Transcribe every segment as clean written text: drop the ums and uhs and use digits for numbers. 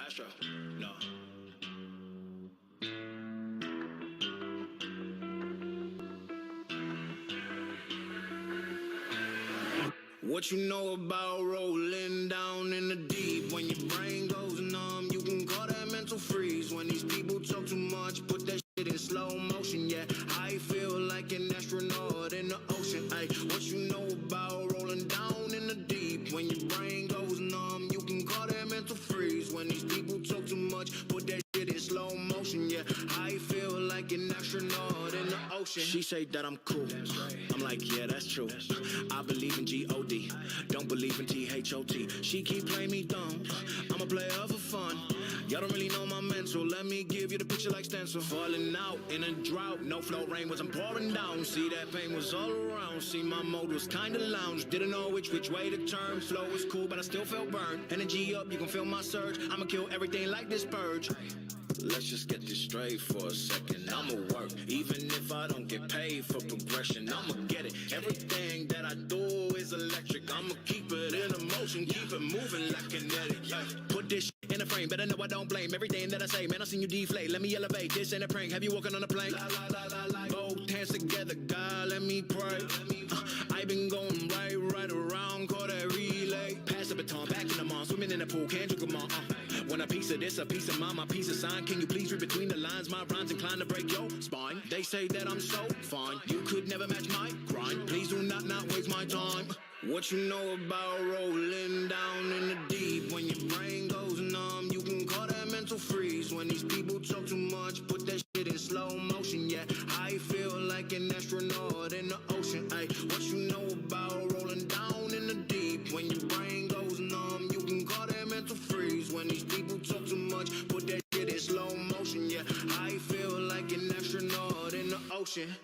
Astro. No. What you know about rolling down in the deep? When your brain goes numb, you can call that mental freeze. When these people talk too much, put that shit in slow motion. Yeah, I feel like an astronaut in the ocean. Ay, what you know about rolling down in the deep? When your brain goes numb, you can call that mental freeze. When these people talk too much, put that shit in slow motion. Yeah, I feel like an astronaut in the ocean. She say that I'm cool. I'm like, yeah, that's true. I believe in G-O-D, don't believe in T-H-O-T. She keep playing me dumb, I'm a player for fun. Y'all don't really know my mental, let me give you the picture like stencil. Falling out in a drought, no flow, rain wasn't pouring down. See, that pain was all around, see, my mode was kinda lounge. Didn't know which way to turn, flow was cool, but I still felt burned. Energy up, you can feel my surge, I'ma kill everything like this purge. Let's just get this straight for a second. I'ma work, even if I don't get paid for progression. I'ma get it. Everything that I do is electric. I'ma keep it in motion, keep it moving like kinetic. Put this shit in a frame, better know I don't blame everything that I say. Man, I seen you deflate. Let me elevate. This ain't a prank. Have you walking on a plane? Both hands together, God, let me pray. I been going right around, call that relay. Pass the baton, back in the mall, swimming in the pool, can't drink them all. When a piece of this, a piece of mine, my piece of sign. Can you please read between the lines? My rhymes inclined to break your spine. They say that I'm so fine, you could never match my grind. Please do not waste my time. What you know about rolling down in the deep? When your brain goes numb, you can call that mental freeze. When these people talk too much, put that shit in slow motion. Yeah, I feel like an astronaut in the ocean. Ay, what you know about rolling down in the deep? When your brain goes numb, you can call that mental freeze. When these people talk too much, put that shit in slow motion. Yeah, I feel like an astronaut in the ocean.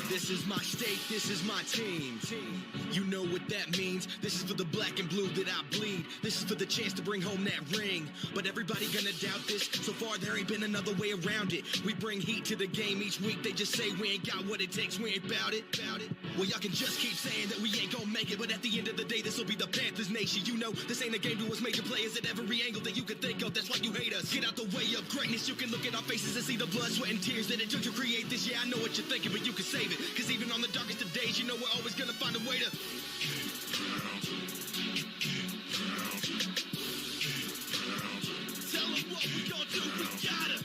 This is my state, this is my team. You know what that means. This is for the black and blue that I bleed. This is for the chance to bring home that ring. But everybody gonna doubt this. So far there ain't been another way around it. We bring heat to the game each week. They just say we ain't got what it takes, we ain't bout it. Well, y'all can just keep saying that we ain't gonna make it, but at the end of the day, this'll be the Panthers nation. You know, this ain't a game to us major players at every angle that you can think of. That's why you hate us. Get out the way of greatness. You can look at our faces and see the blood, sweat, and tears that it took to create this. Yeah, I know what you're thinking, but you can save it. Cause even on the darkest of days, you know we're always gonna find a way to do, we gotta.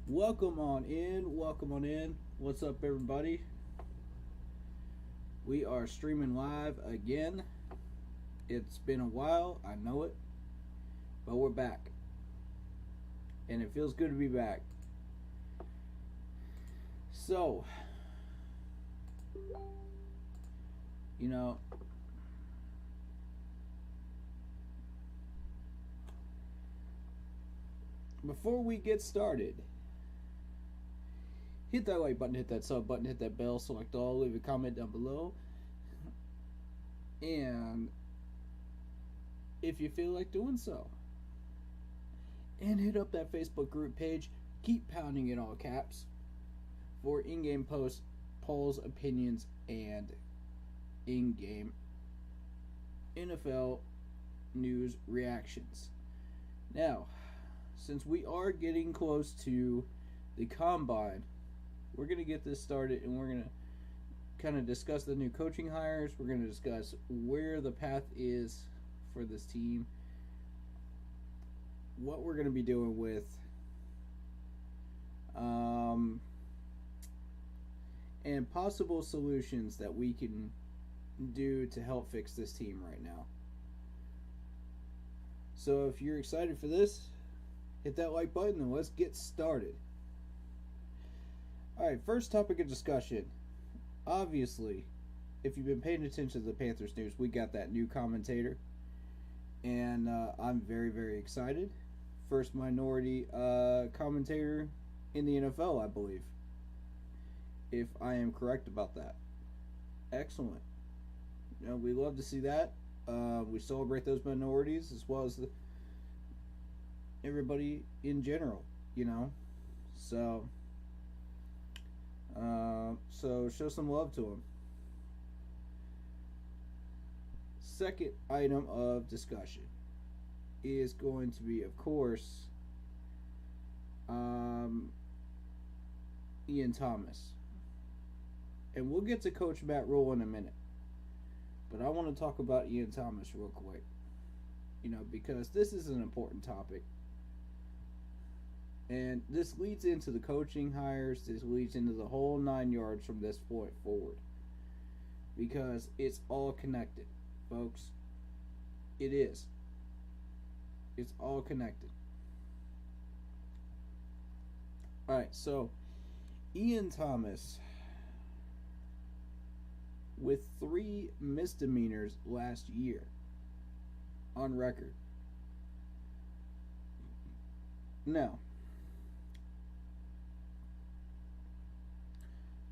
Welcome on in. Welcome on in. What's up, everybody? We are streaming live again. It's been a while, I know it, but we're back. And it feels good to be back. So, you know, before we get started, hit that like button, hit that sub button, hit that bell, select all, leave a comment down below. And if you feel like doing so, and hit up that Facebook group page, keep pounding in all caps for in-game posts, polls, opinions, and in-game NFL news reactions. Now, since we are getting close to the combine, we're going to get this started, and we're going to kind of discuss the new coaching hires. We're going to discuss where the path is for this team, what we're going to be doing with and possible solutions that we can do to help fix this team right now. So if you're excited for this, hit that like button and let's get started. Alright, first topic of discussion. Obviously, if you've been paying attention to the Panthers news, we got that new commentator. And I'm very, very excited. First minority commentator in the NFL, I believe. If I am correct about that. Excellent. You know, we love to see that. We celebrate those minorities as well as everybody in general, you know. So show some love to them. Second item of discussion is going to be, of course, Ian Thomas. And we'll get to Coach Matt Rhule in a minute. But I want to talk about Ian Thomas real quick. You know, because this is an important topic. And this leads into the coaching hires. This leads into the whole 9 yards from this point forward. Because it's all connected, folks. It is. It's all connected. Alright, so Ian Thomas, with 3 misdemeanors last year on record. Now,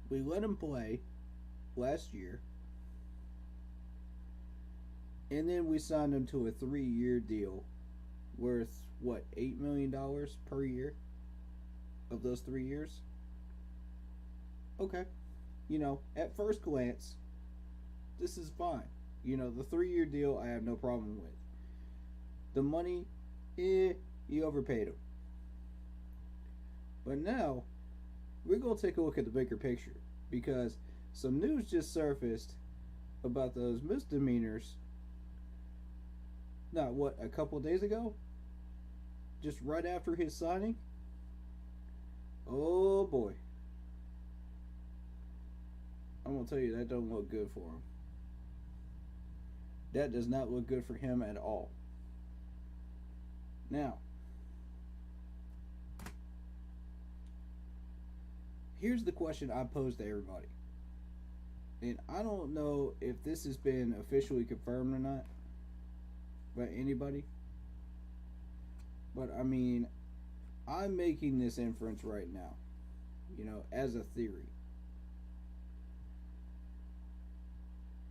we let him play last year, and then we signed him to a 3-year deal worth, what, $8 million per year of those 3 years? Okay. You know, at first glance, this is fine. You know, the 3-year deal I have no problem with. The money, you overpaid him. But now, we're going to take a look at the bigger picture, because some news just surfaced about those misdemeanors, not what, a couple days ago? Just right after his signing? Oh boy. I'm going to tell you, that don't look good for him. That does not look good for him at all. Now, here's the question I pose to everybody. And I don't know if this has been officially confirmed or not by anybody. But I mean, I'm making this inference right now, you know, as a theory.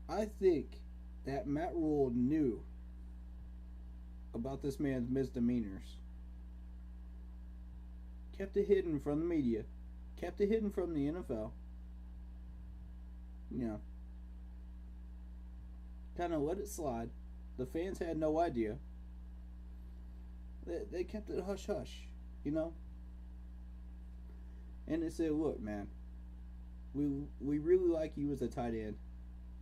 I think that Matt Rhule knew about this man's misdemeanors, kept it hidden from the media, kept it hidden from the NFL, you know, kind of let it slide. The fans had no idea. They kept it hush hush, you know. And they said, "Look, man, we really like you as a tight end.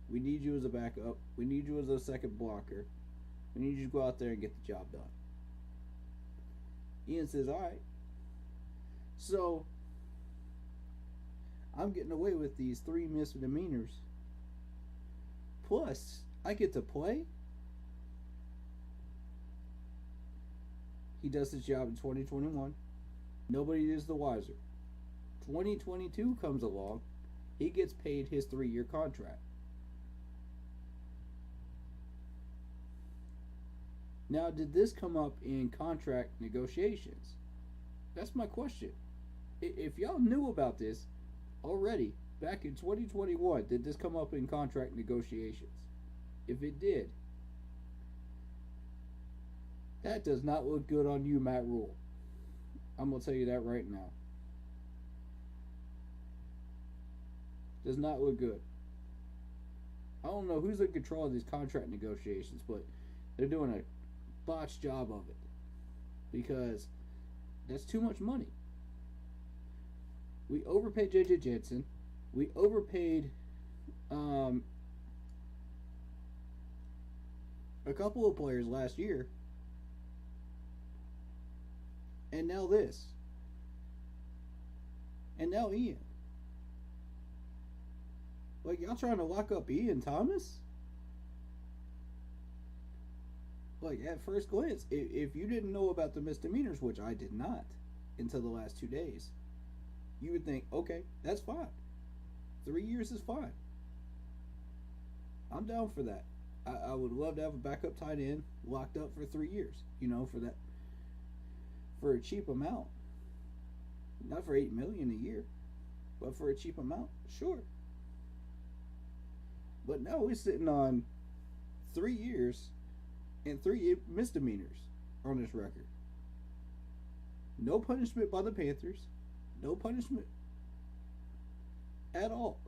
We need you as a backup. We need you as a second blocker. We need you to go out there and get the job done." Ian says, "All right." So I'm getting away with these 3 misdemeanors. Plus, I get to play. He does his job in 2021. Nobody is the wiser. 2022 comes along. He gets paid his 3-year contract. Now, did this come up in contract negotiations? That's my question. If y'all knew about this already back in 2021, did this come up in contract negotiations? If it did, that does not look good on you, Matt Rule. I'm going to tell you that right now. Does not look good. I don't know who's in control of these contract negotiations, but they're doing a botched job of it. Because that's too much money. We overpaid J.J. Jensen. We overpaid a couple of players last year. And now this. And now Ian. Like, y'all trying to lock up Ian Thomas? Like, at first glance, if you didn't know about the misdemeanors, which I did not until the last 2 days, you would think, okay, that's fine. 3 years is fine. I'm down for that. I would love to have a backup tight end locked up for 3 years, you know, for a cheap amount. Not for $8 million a year, but for a cheap amount, sure. But now we're sitting on 3 years and 3 misdemeanors on this record. No punishment by the Panthers. No punishment at all.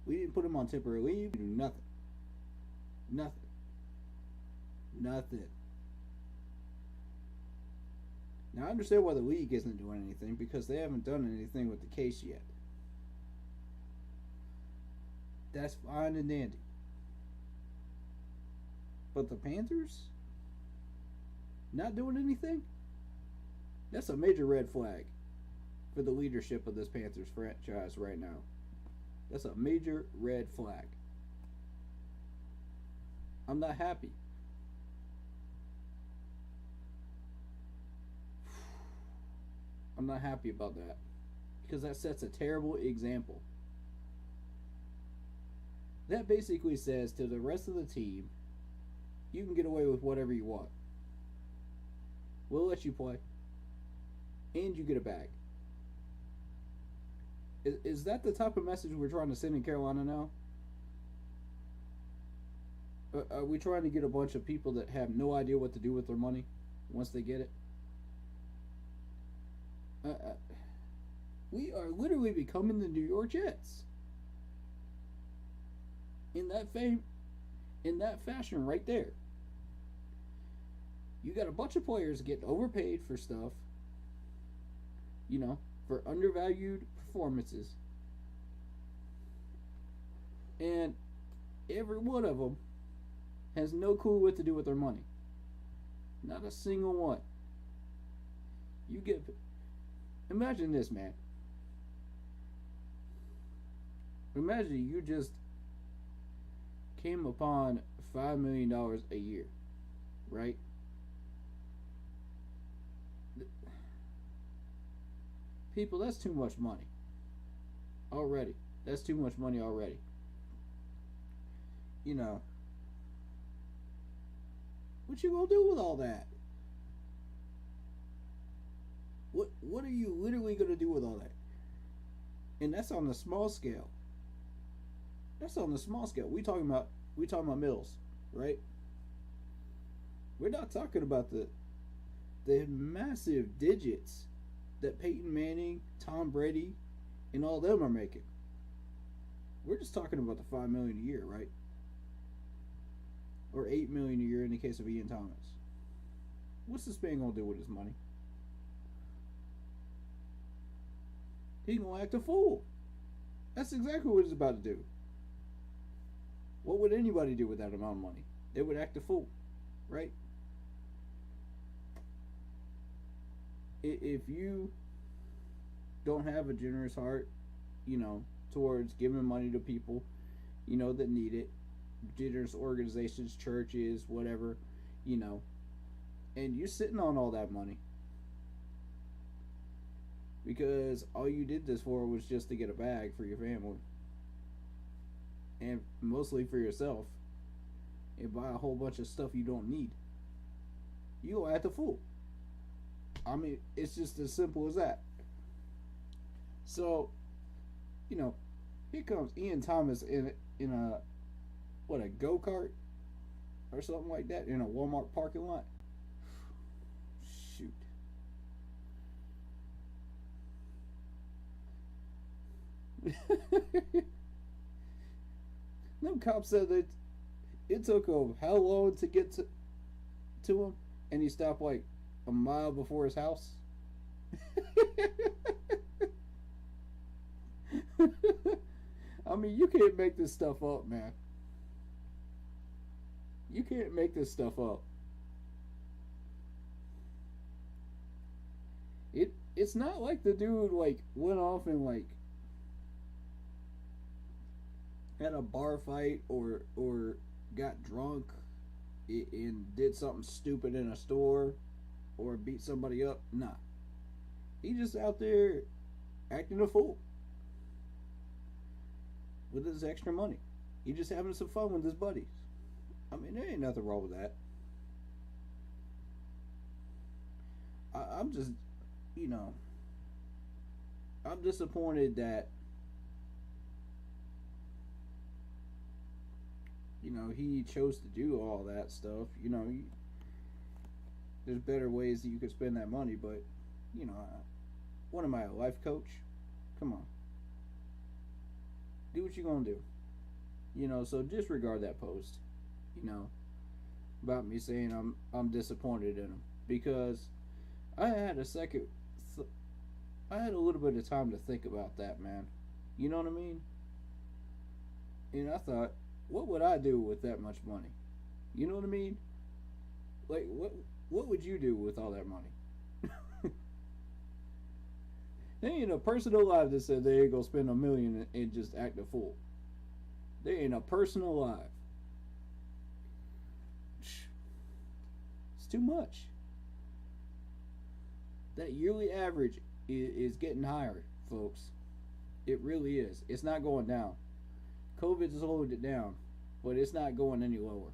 We didn't put him on temporary leave. We do nothing. Nothing. Nothing. Now I understand why the league isn't doing anything, because they haven't done anything with the case yet. That's fine and dandy. But the Panthers not doing anything? That's a major red flag for the leadership of this Panthers franchise right now. That's a major red flag. I'm not happy. I'm not happy about that, because that sets a terrible example. That basically says to the rest of the team, you can get away with whatever you want. We'll let you play, and you get a bag. Is that the type of message we're trying to send in Carolina now? Are we trying to get a bunch of people that have no idea what to do with their money once they get it? We are literally becoming the New York Jets. In that fashion right there. You got a bunch of players getting overpaid for stuff, you know, for undervalued performances. And every one of them has no clue what to do with their money. Not a single one. Imagine this, man. Imagine you just came upon $5 million a year, right? People, that's too much money. Already. That's too much money already. You know, what you gonna do with all that? What are you literally gonna do with all that? And that's on the small scale. That's on the small scale. We talking about Mills, right? We're not talking about the massive digits that Peyton Manning, Tom Brady, and all them are making. We're just talking about the $5 million a year, right? Or $8 million a year in the case of Ian Thomas. What's this man gonna do with his money? He gonna act a fool. That's exactly what he's about to do. What would anybody do with that amount of money? They would act a fool, right? If you don't have a generous heart, towards giving money to people, that need it, generous organizations, churches, whatever, and you're sitting on all that money because all you did this for was just to get a bag for your family and mostly for yourself and buy a whole bunch of stuff you don't need, you gonna act a fool. I mean, it's just as simple as that. So, here comes Ian Thomas in a go-kart or something like that in a Walmart parking lot. Shoot. Them cops said that it took him how long to get to him, and he stopped like a mile before his house. I mean, you can't make this stuff up, man. You can't make this stuff up. It's not like the dude like went off and like had a bar fight or got drunk and did something stupid in a store or beat somebody up. Nah. He just out there acting a fool with his extra money. He just having some fun with his buddies. I mean, there ain't nothing wrong with that. I'm just, I'm disappointed that, he chose to do all that stuff. There's better ways that you could spend that money, but, what am I, a life coach? Come on. Do what you're gonna do. So disregard that post, about me saying I'm disappointed in him, because I had a little bit of time to think about that, man. You know what I mean? And I thought, what would I do with that much money? You know what I mean? Like, what would you do with all that money? There ain't a person alive that said they ain't gonna spend $1 million and just act a fool. There ain't a person alive. It's too much. That yearly average is getting higher, folks. It really is. It's not going down. COVID has slowed it down, but it's not going any lower.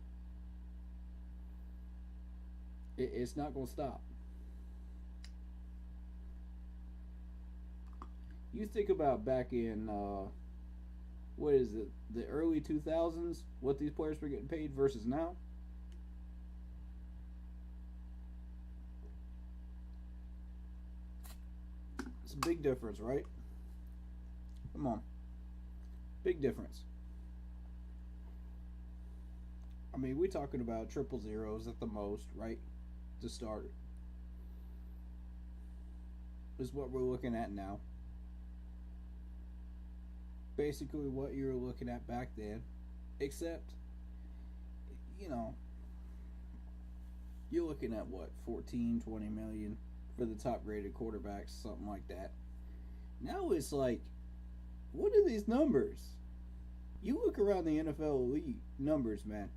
It's not going to stop. You think about back in, what is it, the early 2000s, what these players were getting paid versus now? It's a big difference, right? Come on. Big difference. I mean, we're talking about triple zeros at the most, right? To start. Is what we're looking at now. Basically what you were looking at back then. Except, you're looking at what, 14, 20 million for the top graded quarterbacks, something like that. Now it's like, what are these numbers? You look around the NFL elite numbers, man.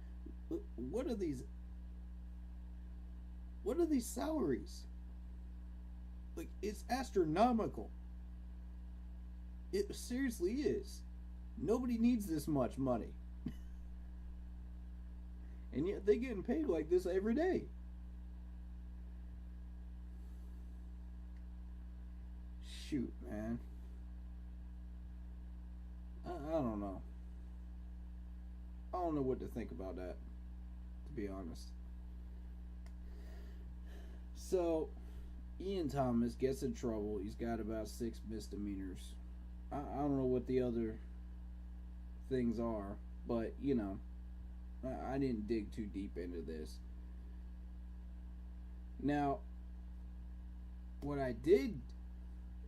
What are these salaries? Like, it's astronomical. It seriously is. Nobody needs this much money. And yet they're getting paid like this every day. Shoot, man. I don't know. I don't know what to think about that, to be honest. So, Ian Thomas gets in trouble. He's got about 6 misdemeanors. I don't know what the other things are, but, I didn't dig too deep into this. Now, what I did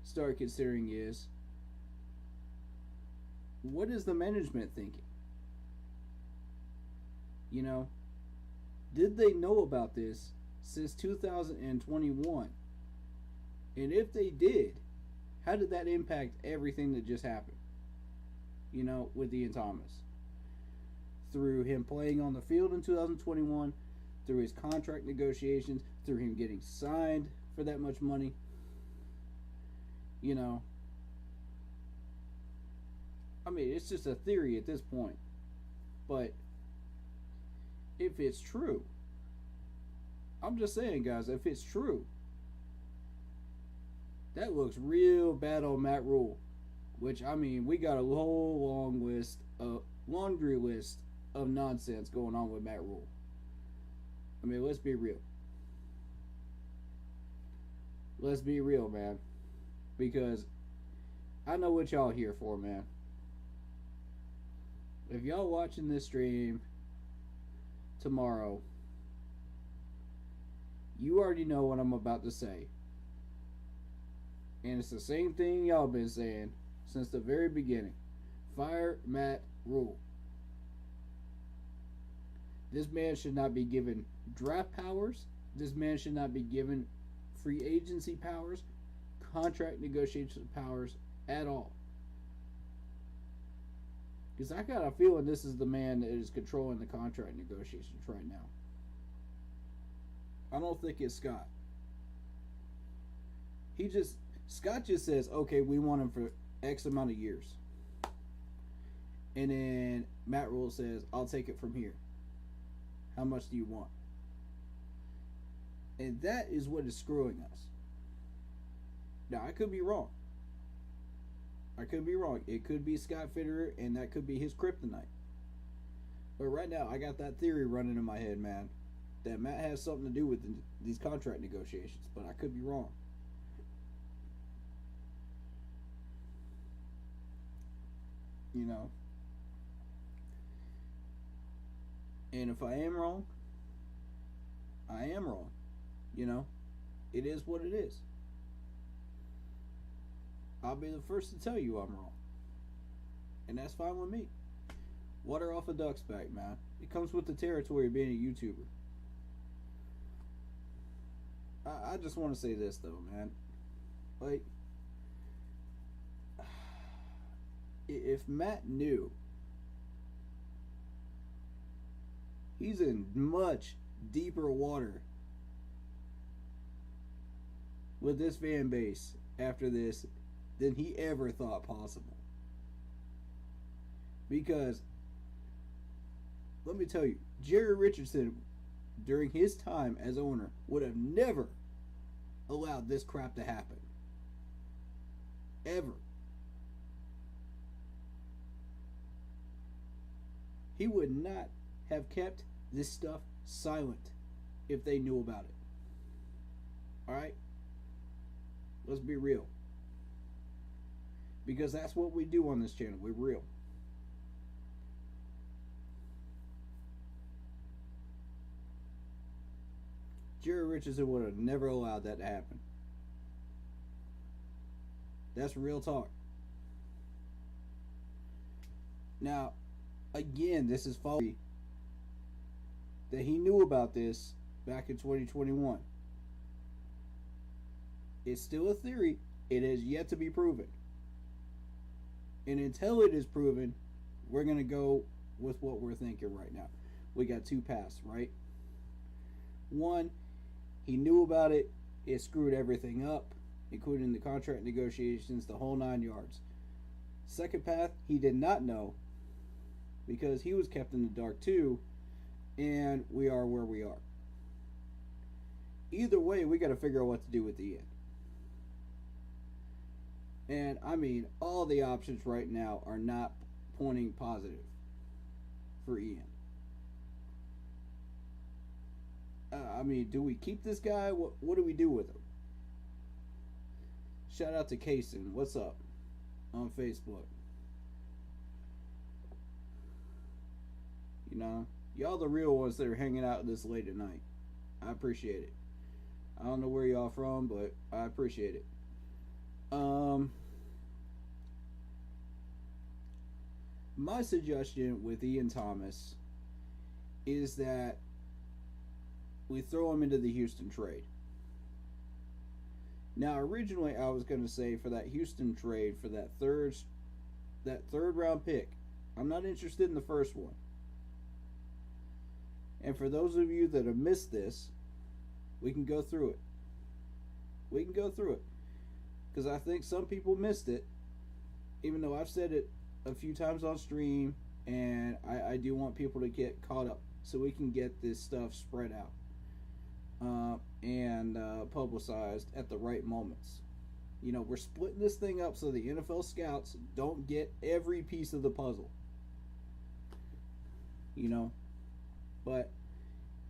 start considering is, what is the management thinking? You know, did they know about this since 2021? And if they did, how did that impact everything that just happened? You know, with Ian Thomas. Through him playing on the field in 2021, through his contract negotiations, through him getting signed for that much money. You know, I mean, it's just a theory at this point. But if it's true, I'm just saying, guys, if it's true, that looks real bad on Matt Rule. Which, I mean, we got a whole laundry list of nonsense going on with Matt Rule. I mean, let's be real. Let's be real, man. Because I know what y'all here for, man. If y'all watching this stream tomorrow, you already know what I'm about to say. And it's the same thing y'all been saying since the very beginning. Fire Matt Rule. This man should not be given draft powers. This man should not be given free agency powers, contract negotiation powers at all. Because I got a feeling this is the man that is controlling the contract negotiations right now. I don't think it's Scott. Scott just says, okay, we want him for X amount of years. And then Matt Rule says, I'll take it from here. How much do you want? And that is what is screwing us. Now, I could be wrong. It could be Scott Fitterer, and that could be his kryptonite. But right now, I got that theory running in my head, man, that Matt has something to do with these contract negotiations. But I could be wrong. You know. And if I am wrong, I am wrong. You know, it is what it is. I'll be the first to tell you I'm wrong. And that's fine with me. Water off a duck's back, man. It comes with the territory of being a YouTuber. I just want to say this, though, man. Like, if Matt knew, he's in much deeper water with this fan base after this than he ever thought possible. Because, let me tell you, Jerry Richardson, during his time as owner, would have never allowed this crap to happen. Ever. He would not have kept this stuff silent if they knew about it. Alright? Let's be real. Because that's what we do on this channel. We're real. Jerry Richardson would have never allowed that to happen. That's real talk. Now, again, this is false that he knew about this back in 2021. It's still a theory. It has yet to be proven. And until it is proven, we're going to go with what we're thinking right now. We got two paths, right? One, he knew about it. It screwed everything up, including the contract negotiations, the whole 9 yards. Second path, he did not know because he was kept in the dark too, and we are where we are. Either way, we got to figure out what to do with the end. And I mean, all the options right now are not pointing positive for Ian. I mean, do we keep this guy? What do we do with him? Shout out to Kaysen. What's up? On Facebook. You know, y'all the real ones that are hanging out this late at night. I appreciate it. I don't know where y'all from, but I appreciate it. My suggestion with Ian Thomas is that we throw him into the Houston trade. Now, originally I was going to say for that Houston trade for that third round pick, I'm not interested in the first one. And for those of you that have missed this, we can go through it. Because I think some people missed it, even though I've said it a few times on stream, and I do want people to get caught up so we can get this stuff spread out and publicized at the right moments. You know, we're splitting this thing up so the NFL scouts don't get every piece of the puzzle. You know, but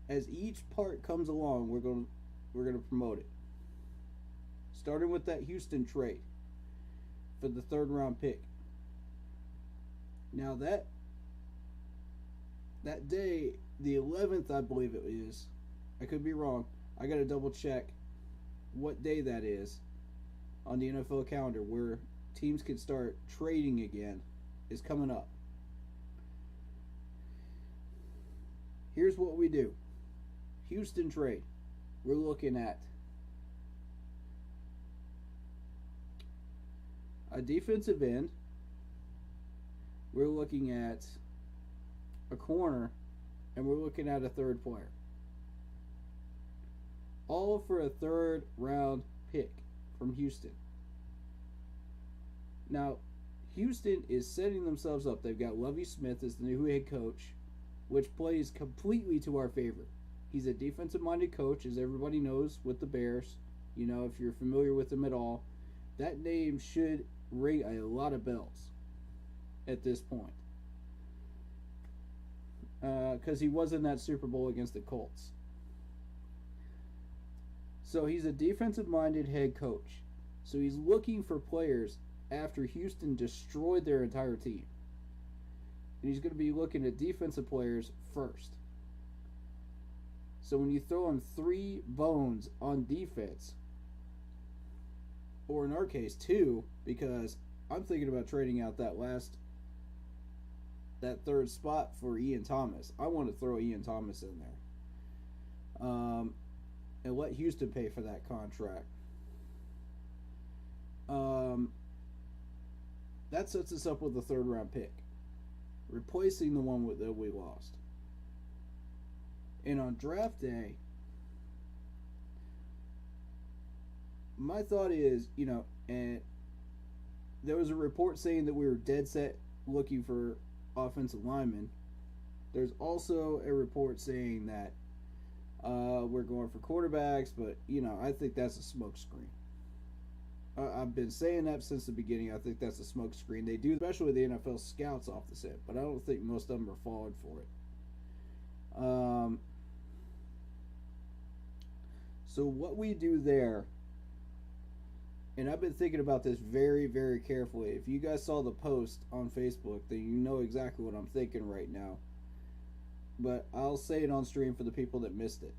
as each part comes along, we're going to promote it. Starting with that Houston trade for the third round pick. Now that day, the 11th, I believe it is. I could be wrong. I got to double check what day that is on the NFL calendar where teams can start trading again is coming up. Here's what we do. Houston trade. We're looking at a defensive end. We're looking at a corner, and we're looking at a third player. All for a third round pick from Houston. Now, Houston is setting themselves up. They've got Lovie Smith as the new head coach, which plays completely to our favor. He's a defensive-minded coach, as everybody knows, with the Bears. You know, if you're familiar with him at all, that name should ring a lot of bells at this point. Because he was in that Super Bowl against the Colts. So he's a defensive-minded head coach. So he's looking for players after Houston destroyed their entire team. And he's going to be looking at defensive players first. So when you throw him 3 bones on defense, or in our case 2, because I'm thinking about trading out that third spot for Ian Thomas. I want to throw Ian Thomas in there. And let Houston pay for that contract. That sets us up with a third round pick, replacing the one that we lost. And on draft day, my thought is, you know, and there was a report saying that we were dead set looking for offensive linemen. There's also a report saying that we're going for quarterbacks, but, you know, I think that's a smokescreen. I've been saying that since the beginning. I think that's a smokescreen. They do, especially the NFL scouts off the set, but I don't think most of them are falling for it. So what we do there, and I've been thinking about this very, very carefully. If you guys saw the post on Facebook, then you know exactly what I'm thinking right now. But I'll say it on stream for the people that missed it.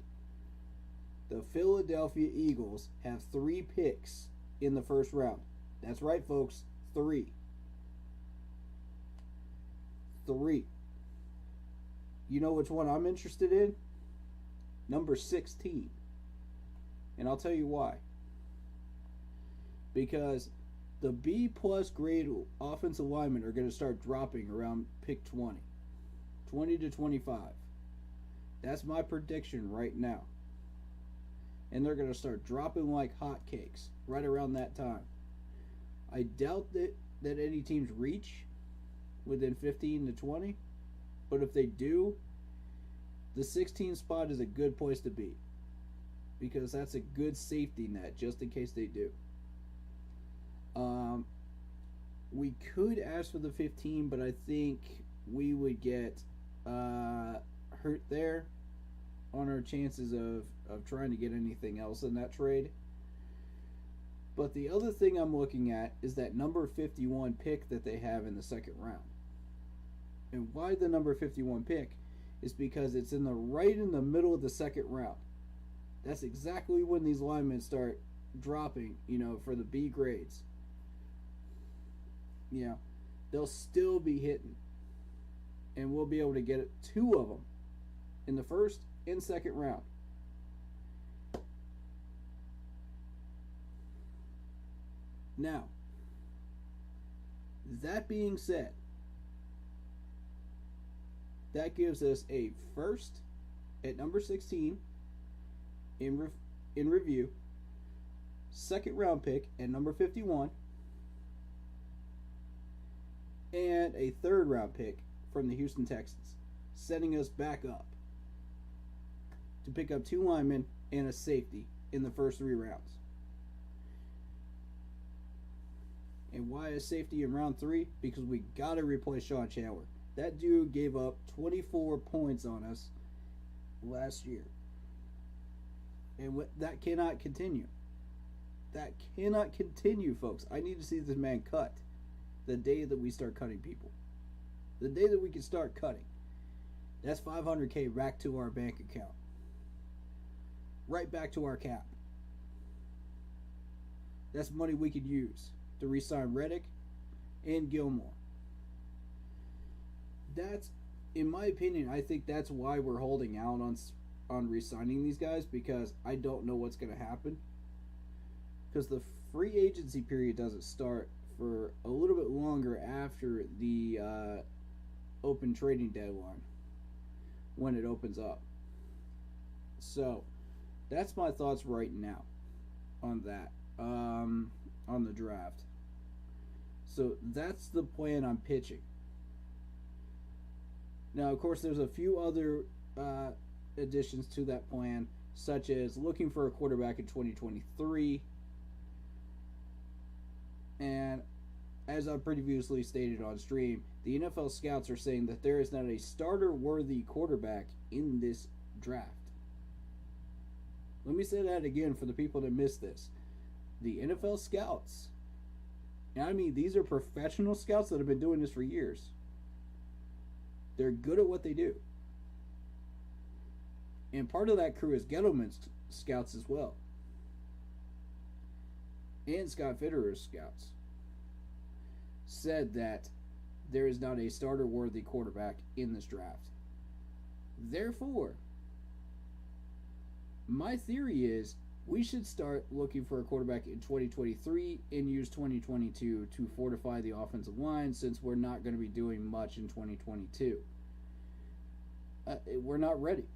The Philadelphia Eagles have 3 picks in the first round. That's right, folks. 3. 3. You know which one I'm interested in? Number 16. And I'll tell you why. Because the B+ grade offensive linemen are going to start dropping around pick 20. 20 to 25. That's my prediction right now. And they're going to start dropping like hotcakes right around that time. I doubt that any teams reach within 15 to 20. But if they do, the 16 spot is a good place to be. Because that's a good safety net just in case they do. We could ask for the 15, but I think we would get hurt there on our chances of trying to get anything else in that trade. But the other thing I'm looking at is that number 51 pick that they have in the second round. And why the number 51 pick is because it's right in the middle of the second round. That's exactly when these linemen start dropping, for the B grades. They'll still be hitting. And we'll be able to get 2 of them in the first and second round. Now, that being said, that gives us a first at number 16 in review, second round pick at number 51, and a third round pick from the Houston Texans, setting us back up to pick up 2 linemen and a safety in the first 3 rounds. And why a safety in round 3? Because we got to replace Sean Chandler. That dude gave up 24 points on us last year. And that cannot continue. That cannot continue, folks. I need to see this man cut the day that we start cutting people. The day that we can start cutting. That's $500K back to our bank account. Right back to our cap. That's money we could use to re-sign Reddick and Gilmore. That's, in my opinion, I think that's why we're holding out on re-signing these guys, because I don't know what's going to happen. Because the free agency period doesn't start for a little bit longer after the open trading deadline, when it opens up. So that's my thoughts right now on that, on the draft. So that's the plan I'm pitching. Now, of course, there's a few other additions to that plan, such as looking for a quarterback in 2023. And as I previously stated on stream, the NFL scouts are saying that there is not a starter-worthy quarterback in this draft. Let me say that again for the people that missed this. The NFL scouts, and I mean these are professional scouts that have been doing this for years. They're good at what they do. And part of that crew is Gettleman's scouts as well. And Scott Fitterer's scouts said that there is not a starter-worthy quarterback in this draft. Therefore, my theory is we should start looking for a quarterback in 2023 and use 2022 to fortify the offensive line, since we're not going to be doing much in 2022. We're not ready.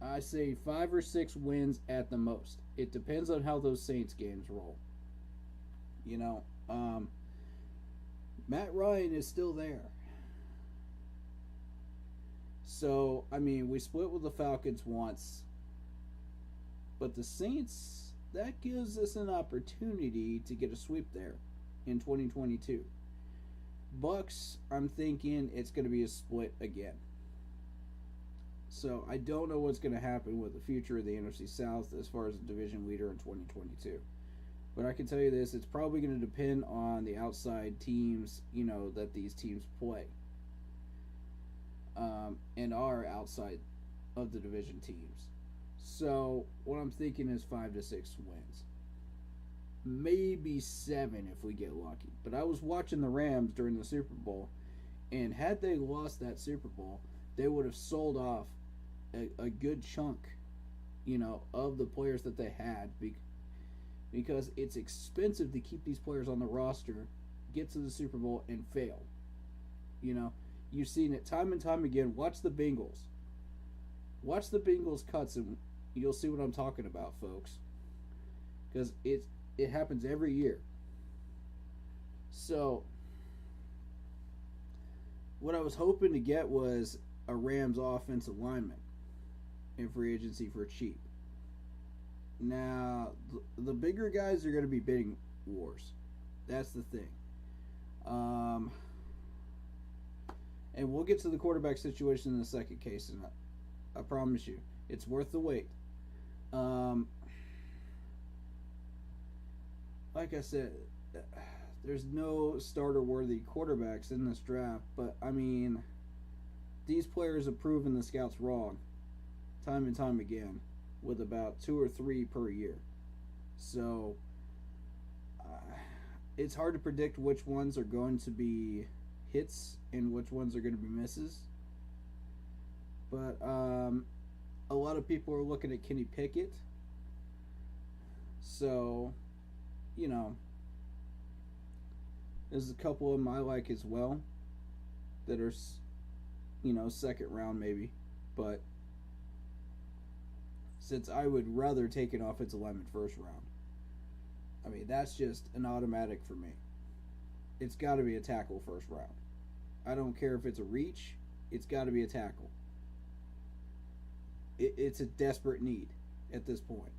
I say 5 or 6 wins at the most. It depends on how those Saints games roll. Matt Ryan is still there. So, I mean, we split with the Falcons once. But the Saints, that gives us an opportunity to get a sweep there in 2022. Bucks, I'm thinking it's going to be a split again. So, I don't know what's going to happen with the future of the NFC South as far as a division leader in 2022. But I can tell you this, it's probably going to depend on the outside teams, that these teams play. And are outside of the division teams. So, what I'm thinking is 5 to 6 wins. Maybe 7 if we get lucky. But I was watching the Rams during the Super Bowl, and had they lost that Super Bowl, they would have sold off a good chunk, of the players that they had, because it's expensive to keep these players on the roster, get to the Super Bowl, and fail. You've seen it time and time again. Watch the Bengals. Watch the Bengals cuts, and you'll see what I'm talking about, folks. Because it happens every year. So, what I was hoping to get was a Rams offensive lineman in free agency for cheap. Now, the bigger guys are going to be bidding wars. That's the thing. And we'll get to the quarterback situation in the second case, and I promise you, it's worth the wait. Like I said, there's no starter-worthy quarterbacks in this draft, but, I mean, these players have proven the scouts wrong time and time again. with about 2 or 3 per year. So it's hard to predict which ones are going to be hits and which ones are going to be misses. But a lot of people are looking at Kenny Pickett. So, you know, there's a couple of them I like as well that are, you know, second round maybe. But since I would rather take an offensive lineman first round, I mean, that's just an automatic for me. It's got to be a tackle first round. I don't care if it's a reach, it's got to be a tackle. It's a desperate need at this point.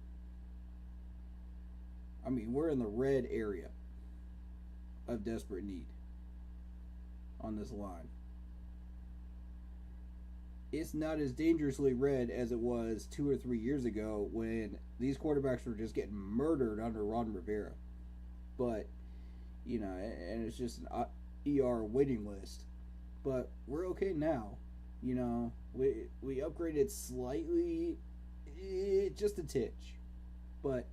I mean, we're in the red area of desperate need on this line. It's not as dangerously red as it was 2 or 3 years ago when these quarterbacks were just getting murdered under Ron Rivera. But, you know, and it's just an ER waiting list. But we're okay now. You know, we upgraded slightly, just a titch. But,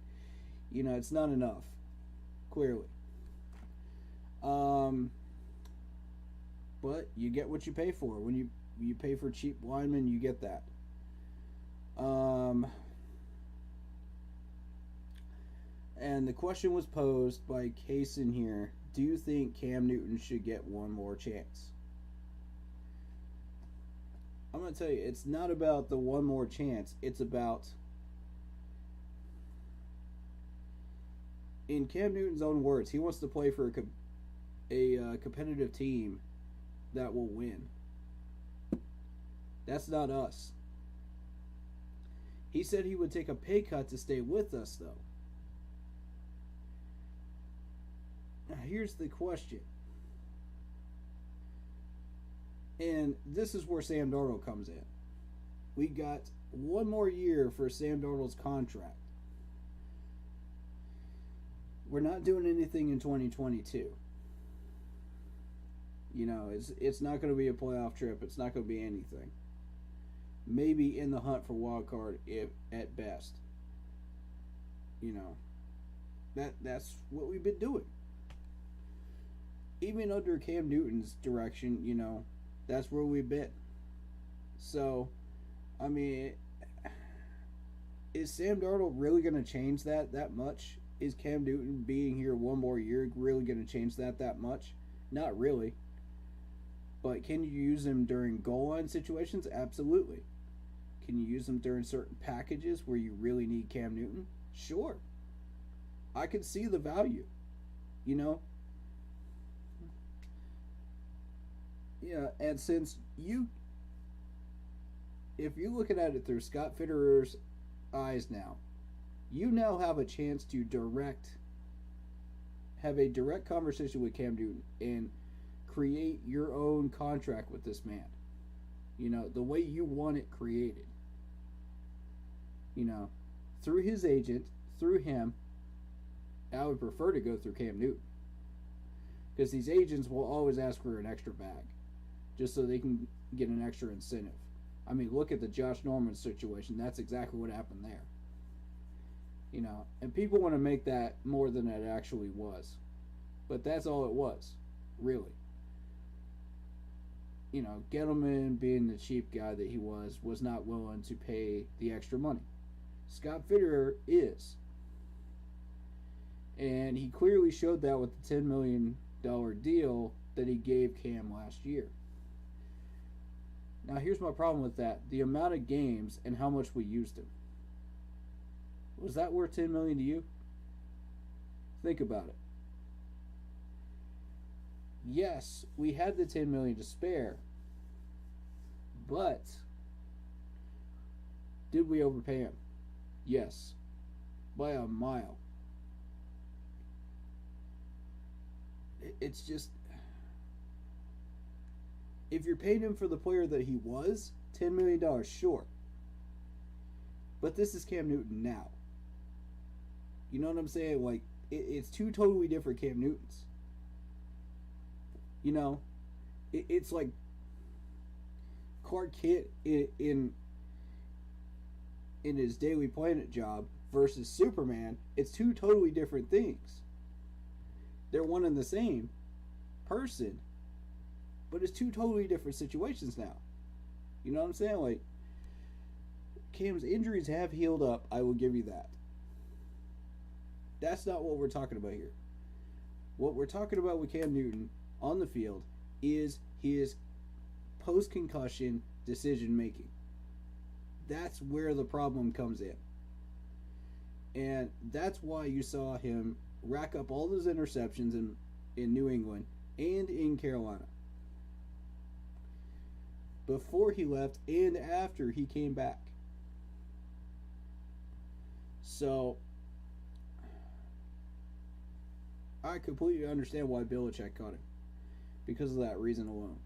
you know, it's not enough, clearly. But you get what you pay for. When you pay for cheap linemen, you get that. And the question was posed by Case in here. Do you think Cam Newton should get one more chance? I'm going to tell you, it's not about the one more chance. It's about, in Cam Newton's own words, he wants to play for a competitive team that will win. That's not us. He said he would take a pay cut to stay with us, though. Now, here's the question. And this is where Sam Darnold comes in. We got one more year for Sam Darnold's contract. We're not doing anything in 2022. You know, it's not going to be a playoff trip. It's not going to be anything. Maybe in the hunt for wild card, if at best. You know, that's what we've been doing. Even under Cam Newton's direction, you know, that's where we've been. So, I mean, is Sam Darnold really going to change that much? Is Cam Newton being here one more year really going to change that much? Not really. But can you use him during goal line situations? Absolutely. Can you use him during certain packages where you really need Cam Newton? Sure. I could see the value. You know? Yeah, and since if you're looking at it through Scott Fitterer's eyes now, you now have a chance to have a direct conversation with Cam Newton and create your own contract with this man. You know, the way you want it created. You know, through his agent, through him. I would prefer to go through Cam Newton. Because these agents will always ask for an extra bag. Just so they can get an extra incentive. I mean, look at the Josh Norman situation. That's exactly what happened there. You know, and people want to make that more than it actually was. But that's all it was, really. You know, Gettleman, being the cheap guy that he was not willing to pay the extra money. Scott Fitterer is. And he clearly showed that with the $10 million deal that he gave Cam last year. Now, here's my problem with that. The amount of games and how much we used him. Was that worth $10 million to you? Think about it. Yes, we had the $10 million to spare. But did we overpay him? Yes. By a mile. It's just, if you're paying him for the player that he was, $10 million, sure. But this is Cam Newton now. You know what I'm saying? Like, it's two totally different Cam Newtons. You know, it's like Clark Kent in in his Daily Planet job versus Superman, it's two totally different things. They're one and the same person, but it's two totally different situations now. You know what I'm saying? Like, Cam's injuries have healed up, I will give you that. That's not what we're talking about here. What we're talking about with Cam Newton on the field is his post-concussion decision making. That's where the problem comes in. And that's why you saw him rack up all those interceptions in New England and in Carolina. Before he left and after he came back. So, I completely understand why Belichick cut him. Because of that reason alone.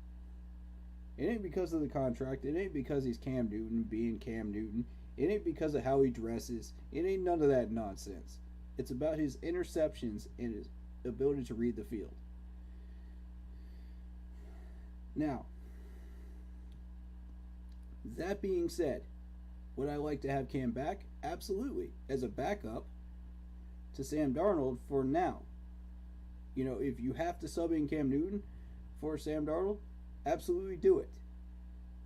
It ain't because of the contract. It ain't because he's Cam Newton being Cam Newton. It ain't because of how he dresses. It ain't none of that nonsense. It's about his interceptions and his ability to read the field. Now, that being said, would I like to have Cam back? Absolutely. As a backup to Sam Darnold for now. You know, if you have to sub in Cam Newton for Sam Darnold, absolutely do it.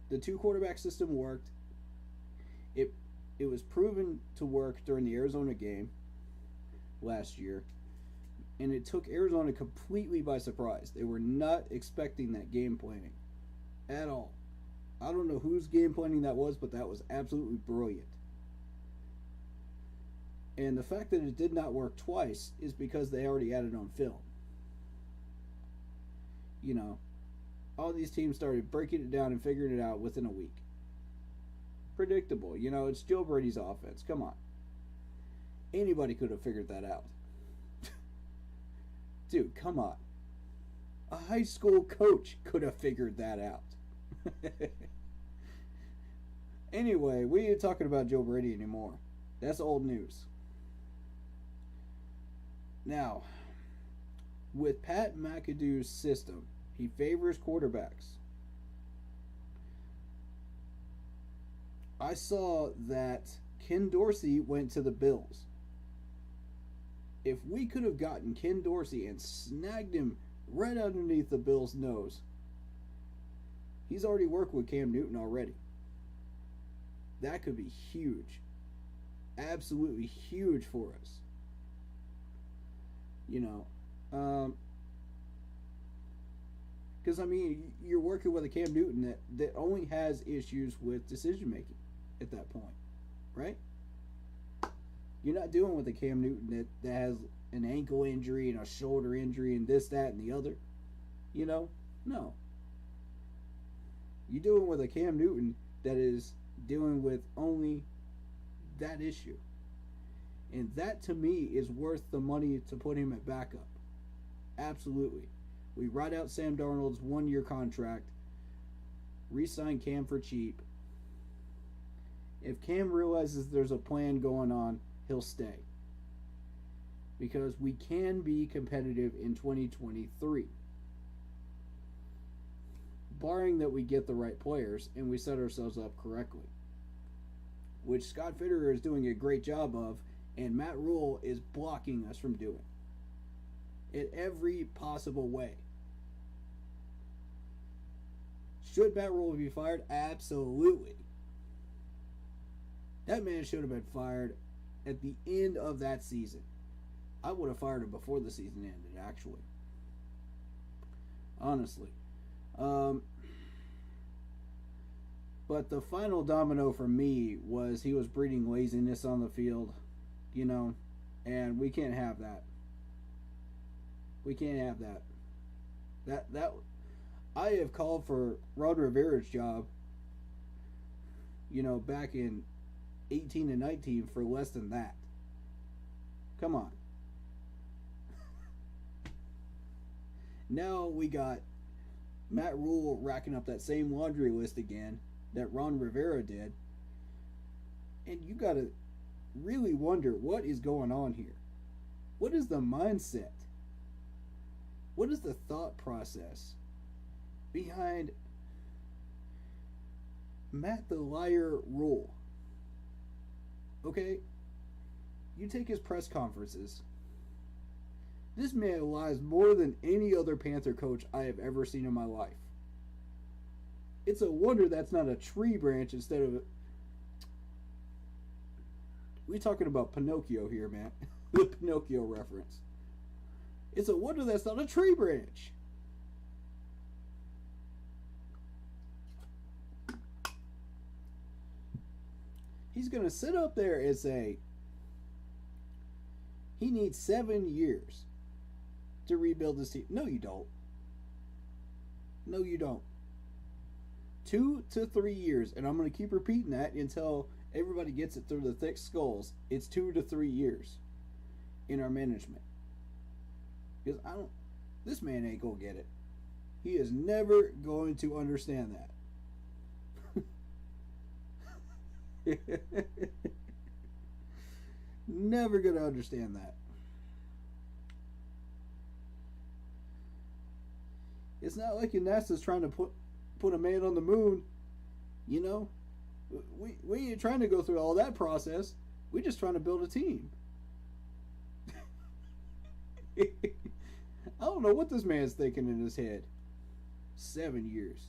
The two quarterback system worked. It was proven to work during the Arizona game last year, and it took Arizona completely by surprise. They were not expecting that game planning at all. I don't know whose game planning that was, but that was absolutely brilliant. And the fact that it did not work twice is because they already had it on film. You know, all these teams started breaking it down and figuring it out within a week. Predictable. You know, it's Joe Brady's offense. Come on. Anybody could have figured that out. Dude, come on. A high school coach could have figured that out. Anyway, we ain't talking about Joe Brady anymore. That's old news. Now, with Pat McAdoo's system, he favors quarterbacks. I saw that Ken Dorsey went to the Bills. If we could have gotten Ken Dorsey and snagged him right underneath the Bills' nose, he's already worked with Cam Newton already. That could be huge. Absolutely huge for us. You know, because, I mean, you're working with a Cam Newton that only has issues with decision making at that point, right? You're not dealing with a Cam Newton that has an ankle injury and a shoulder injury and this, that, and the other. You know? No. You're dealing with a Cam Newton that is dealing with only that issue. And that, to me, is worth the money to put him at backup. Absolutely. We ride out Sam Darnold's 1-year contract, re-sign Cam for cheap. If Cam realizes there's a plan going on, he'll stay. Because we can be competitive in 2023. Barring that we get the right players and we set ourselves up correctly. Which Scott Fitterer is doing a great job of, and Matt Rule is blocking us from doing. In every possible way. Should Matt Rule be fired? Absolutely. That man should have been fired at the end of that season. I would have fired him before the season ended, actually. Honestly. But the final domino for me was he was breeding laziness on the field, you know, and we can't have that. We can't have that. That I have called for Ron Rivera's job, you know, back in 18 and 19 for less than that. Come on. Now we got Matt Rule racking up that same laundry list again that Ron Rivera did. And you got to really wonder what is going on here. What is the mindset? What is the thought process behind Matt the Liar Rule? Okay? You take his press conferences. This man lies more than any other Panther coach I have ever seen in my life. It's a wonder that's not a tree branch instead of. We talking about Pinocchio here, man. The Pinocchio reference. It's a wonder that's not a tree branch. He's going to sit up there and say he needs 7 years to rebuild this team. No, you don't. No, you don't. 2 to 3 years, and I'm going to keep repeating that until everybody gets it through the thick skulls. It's 2 to 3 years in our management. Because this man ain't going to get it. He is never going to understand that. Never going to understand that. It's not like NASA's trying to put a man on the moon. You know, we ain't trying to go through all that process. We're just trying to build a team. I don't know what this man's thinking in his head. 7 years.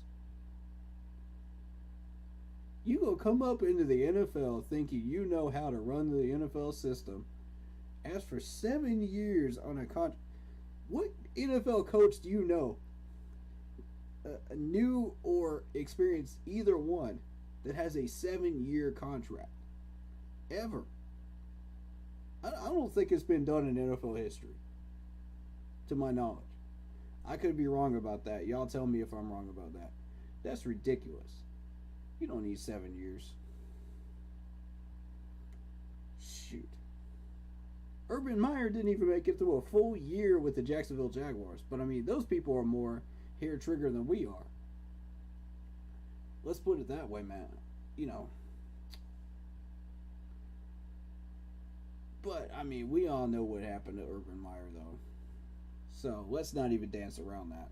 You gonna come up into the NFL thinking you know how to run the NFL system. Ask for 7 years on a contract. What NFL coach do you know, new or experienced, either one, that has a 7-year contract? Ever. I don't think it's been done in NFL history, to my knowledge. I could be wrong about that. Y'all tell me if I'm wrong about that. That's ridiculous. You don't need 7 years. Shoot. Urban Meyer didn't even make it through a full year with the Jacksonville Jaguars. But I mean, those people are more hair trigger than we are. Let's put it that way, man. You know. But I mean, we all know what happened to Urban Meyer, though. So let's not even dance around that.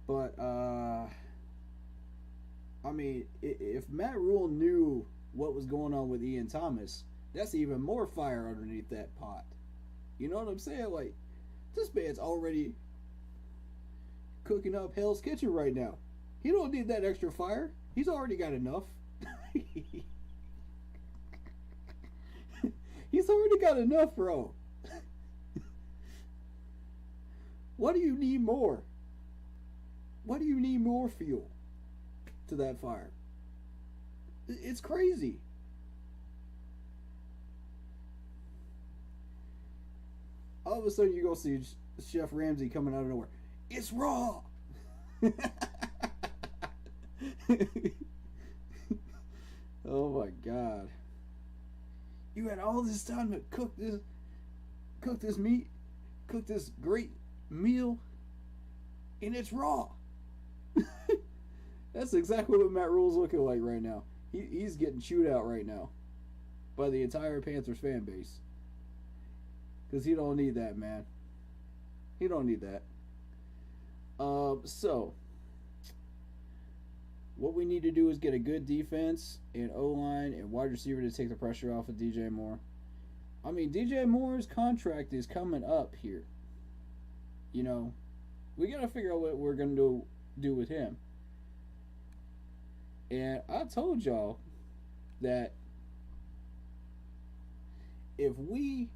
But I mean, if Matt Rule knew what was going on with Ian Thomas, that's even more fire underneath that pot. You know what I'm saying? Like, this man's already cooking up Hell's Kitchen right now. He don't need that extra fire. He's already got enough. He's already got enough, bro. What do you need more? What do you need more fuel to that fire? It's crazy. All of a sudden, you're going to see Chef Ramsay coming out of nowhere. It's raw. Oh my God. You had all this time to cook this meat, cook this great meal, and it's raw. That's exactly what Matt Rule's looking like right now. He's getting chewed out right now by the entire Panthers fan base. Because he don't need that, man. He don't need that. So, what we need to do is get a good defense and O-line and wide receiver to take the pressure off of DJ Moore. I mean, DJ Moore's contract is coming up here. You know, we got to figure out what we're going to do with him. And I told y'all that if we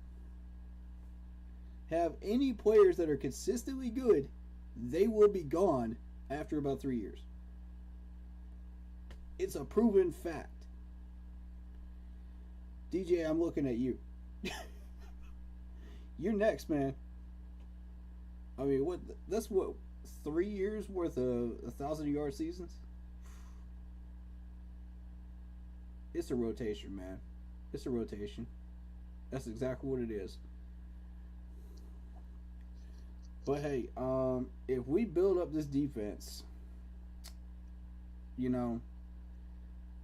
have any players that are consistently good, they will be gone after about 3 years. It's a proven fact. DJ, I'm looking at you. You're next, man. I mean, that's what, 3 years worth of 1,000-yard seasons? It's a rotation, man. It's a rotation. That's exactly what it is. But hey, if we build up this defense, you know,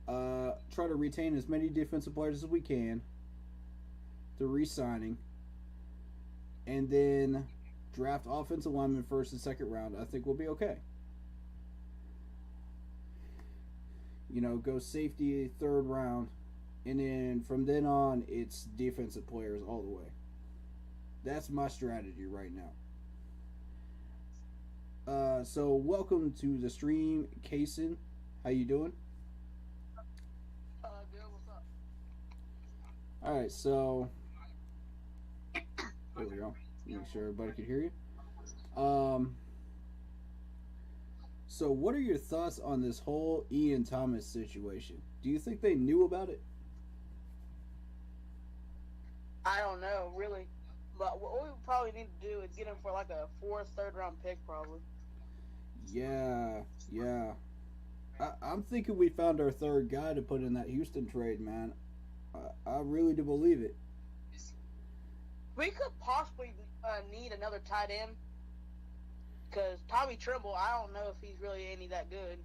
try to retain as many defensive players as we can through re-signing, and then draft offensive linemen first and second round, I think we'll be okay. You know, go safety third round, And then from then on, it's defensive players all the way. That's my strategy right now. So welcome to the stream, Kason. How you doing? Good, what's up? All right, so there we go. Make sure everybody can hear you. So what are your thoughts on this whole Ian Thomas situation? Do you think they knew about it? I don't know, really. But what we probably need to do is get him for like a fourth, third round pick, probably. Yeah. I'm thinking we found our third guy to put in that Houston trade, man. I really do believe it. We could possibly need another tight end. Because Tommy Tremble, I don't know if he's really any that good.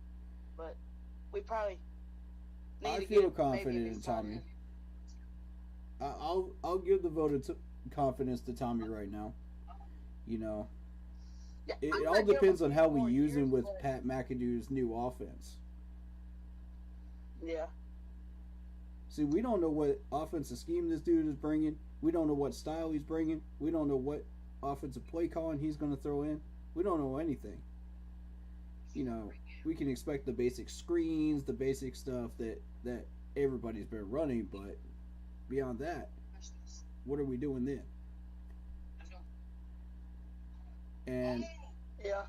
But we probably need I to feel get confident maybe a in new tight Tommy. end. I'll give the vote of confidence to Tommy right now. You know, Yeah, it I'm all gonna give him depends a on few how we more use him years, with but- Pat McAdoo's new offense. Yeah. See, we don't know what offensive scheme this dude is bringing. We don't know what style he's bringing. We don't know what offensive play calling he's going to throw in. We don't know anything. You know, we can expect the basic screens, the basic stuff that everybody's been running, but beyond that, what are we doing then? And Yeah.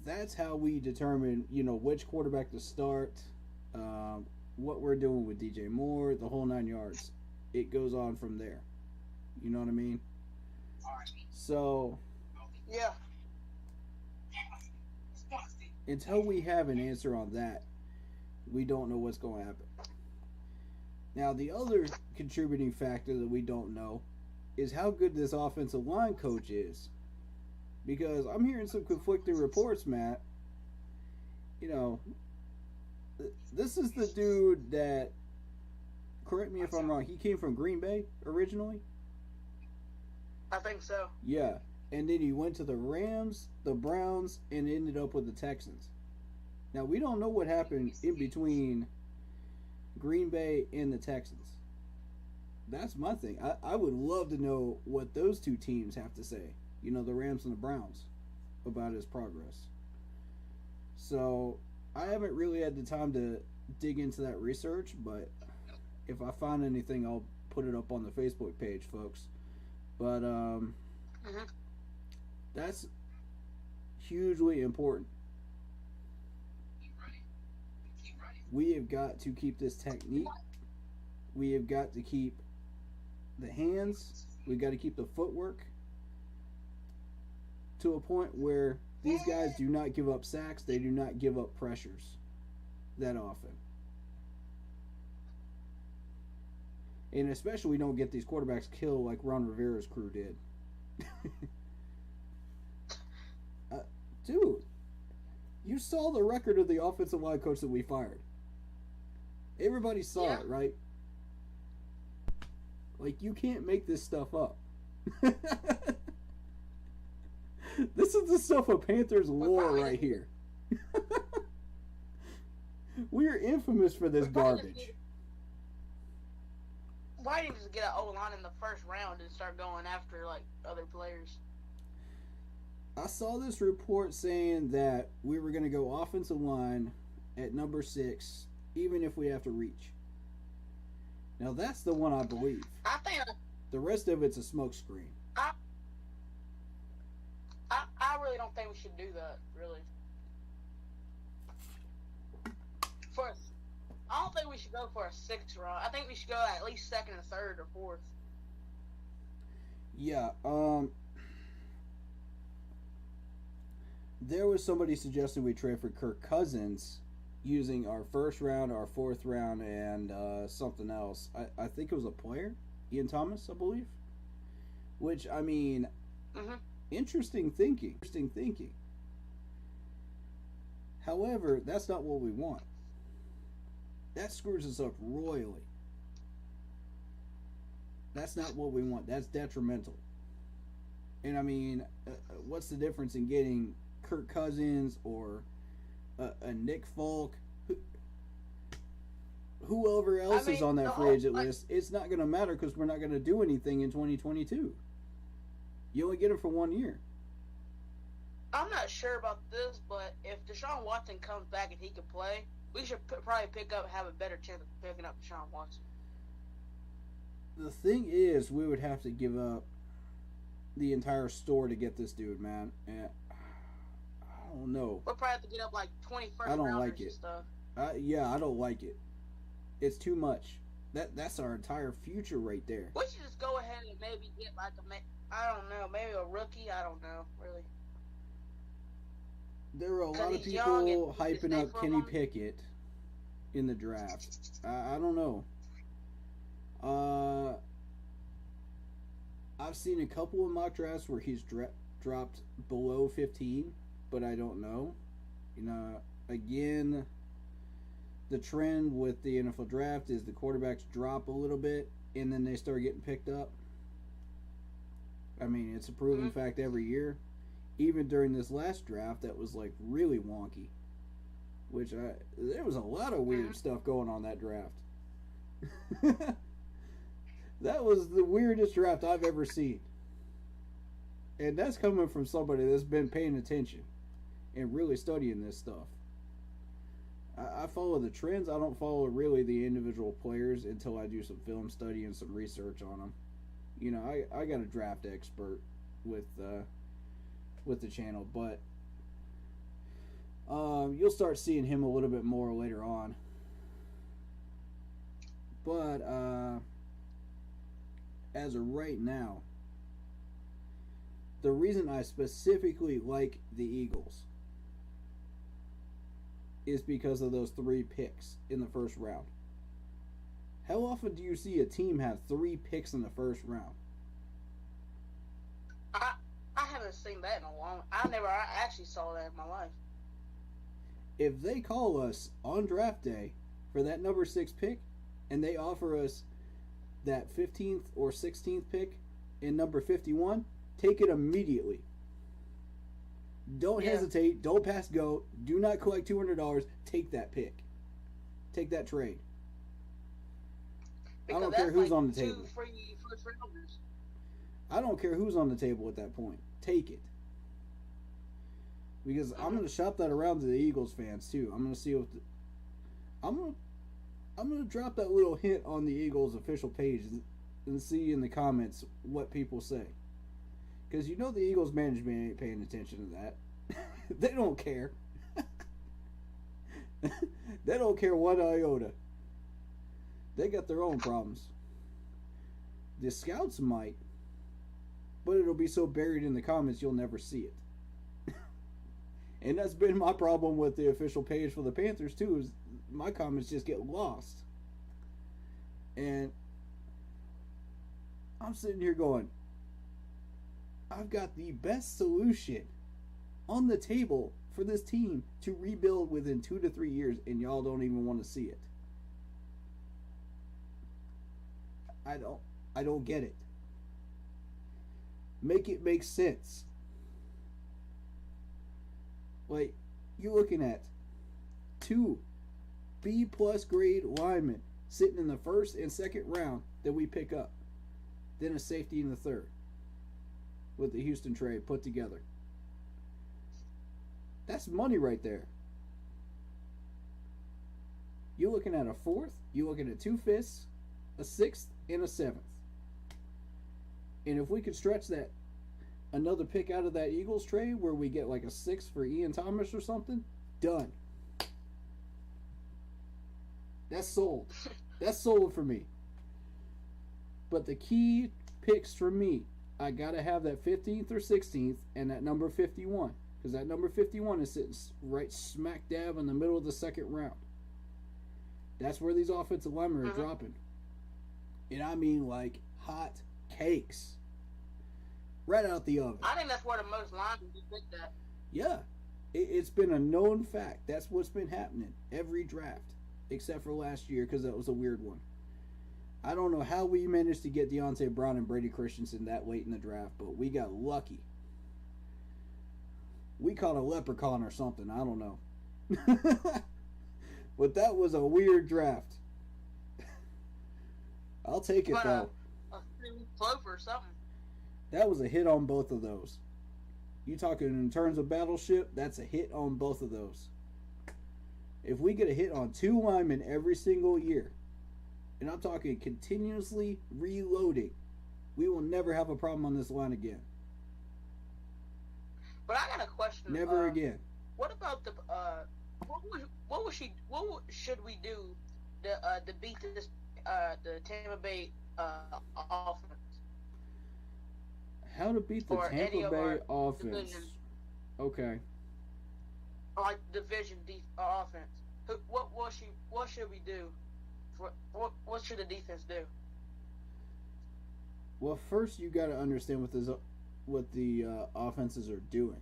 that's how we determine, you know, which quarterback to start, what we're doing with DJ Moore, the whole 9 yards. It goes on from there. You know what I mean? So Yeah. until we have an answer on that, we don't know what's going to happen. Now, the other contributing factor that we don't know is how good this offensive line coach is. Because I'm hearing some conflicting reports, Matt. You know, this is the dude that, correct me if I'm wrong, he came from Green Bay originally? I think so. Yeah. And then he went to the Rams, the Browns, and ended up with the Texans. Now, we don't know what happened in between Green Bay and the Texans. That's my thing. I would love to know what those two teams have to say, you know, the Rams and the Browns, about his progress. So, I haven't really had the time to dig into that research, but if I find anything, I'll put it up on the Facebook page, folks. But, that's hugely important. We have got to keep this technique. We have got to keep the hands. We've got to keep the footwork to a point where these guys do not give up sacks. They do not give up pressures that often. And especially we don't get these quarterbacks killed like Ron Rivera's crew did. Dude, you saw the record of the offensive line coach that we fired. Everybody saw it, right? Like, you can't make this stuff up. This is the stuff of Panthers lore right here. We are infamous for this garbage. Why didn't you just get an O-line in the first round and start going after, like, other players? I saw this report saying that we were going to go offensive line at number 6, even if we have to reach. Now, that's the one I believe. I think The rest of it's a smokescreen. I really don't think we should do that, really. I don't think we should go for a 6th round. I think we should go at least 2nd or 3rd or 4th. Yeah, there was somebody suggesting we trade for Kirk Cousins using our 1st round, our 4th round, and something else. I think it was a player, Ian Thomas, I believe. Which, I mean, interesting thinking. However, that's not what we want. That screws us up royally. That's not what we want. That's detrimental. And I mean, what's the difference in getting Kirk Cousins or a Nick Folk? whoever else is on that free agent like, list, it's not going to matter because we're not going to do anything in 2022. You only get him for 1 year. I'm not sure about this, but if Deshaun Watson comes back and he can play, we should probably have a better chance of picking up Deshaun Watson. The thing is, we would have to give up the entire store to get this dude, man. And I don't know. We'll probably have to get up like 21st I don't rounders like and it. stuff. Yeah, I don't like it. It's too much. That's our entire future right there. We should just go ahead and maybe get like I don't know, maybe a rookie. I don't know, really. There are a lot of he's young people and he can hyping stay up for a Kenny long- Pickett in the draft. I don't know. I've seen a couple of mock drafts where he's dropped below 15, but I don't know. You know, again, the trend with the NFL draft is the quarterbacks drop a little bit and then they start getting picked up. I mean, it's a proven fact every year. Even during this last draft, that was like really wonky. There was a lot of weird stuff going on that draft. That was the weirdest draft I've ever seen. And that's coming from somebody that's been paying attention and really studying this stuff. I follow the trends. I don't follow really the individual players until I do some film study and some research on them. You know, I got a draft expert with the channel, but you'll start seeing him a little bit more later on. But as of right now, the reason I specifically like the Eagles is because of those 3 picks in the first round. How often do you see a team have 3 picks in the first round? I haven't seen that in a long. I actually saw that in my life. If they call us on draft day for that number 6 pick, and they offer us that 15th or 16th pick in number 51, take it immediately. Don't hesitate. Don't pass go. Do not collect $200. Take that pick. Take that trade. Because I don't care who's like on the 2 table. free first rounders. I don't care who's on the table at that point. Take it. Because I'm going to shop that around to the Eagles fans too. I'm going to see what I'm going to drop that little hint on the Eagles official page and see in the comments what people say. Because you know the Eagles management ain't paying attention to that. They don't care. They don't care one iota. They got their own problems. The scouts might, but it'll be so buried in the comments you'll never see it. And that's been my problem with the official page for the Panthers too, is my comments just get lost. And I'm sitting here going, I've got the best solution on the table for this team to rebuild within 2 to 3 years, and y'all don't even want to see it. I don't get it. Make it make sense. Like, you're looking at 2 B+ grade linemen sitting in the first and second round that we pick up. Then a safety in the third with the Houston trade put together. That's money right there. You're looking at a 4th, you're looking at 2 5ths, a 6th, and a 7th. And if we could stretch that another pick out of that Eagles trade where we get like a 6th for Ian Thomas or something, done. That's sold. That's sold for me. But the key picks for me, I gotta have that 15th or 16th and that number 51. Because that number 51 is sitting right smack dab in the middle of the second round. That's where these offensive linemen are dropping. And I mean like hot cakes. Right out the oven. I think that's where the most linemen get picked at. Yeah. It's been a known fact. That's what's been happening every draft. Except for last year because that was a weird one. I don't know how we managed to get Deontay Brown and Brady Christensen that late in the draft, but we got lucky. We caught a leprechaun or something. I don't know. But that was a weird draft. I'll take it, But though. a clover or something. That was a hit on both of those. You talking in terms of Battleship, that's a hit on both of those. If we get a hit on 2 linemen every single year, and I'm talking continuously reloading, we will never have a problem on this line again. But I got a question. Never again. What about the what should we do to beat this the Tampa Bay offense? How to beat the Or any Tampa of Bay our offense? division. Okay. Or like division offense? What should we do? What should the defense do? Well, first you got to understand what the offenses are doing.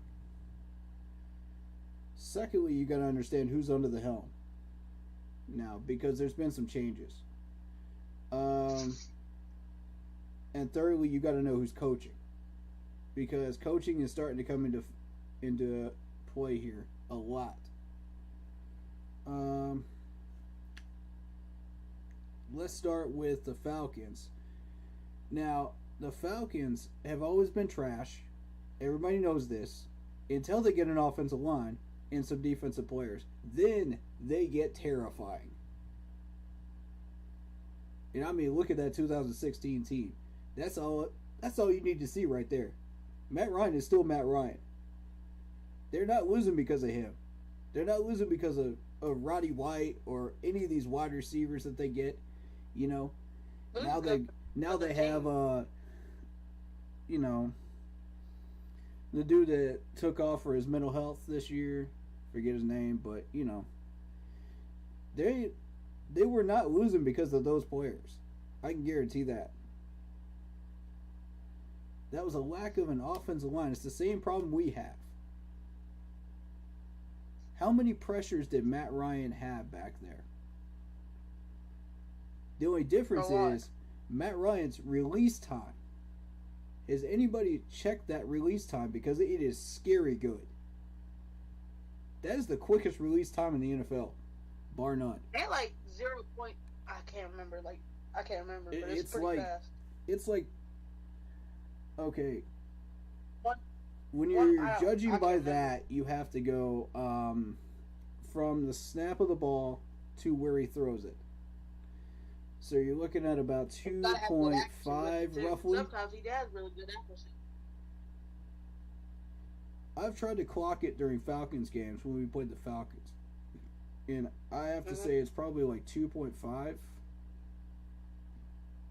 Secondly, you got to understand who's under the helm now, because there's been some changes. And thirdly, you got to know who's coaching, because coaching is starting to come into play here a lot. Let's start with the Falcons. Now, the Falcons have always been trash. Everybody knows this. Until they get an offensive line and some defensive players. Then they get terrifying. And I mean, look at that 2016 team. That's all you need to see right there. Matt Ryan is still Matt Ryan. They're not losing because of him. They're not losing because of Roddy White or any of these wide receivers that they get. You know, now they have you know, the dude that took off for his mental health this year, forget his name, but you know, they were not losing because of those players. I can guarantee that. That was a lack of an offensive line. It's the same problem we have. How many pressures did Matt Ryan have back there? The only difference is Matt Ryan's release time. Has anybody checked that release time? Because it is scary good. That is the quickest release time in the NFL, bar none. And like 0. I can't remember. But it's pretty like fast. it's like okay. What? When you're judging by that, you have to go from the snap of the ball to where he throws it. So you're looking at about 2.5 roughly. Sometimes he has really good accuracy. I've tried to clock it during Falcons games when we played the Falcons. And I have to say it's probably like 2.5.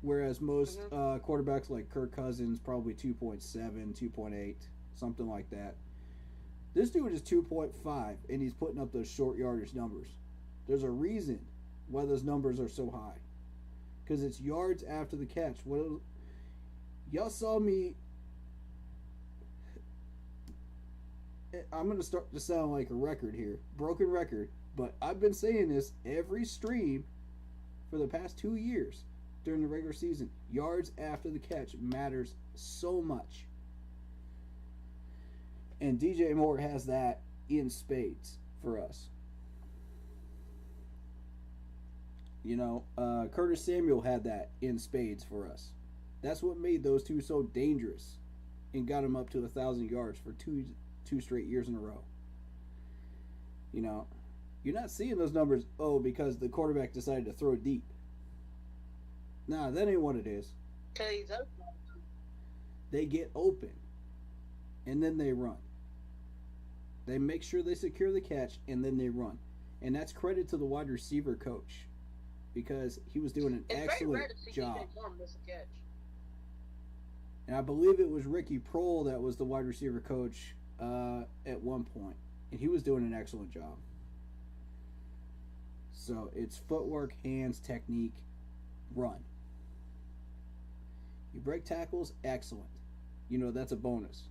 Whereas most quarterbacks like Kirk Cousins, probably 2.7, 2.8, something like that. This dude is 2.5, and he's putting up those short yardage numbers. There's a reason why those numbers are so high. Because it's yards after the catch. Y'all saw me. I'm going to start to sound like a record here. Broken record. But I've been saying this every stream for the past 2 years during the regular season. Yards after the catch matters so much. And DJ Moore has that in spades for us. You know, Curtis Samuel had that in spades for us. That's what made those two so dangerous and got him up to 1,000 yards for two straight years in a row. You know, you're not seeing those numbers, because the quarterback decided to throw deep. Nah, that ain't what it is. They get open, and then they run. They make sure they secure the catch, and then they run. And that's credit to the wide receiver coach. Because he was doing an excellent job. And I believe it was Ricky Prohl that was the wide receiver coach at one point. And he was doing an excellent job. So it's footwork, hands, technique, run. You break tackles, excellent. You know, that's a bonus.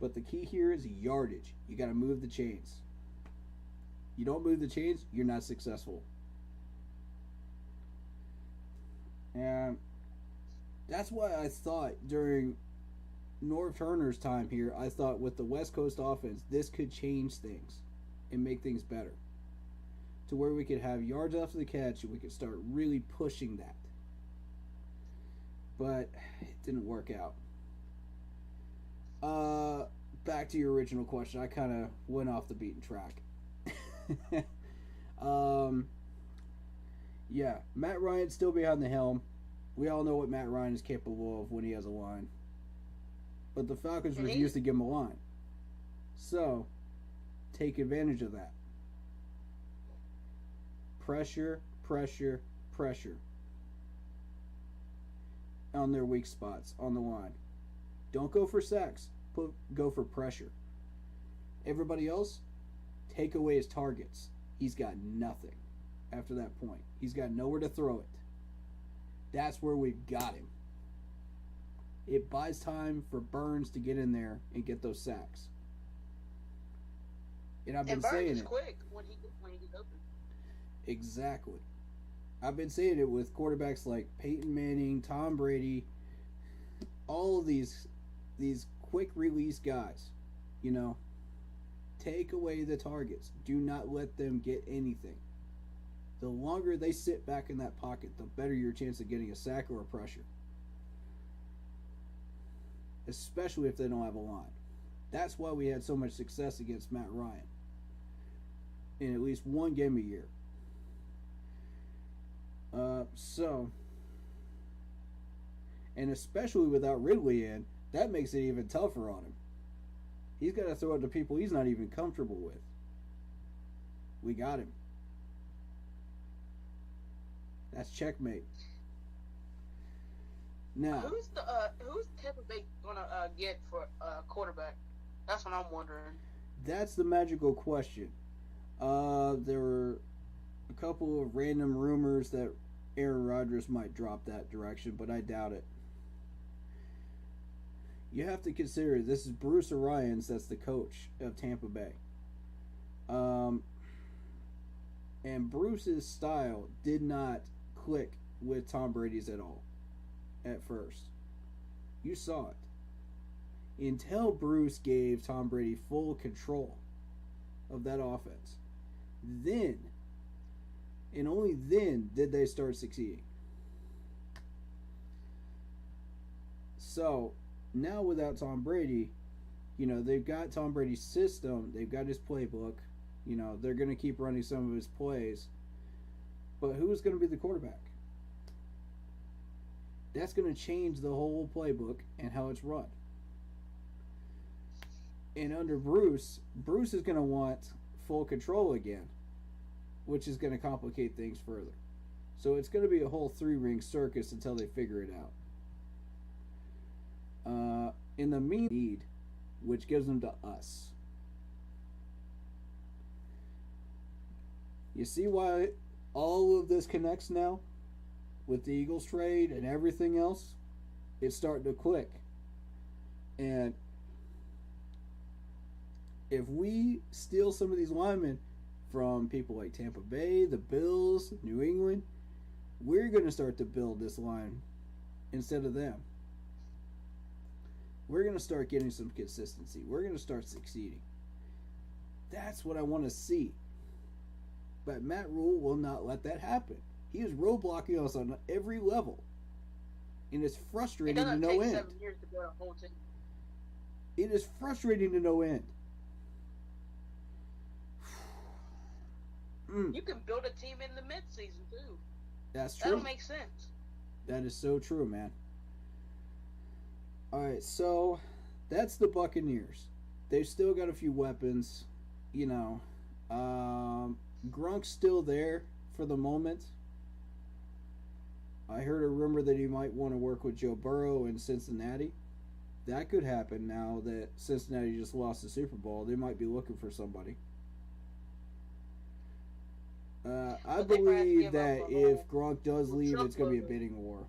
But the key here is yardage. You got to move the chains. You don't move the chains, you're not successful. And that's why I thought during Norv Turner's time here, I thought with the West Coast offense, this could change things and make things better. to where we could have yards after the catch and we could start really pushing that. But it didn't work out. Back to your original question. I kind of went off the beaten track. Yeah, Matt Ryan's still behind the helm. We all know what Matt Ryan is capable of when he has a line. But the Falcons refuse to give him a line. So, take advantage of that. Pressure, pressure, pressure on their weak spots on the line. Don't go for sacks. Go for pressure. Everybody else, take away his targets. He's got nothing after that point. He's got nowhere to throw it. That's where we've got him. It buys time for Burns to get in there and get those sacks. And I've been saying Burns is it. quick when he gets open. Exactly. I've been saying it with quarterbacks like Peyton Manning, Tom Brady, all of these quick release guys. You know, take away the targets. Do not let them get anything. The longer they sit back in that pocket, the better your chance of getting a sack or a pressure. Especially if they don't have a line. That's why we had so much success against Matt Ryan in at least one game a year. And especially without Ridley in, that makes it even tougher on him. He's got to throw it to people he's not even comfortable with. We got him. That's checkmate. Now, who's Tampa Bay gonna get for quarterback? That's what I'm wondering. that's the magical question. There were a couple of random rumors that Aaron Rodgers might drop that direction, but I doubt it. You have to consider this is Bruce Arians that's the coach of Tampa Bay. And Bruce's style did not click with Tom Brady's at all at first. You saw it. Until Bruce gave Tom Brady full control of that offense. Then, and only then, did they start succeeding. So, now without Tom Brady, you know, they've got Tom Brady's system, they've got his playbook, you know, they're going to keep running some of his plays. But who's going to be the quarterback? That's going to change the whole playbook and how it's run. And under Bruce is going to want full control again, which is going to complicate things further. So it's going to be a whole three-ring circus until they figure it out. In the meantime, which gives them to us. You see why all of this connects now? With the Eagles trade and everything else? It's starting to click. And if we steal some of these linemen from people like Tampa Bay, the Bills, New England, we're going to start to build this line instead of them. We're going to start getting some consistency. We're going to start succeeding. That's what I want to see. But Matt Rule will not let that happen. He is roadblocking us on every level. And it's frustrating to no end. It doesn't take 7 years to build a whole team. It is frustrating to no end. You can build a team in the midseason too. That's true. That'll make sense. That is so true, man. Alright, so that's the Buccaneers. They've still got a few weapons. You know, Gronk's still there for the moment. I heard a rumor that he might want to work with Joe Burrow in Cincinnati. That could happen now that Cincinnati just lost the Super Bowl. They might be looking for somebody. I believe that if Gronk does leave, it's going to be a bidding war.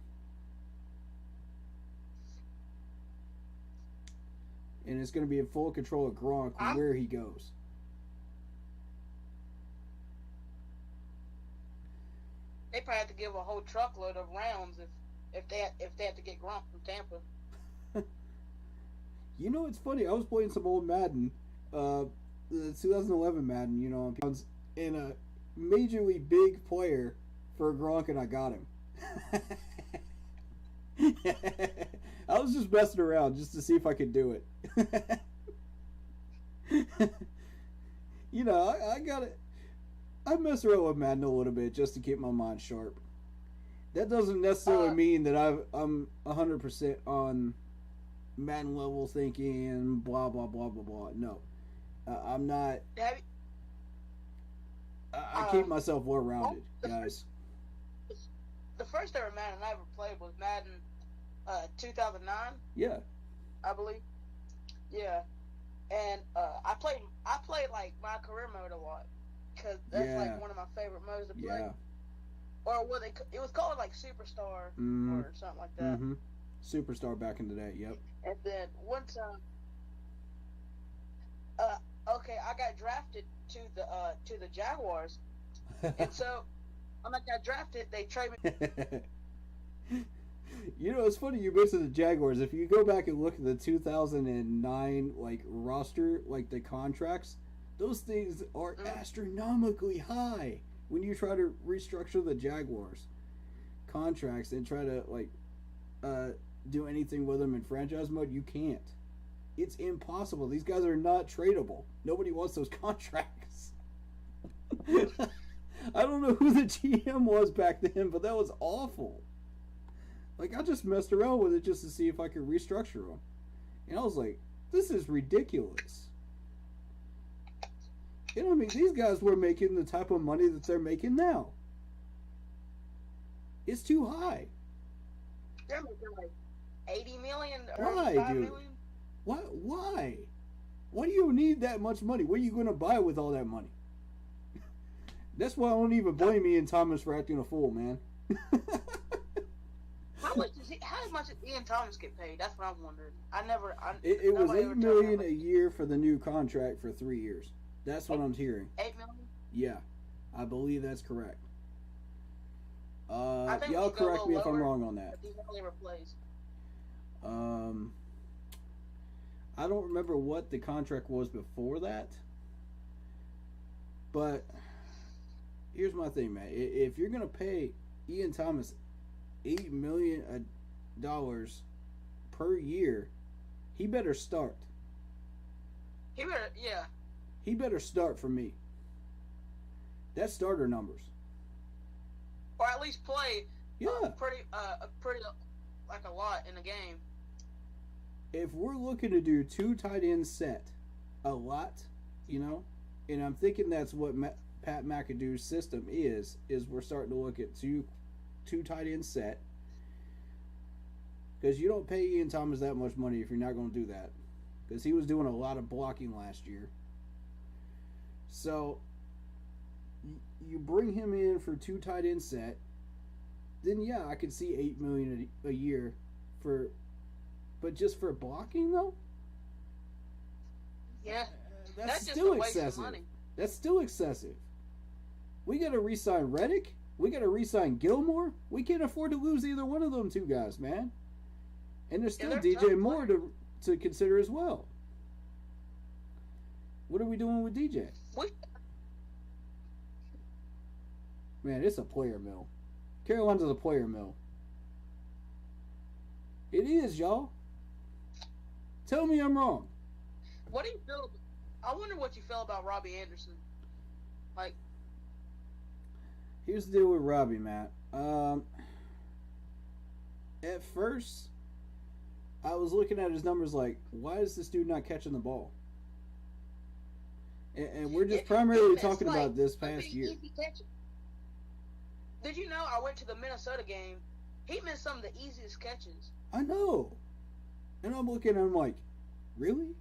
And it's going to be in full control of Gronk where he goes. They probably have to give a whole truckload of rounds if they have to get Gronk from Tampa. You know, it's funny. I was playing some old Madden, the 2011 Madden. You know, and majorly big player for Gronk, and I got him. I was just messing around just to see if I could do it. You know, I got it. I mess around with Madden a little bit just to keep my mind sharp. That doesn't necessarily mean that I'm 100% on Madden level thinking, blah, blah, blah, blah, blah. No. I'm not. I keep myself well rounded, guys. The first ever Madden I ever played was Madden 2009. Yeah. I believe. Yeah. And I played like my career mode a lot because that's like one of my favorite modes to play. Yeah. Or what it was called like Superstar or something like that. Mm-hmm. Superstar back in the day. Yep. And then one time, okay, I got drafted to the Jaguars, and so when I got drafted, they traded me. You know, it's funny you mentioned the Jaguars. If you go back and look at the 2009 like roster, like the contracts, those things are astronomically high when you try to restructure the Jaguars contracts and try to like do anything with them in franchise mode. You can't. It's impossible. These guys are not tradable. Nobody wants those contracts. I don't know who the GM was back then, but that was awful. Like, I just messed around with it just to see if I could restructure them. And I was like, this is ridiculous. You know, I mean, these guys were making the type of money that they're making now. It's too high. They're making like 80 million. Why, dude? Million? What? Why? Why do you need that much money? What are you going to buy with all that money? That's why I don't even blame Ian Thomas for acting a fool, man. How much did Ian Thomas get paid? That's what I'm wondering. It was $8 million a year for the new contract for 3 years. That's what I'm hearing. $8 million? Yeah, I believe that's correct. I think Y'all correct me if I'm lower, wrong on that. He's only replaced. I don't remember what the contract was before that, but here's my thing, man. If you're gonna pay Ian Thomas $8 million per year, he better start. He better start for me. That's starter numbers. Or at least play. Yeah. Pretty like a lot in the game. If we're looking to do 2 tight end set a lot, you know, and I'm thinking that's what Pat McAdoo's system is we're starting to look at two tight end set, because you don't pay Ian Thomas that much money if you're not going to do that, because he was doing a lot of blocking last year. So you bring him in for 2 tight end set, then yeah, I could see $8 million a year for, but just for blocking though. Yeah, that's just still a waste excessive. of money. That's still excessive. We got to re-sign Reddick. We got to re-sign Gilmore. We can't afford to lose either one of them 2 guys, man. And there's still they're DJ tough Moore to consider as well. What are we doing with DJ? Man, it's a player mill. Carolina's a player mill. It is, y'all. Tell me I'm wrong. What do you feel? I wonder what you feel about Robbie Anderson. Like, here's the deal with Robbie, Matt. At first, I was looking at his numbers like, why is this dude not catching the ball? And we're just primarily talking about this past year. Did you know I went to the Minnesota game? He missed some of the easiest catches. I know. And I'm looking and I'm like, really?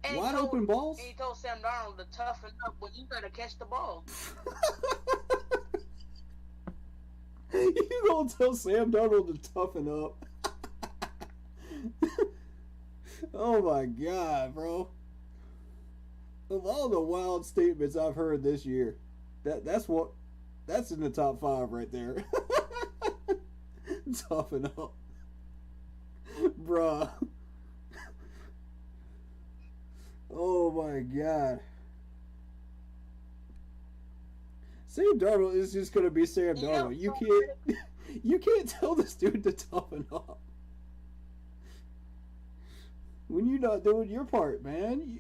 And Wide open balls? And he told Sam Darnold to toughen up when you gotta catch the ball. You gonna tell Sam Darnold to toughen up? Oh my God, bro. Of all the wild statements I've heard this year, that's in the top 5 right there. Toughen up. Bruh. Oh my God. Sam Darnold is just gonna be Sam You Darnold. know, You so can't, you can't tell this dude to toughen up when you're not doing your part, man.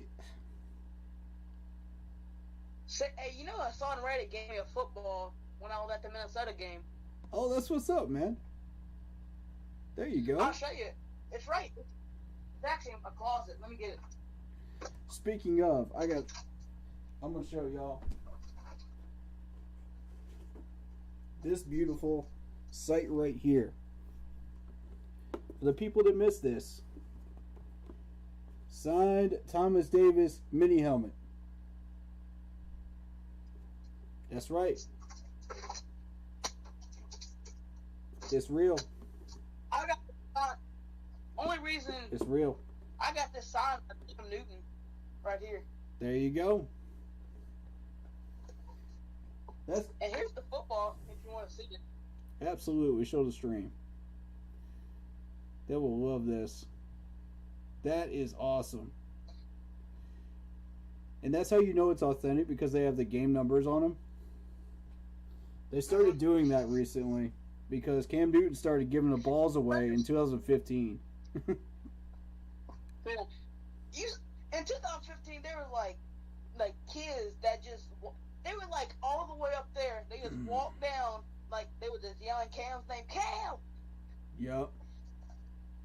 Hey, you know I saw on Reddit gave me a football when I was at the Minnesota game. Oh, that's what's up, man. There you go. I'll show you. It's right. It's actually in my closet. Let me get it. Speaking of, I'm gonna show y'all this beautiful sight right here. For the people that missed this, signed Thomas Davis mini helmet. That's right. It's real. I got the sign. Only reason It's real. I got this sign from Cam Newton right here. There you go. That's And here's the football if you want to see it. absolutely show the stream. They will love this. That is awesome. And that's how you know it's authentic, because they have the game numbers on them. They started doing that recently because Cam Newton started giving the balls away in 2015. In 2015, they were like kids that just they were like all the way up there. They just walked down like they were just yelling Cam's name, Cam. Yup.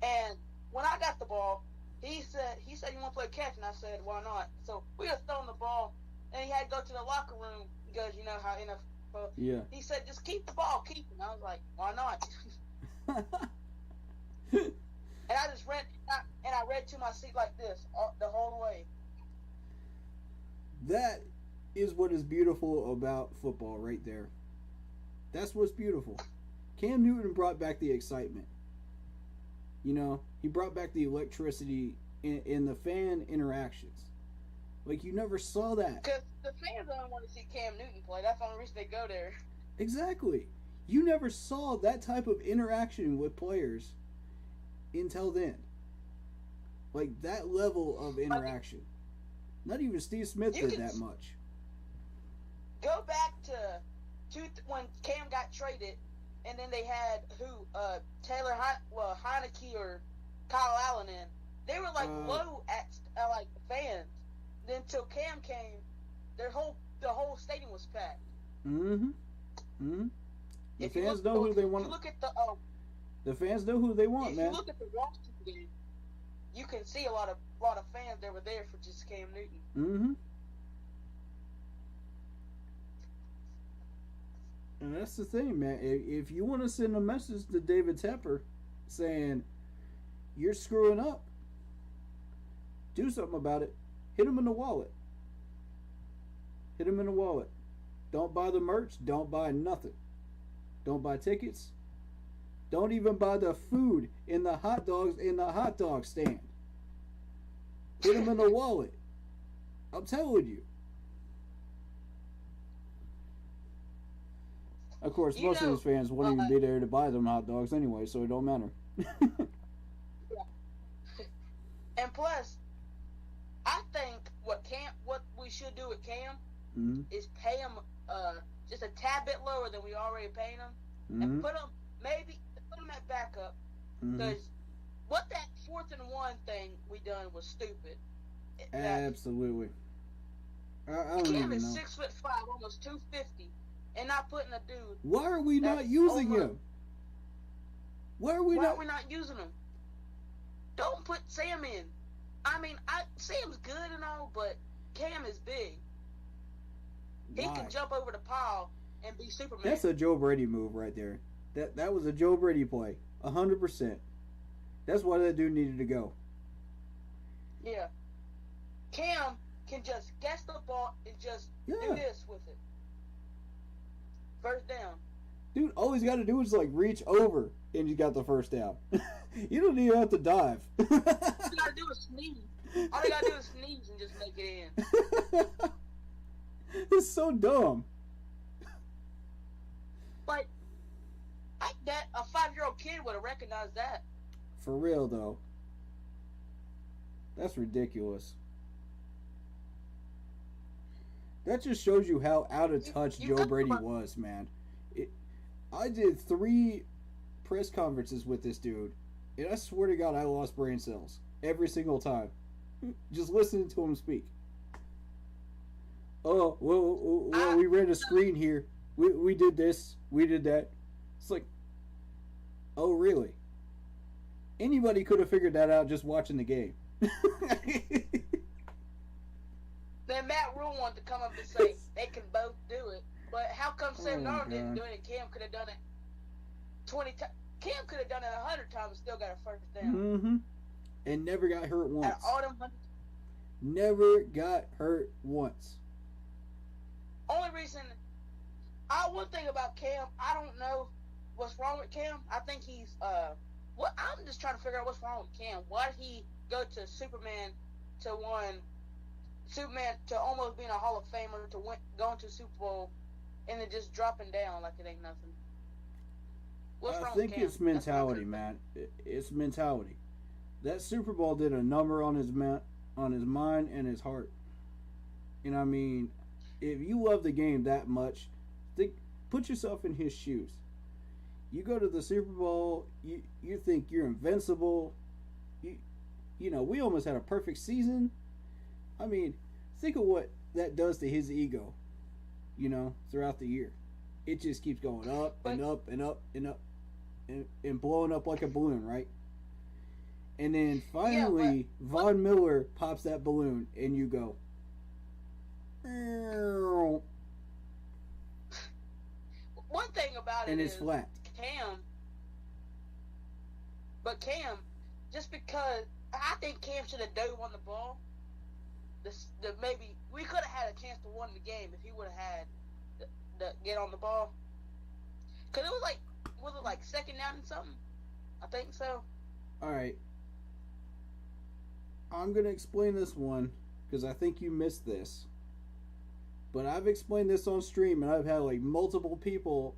And when I got the ball, he said you want to play catch, and I said why not? So we just thrown the ball, and he had to go to the locker room because you know how NFL. Yeah. He said just keep the ball, keep it. And I was like, why not? And I just ran and I read to my seat like this the whole way. That is what is beautiful about football right there. That's what's beautiful. Cam Newton brought back the excitement. You know, he brought back the electricity in the fan interactions. Like, you never saw that. Because the fans don't want to see Cam Newton play. That's the only reason they go there. Exactly. You never saw that type of interaction with players until then. Like, that level of interaction. Not even Steve Smith You did can that much. Go back to when Cam got traded, and then they had Taylor Heineke or Kyle Allen in. They were like low at like the fans. Then till Cam came, the whole stadium was packed. Mm-hmm. Mm-hmm. The If you fans look- know who they if want. you look at the The fans know who they want, if man. you look at the Washington game, you can see a lot of fans that were there for just Cam Newton. Mm-hmm. And that's the thing, man. If you want to send a message to David Tepper saying you're screwing up, do something about it. Hit him in the wallet. Hit him in the wallet. Don't buy the merch. Don't buy nothing. Don't buy tickets. Don't even buy the food in the hot dogs in the hot dog stand. Hit him in the wallet. I'm telling you. Of course, You most know, of those fans won't even be there to buy them hot dogs anyway, so it don't matter. And plus, I think what we should do with Cam Mm-hmm. is pay him just a tad bit lower than we already paying him, Mm-hmm. and put him at backup. Mm-hmm. Because what that 4th and 1 thing we done was stupid. Absolutely. I don't Cam even is know. 6'5", almost 250, and not putting a dude. Why are we not That's using over. him? Why are we Why not? are we not using him? Don't put Sam in. I mean, Sam's good and all, but Cam is big. He Why? can jump over the pile and be Superman. That's a Joe Brady move right there. That was a Joe Brady play, 100%. That's why that dude needed to go. Yeah. Cam can just guess the ball and just do Yeah, this with it. First down. dude. All he's got to do is like reach over, and you got the first down. You don't even have to dive. All you gotta do is sneeze. All you gotta do is sneeze and just make it in. It's so dumb. Like that, a 5-year-old kid would have recognized that. For real though. That's ridiculous. That just shows you how out of touch You Joe got Brady my- was, man. I did 3 press conferences with this dude, and I swear to God, I lost brain cells every single time. Just listening to him speak. Oh, well, we read a screen here. We did this. We did that. It's like, oh, really? Anybody could have figured that out just watching the game. Then Matt Rule wanted to come up and say they can both do it. But how come Sam Oh, Darnold didn't God. do it and Cam could have done it 20 times? Cam could have done it 100 times and still got a first down. Mm-hmm. And never got hurt Out once. of all them 100, Never got hurt once. only reason, one thing about Cam, I don't know what's wrong with Cam. I think he's, I'm just trying to figure out what's wrong with Cam. Why did he go to Superman to almost being a Hall of Famer to going to Super Bowl and then just dropping down like it ain't nothing? What's I wrong think with Cam? it's mentality, man. It's mentality. That Super Bowl did a number on his mind and his heart. And I mean, if you love the game that much, put yourself in his shoes. You go to the Super Bowl, you think you're invincible. You know, we almost had a perfect season. I mean, think of what that does to his ego, you know, throughout the year. It just keeps going up and up and up and up and blowing up like a balloon, right? And then finally, Von Miller pops that balloon and you go, "Meow," One thing about it and it's is flat. Cam, just because I think Cam should have won the ball. Maybe we could have had a chance to win the game if he would have had the get on the ball. Cause it was it like second down and something? I think so. All right. I'm going to explain this one because I think you missed this. But I've explained this on stream and I've had like multiple people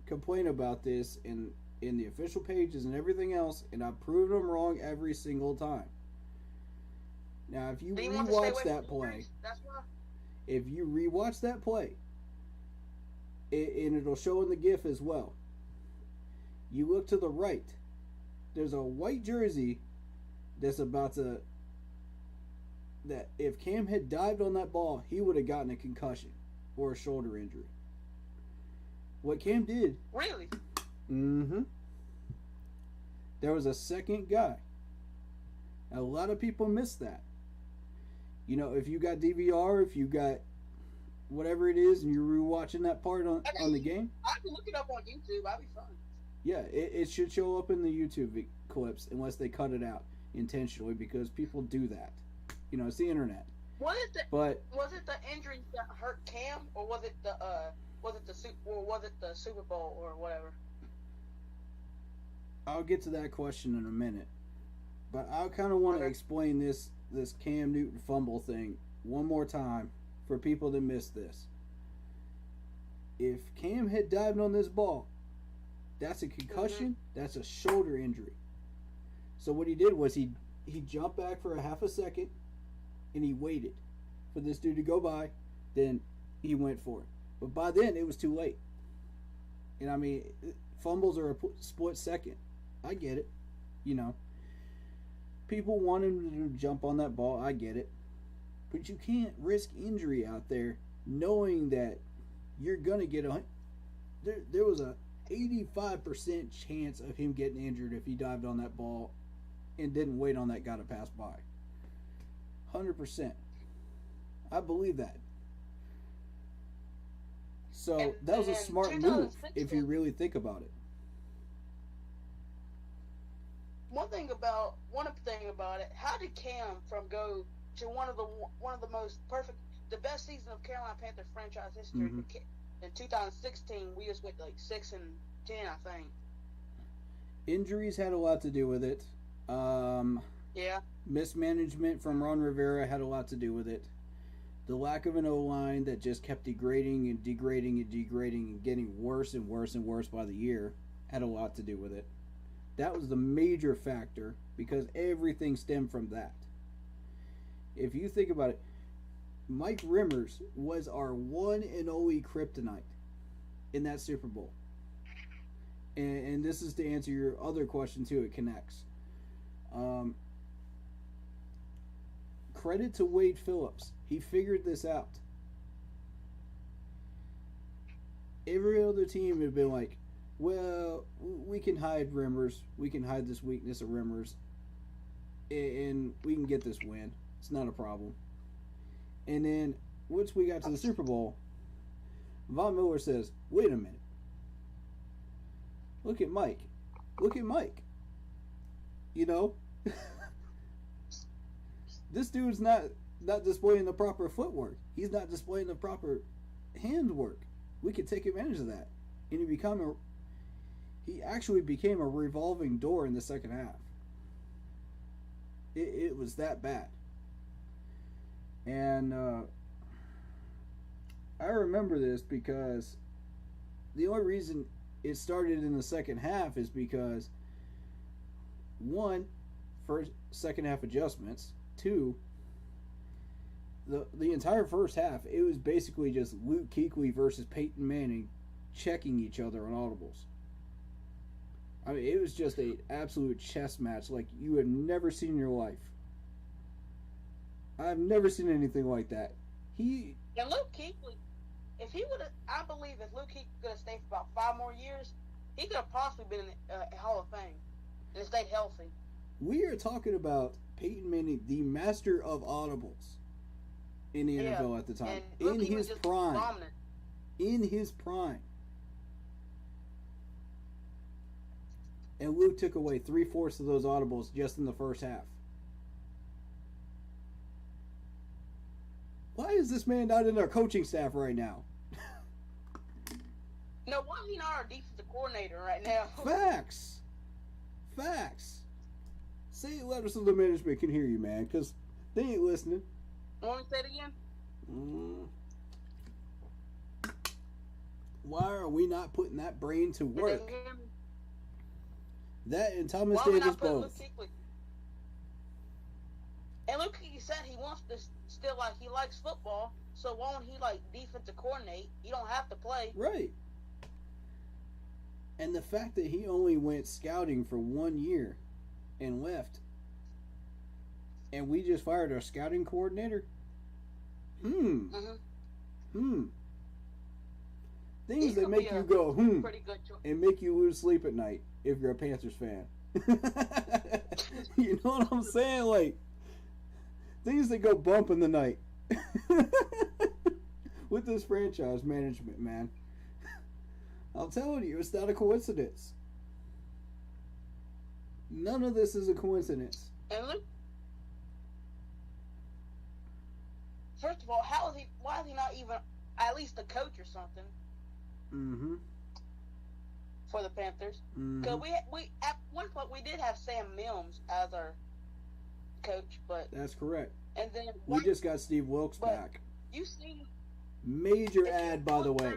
complain about this in the official pages and everything else, and I've proven them wrong every single time. Now, if you Do you want to stay rewatch away that from play, injuries? That's why. if you rewatch that play, and it'll show in the GIF as well. You look to the right. There's a white jersey that's about to. That if Cam had dived on that ball, he would have gotten a concussion or a shoulder injury. What Cam did. Really? Mm-hmm. There was a second guy. A lot of people miss that. You know, if you got DVR, if you got whatever it is, and you're rewatching that part on the game, I can look it up on YouTube. I'll be fine. yeah, it should show up in the YouTube clips unless they cut it out intentionally because people do that. You know, it's the internet. Was it the injury that hurt Cam, or was it the Super Bowl or whatever? I'll get to that question in a minute, but I kind of want to Okay. explain this Cam Newton fumble thing one more time for people that missed this. If Cam had dived on this ball, that's a concussion. That's a shoulder injury. So what he did was he jumped back for a half a second, and he waited for this dude to go by. Then he went for it. But by then it was too late. And I mean, fumbles are a split second. I get it. You know, people want him to jump on that ball. I get it. But you can't risk injury out there knowing that you're going to get there was a 85% chance of him getting injured if he dived on that ball and didn't wait on that guy to pass by. 100%. I believe that. So that was a smart move if you really think about it. One thing about it, how did Cam go to one of the most perfect, the best season of Carolina Panthers franchise history? Mhm. In 2016, we just went like 6-10, I think. Injuries had a lot to do with it. Yeah. Mismanagement from Ron Rivera had a lot to do with it. The lack of an O-line that just kept degrading and getting worse and worse and worse by the year had a lot to do with it. That was the major factor because everything stemmed from that. If you think about it, Mike Rimmers was our one and only kryptonite in that Super Bowl. And this is to answer your other question too. It connects. Credit to Wade Phillips. He figured this out. Every other team had been like, well, we can hide Rimmers. We can hide this weakness of Rimmers. And we can get this win. It's not a problem. And then, once we got to the Super Bowl, Von Miller says, wait a minute. Look at Mike. Look at Mike. You know? This dude's not displaying the proper footwork. He's not displaying the proper handwork. We could take advantage of that. And he actually became a revolving door in the second half. It was that bad. And I remember this because the only reason it started in the second half is because, one, first second half adjustments. Two, the entire first half, it was basically just Luke Kuechly versus Peyton Manning checking each other on audibles. I mean, it was just an absolute chess match like you have never seen in your life. I've never seen anything like that. And Luke Kuechly, if he would have, I believe if Luke Kuechly could have stayed for about 5 more years, he could have possibly been in the Hall of Fame and stayed healthy. We are talking about Peyton Manning, the master of audibles in the NFL at the time, in his prime. Dominant. In his prime. And Luke took away 3/4 of those audibles just in the first half. Why is this man not in our coaching staff right now? No, why is he not our defensive coordinator right now? Facts. Say it louder so the management can hear you, man, because they ain't listening. Want me to say it again? Why are we not putting that brain to Did they work? hear me? That and Thomas Why are we Davis not putting Luke both. Kuechly? And Luke Kuechly said he wants to still, like, he likes football, so won't he, like, defensive coordinate? You don't have to play. Right. And the fact that he only went scouting for 1 year and left, and we just fired our scouting coordinator. Mm-hmm. Things He that could make be you a go Pretty good choice. and make you lose sleep at night if you're a Panthers fan. You know what I'm saying? Like things that go bump in the night with this franchise management, man. I'm telling you, it's not a coincidence. None of this is a coincidence. And Luke, first of all, why is he not even at least a coach or something Mm-hmm. for the Panthers? Mm-hmm. Because we at one point we did have Sam Mills as our coach, but That's correct. and then We just got Steve Wilkes but- back. you see Major ad, by the way.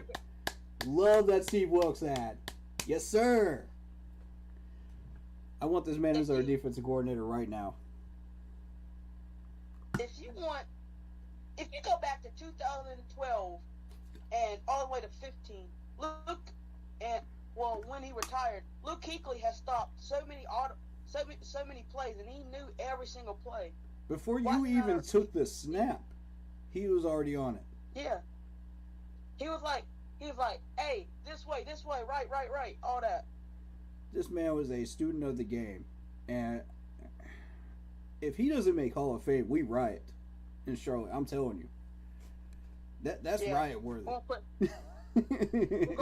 Love that Steve Wilkes ad. Yes, sir. I want this man as our defensive coordinator right now. if you go back to 2012 and all the way to 15, when he retired, Luke Kuechly has stopped so many plays, and he knew every single play. Before Why you even not? took the snap, he was already on it. Yeah, he was like, hey, this way, right, all that. This man was a student of the game. And if he doesn't make Hall of Fame, we riot in Charlotte. I'm telling you. That's riot worthy. We're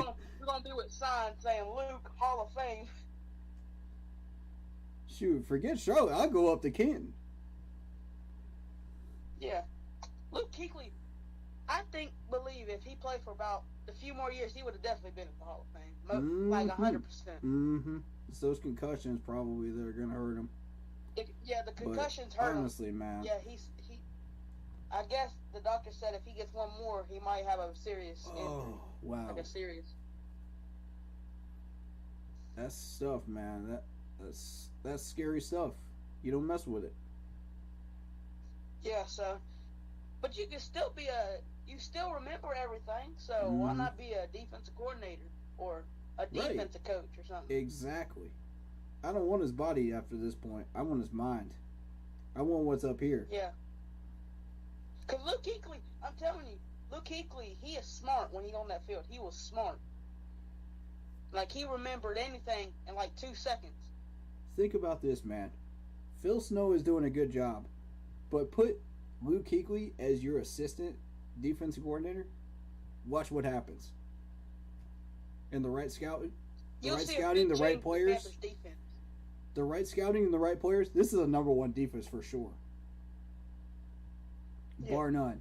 gonna be with signs saying Luke Hall of Fame. Shoot, forget Charlotte. I'll go up to Canton. Yeah, Luke Kuechly, I believe if he played for about a few more years, he would have definitely been in the Hall of Fame, like 100%. Mm-hmm. It's those concussions probably that are gonna hurt him. Yeah, the concussions But hurt him. honestly, man. Yeah, he. I guess the doctor said if he gets one more, he might have a serious injury. Oh wow. Like a serious. That's stuff, man. That's scary stuff. You don't mess with it. Yeah, so. but you can still be you still remember everything. So why not be a defensive coordinator or a defensive coach or something? Exactly. I don't want his body after this point. I want his mind. I want what's up here. Yeah. Cause Luke Kuechly, I'm telling you, Luke Kuechly, he is smart when he's on that field. He was smart. Like, he remembered anything in like 2 seconds. Think about this, man. Phil Snow is doing a good job, but put Luke Kuechly as your assistant defensive coordinator. Watch what happens. And the right scouting, the right scouting, the right players, the right scouting and the right players. This is a number one defense for sure, bar none.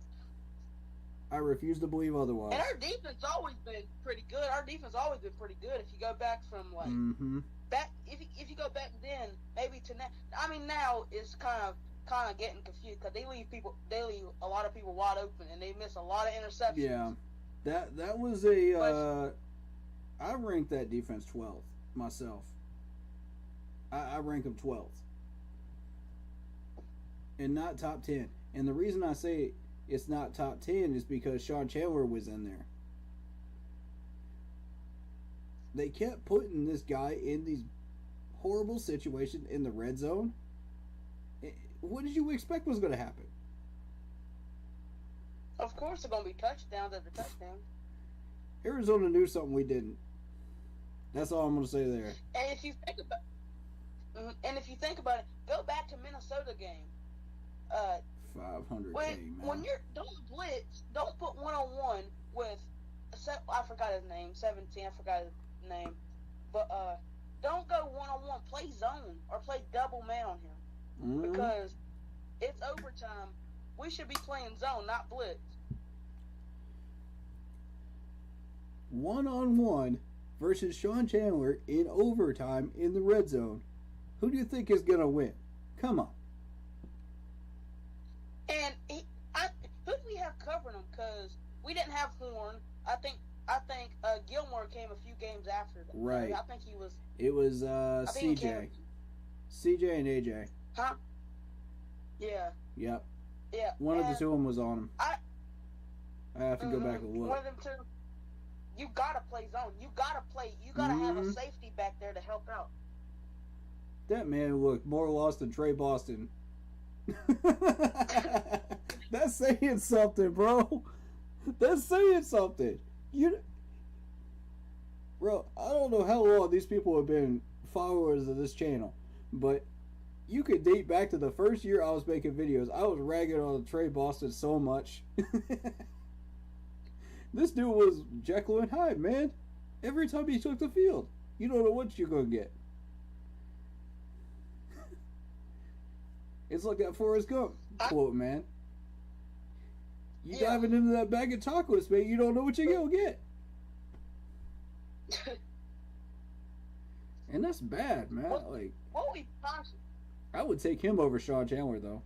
I refuse to believe otherwise. And our defense always been pretty good. Our defense always been pretty good. If you go back from like back, if you go back then, maybe to now. I mean, now it's kind of getting confused because they leave a lot of people wide open, and they miss a lot of interceptions. Yeah, that was a. I ranked that defense 12th myself. I rank them 12th, and not top 10. And the reason I say it's not top 10 is because Sean Chandler was in there. They kept putting this guy in these horrible situations in the red zone. What did you expect was going to happen? Of course, they're going to be touchdowns after touchdowns. Arizona knew something we didn't. That's all I'm going to say there. And if you think about it, go back to Minnesota game. 500K, man. When you're don't blitz, don't put 1-on-1 with I forgot his name, 17. I forgot his name, but don't go 1-on-1. Play zone or play double man on him because it's overtime. We should be playing zone, not blitz. 1-on-1 versus Sean Chandler in overtime in the red zone. Who do you think is gonna win? Come on. And who do we have covering him? Because we didn't have Horn. I think Gilmore came a few games after that. Right. I think he was. It was CJ and AJ. Huh? Yeah. Yep. Yeah. One of the two of them was on him. I have to go back and look. One of them two. You gotta play zone. You gotta have a safety back there to help out. That man looked more lost than Trey Boston. That's saying something, bro. That's saying something. Bro, I don't know how long these people have been followers of this channel, but you could date back to the first year I was making videos. I was ragging on Trey Boston so much. This dude was Jekyll and Hyde, man. Every time he took the field, you don't know what you're gonna get. It's like that Forrest Gump quote, man. You diving into that bag of chocolates, man. You don't know what you're gonna get. And that's bad, man. What we possibly? I would take him over Sean Chandler, though.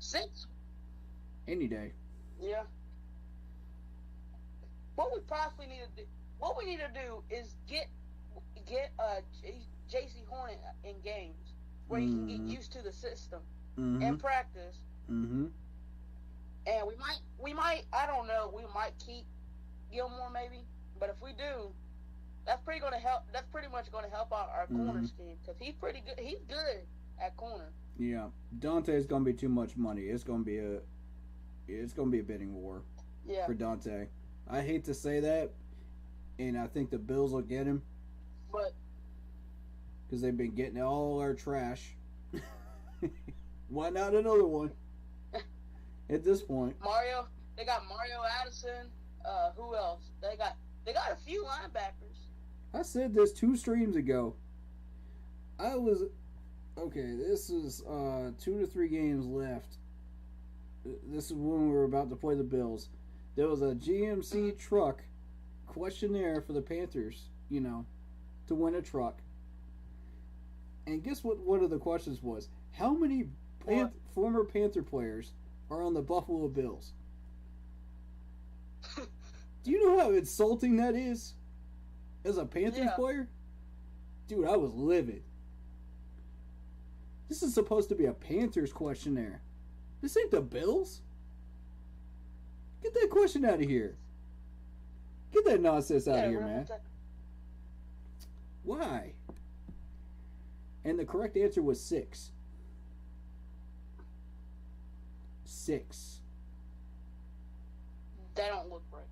Any day. Yeah. What we possibly need to do? What we need to do is get J.C. Horn in games where he can get used to the system and practice. And we might I don't know, we might keep Gilmore maybe, but if we do, that's pretty much going to help out our corner scheme because he's pretty good. He's good at corner. Yeah, Dante's going to be too much money. It's going to be a bidding war for Dante. I hate to say that, and I think the Bills will get him, but because they've been getting all our trash. Why not another one? At this point, they got Mario Addison. Who else? They got a few linebackers. I said this 2 streams ago. This is 2 to 3 games left. This is when we were about to play the Bills. There was a GMC truck questionnaire for the Panthers, to win a truck. And guess what one of the questions was? How many former Panther players are on the Buffalo Bills? Do you know how insulting that is? As a Panthers player? Dude, I was livid. This is supposed to be a Panthers questionnaire. This ain't the Bills. Get that question out of here. Get that nonsense out of here, man. Why? And the correct answer was 6. 6. That don't look right.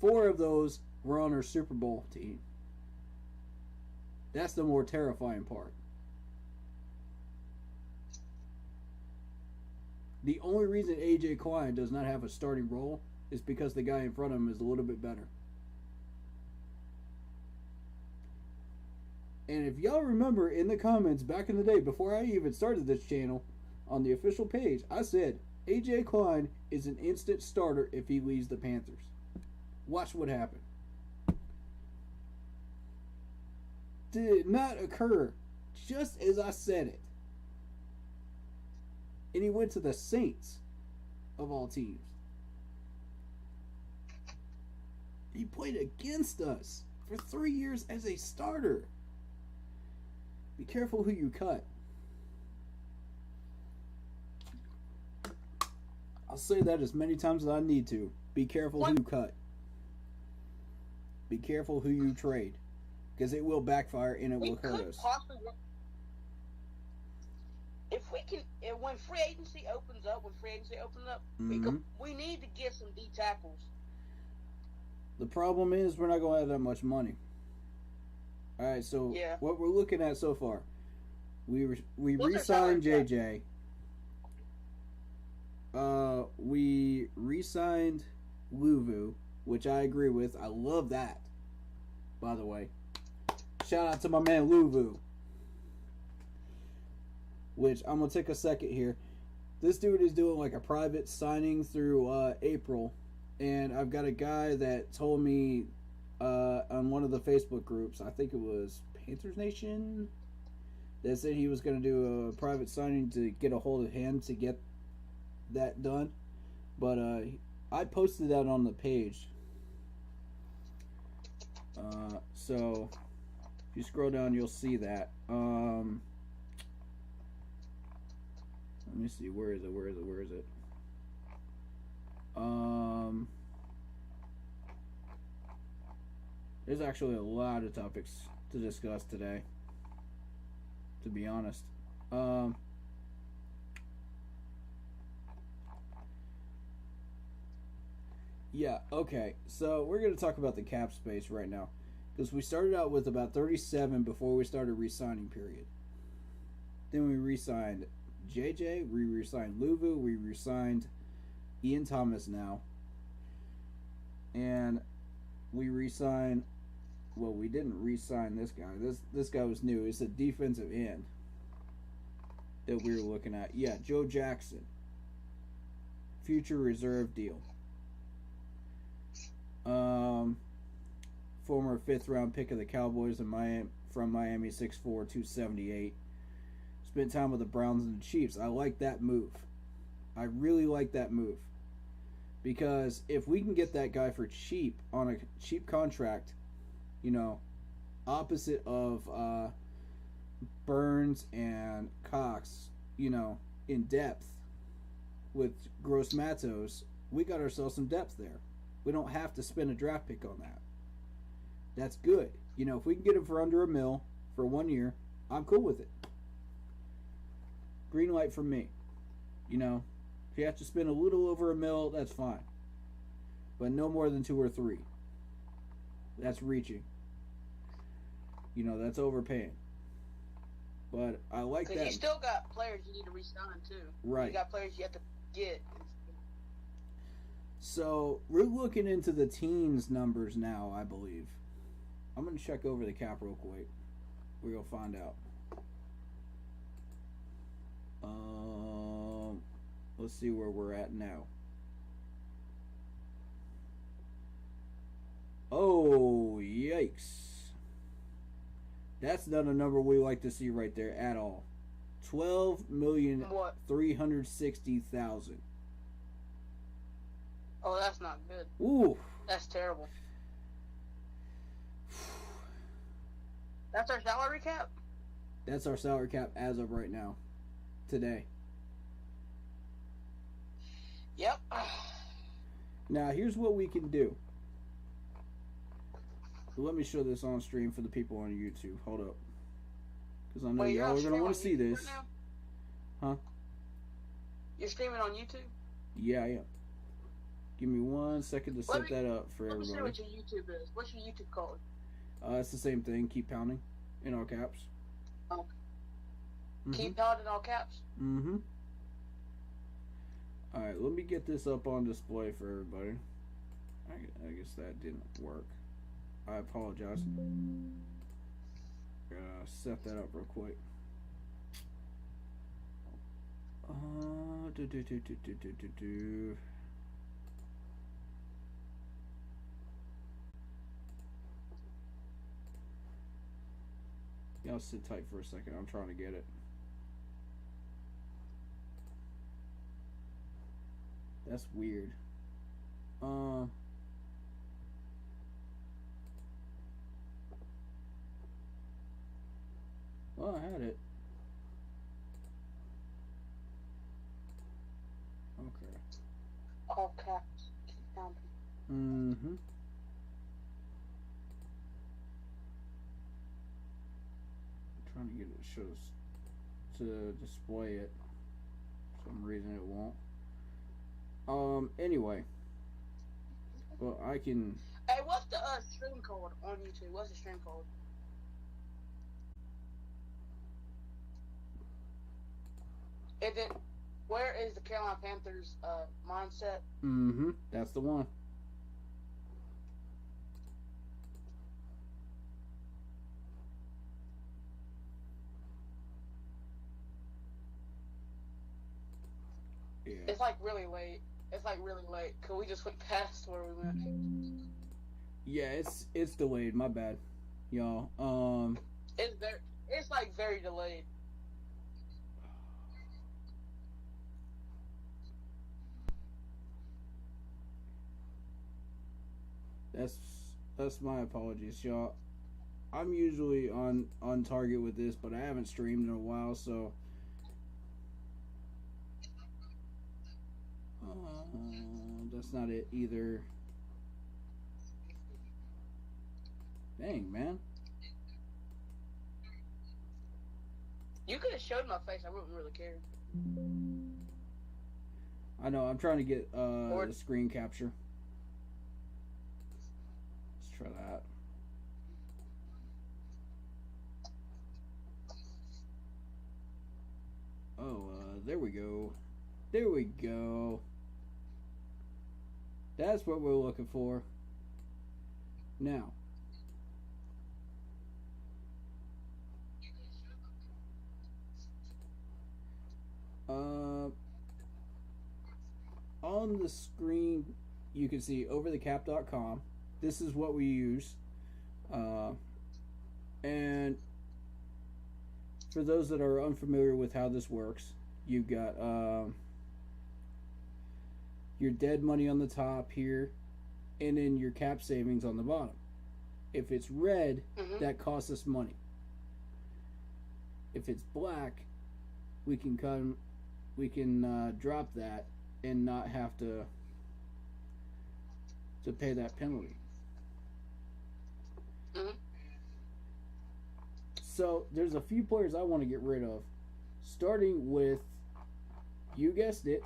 4 of those were on our Super Bowl team. That's the more terrifying part. The only reason AJ Klein does not have a starting role is because the guy in front of him is a little bit better. And if y'all remember in the comments back in the day, before I even started this channel, on the official page, I said AJ Klein is an instant starter if he leaves the Panthers. Watch what happened. Did not occur just as I said it. And he went to the Saints, of all teams. He played against us for 3 years as a starter. Be careful who you cut. I'll say that as many times as I need to. Be careful who you cut. Be careful who you trade. Because it will backfire and it will hurt us. If we can, when free agency opens up, we need to get some D tackles. The problem is we're not going to have that much money. All right, so what we're looking at so far, we re-signed JJ. We re-signed Luvu, which I agree with. I love that, by the way. Shout out to my man Luvu. Which I'm going to take a second here. This dude is doing like a private signing through April. And I've got a guy that told me on one of the Facebook groups, I think it was Panthers Nation, that said he was going to do a private signing to get a hold of him to get that done. But I posted that on the page. So if you scroll down, you'll see that. Let me see. Where is it? There's actually a lot of topics to discuss today, to be honest. Yeah, okay. So we're going to talk about the cap space right now. Because we started out with about 37 before we started re-signing period. Then we re-signed JJ, we re-signed Luvu, we re-signed Ian Thomas now. And we re-signed, well, we didn't re-sign this guy. This guy was new. It's a defensive end that we were looking at. Yeah, Joe Jackson. Future reserve deal. Former 5th round pick of the Cowboys in Miami, from Miami, 6'4", 278. Spent time with the Browns and the Chiefs. I like that move. I really like that move. Because if we can get that guy for cheap, on a cheap contract, you know, opposite of Burns and Cox, you know, in depth with Gross Matos, we got ourselves some depth there. We don't have to spend a draft pick on that. That's good. You know, if we can get him for under $1 million for 1 year, I'm cool with it. Green light from me. You know, if you have to spend a little over $1 million, that's fine. But no more than 2 or 3. That's reaching. You know, that's overpaying. But I like that. Because you still got players you need to re-sign too. Right. You got players you have to get. So we're looking into the teens numbers now, I believe. I'm going to check over the cap real quick. We're going to find out. Let's see where we're at now. Oh, yikes. That's not a number we like to see right there at all. 12,360,000. Oh, that's not good. Ooh. That's terrible. That's our salary cap? That's our salary cap as of right now. Today. Yep. Now, here's what we can do. Let me show this on stream for the people on YouTube. Hold up. Because I know Wait, you're y'all on are going to stream want to on see YouTube this. right now? Huh? You're streaming on YouTube? Yeah, I am. Give me 1 second to set that up for Let me see everybody. what your YouTube is. What's your YouTube called? It's the same thing. Keep pounding. In all caps. Oh. Mhm. Keep pounding all caps? Mm-hmm. Alright, let me get this up on display for everybody. I guess that didn't work. I apologize. Set that up real quick. Do. Y'all sit tight for a second. I'm trying to get it. That's weird. Well, I had it. Okay. All caps. Keep pounding. Mm-hmm. Trying to get it to display it. For some reason it won't. Anyway. Well, I can... Hey, what's the stream called on YouTube? What's the stream called? Is it... Where is the Carolina Panthers mindset? Mm-hmm. That's the one. Yeah. It's like really late. It's like really late. Cause we just went past where we went. Yeah, it's delayed. My bad, y'all. It's like very delayed. That's my apologies, y'all. I'm usually on target with this, but I haven't streamed in a while, so that's not it either. Dang, man. You could have showed my face. I wouldn't really care. I know. I'm trying to get the screen capture. Let's try that. Oh, there we go. There we go. That's what we're looking for. Now. On the screen, you can see overthecap.com. This is what we use. And for those that are unfamiliar with how this works, you've got your dead money on the top here, and then your cap savings on the bottom. If it's red, that costs us money. If it's black, we can drop that and not have to pay that penalty. So there's a few players I want to get rid of, starting with, you guessed it,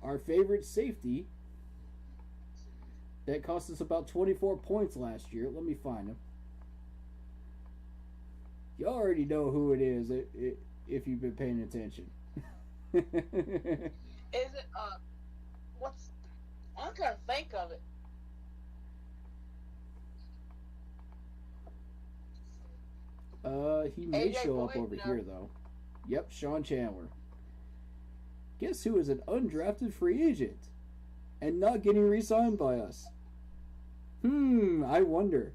our favorite safety that cost us about 24 points last year. Let me find him. You already know who it is if you've been paying attention. Is it what's? I'm trying to think of it. He may AJ show up Boyd, over no. here though. Yep, Sean Chandler. Guess who is an undrafted free agent and not getting re-signed by us? I wonder.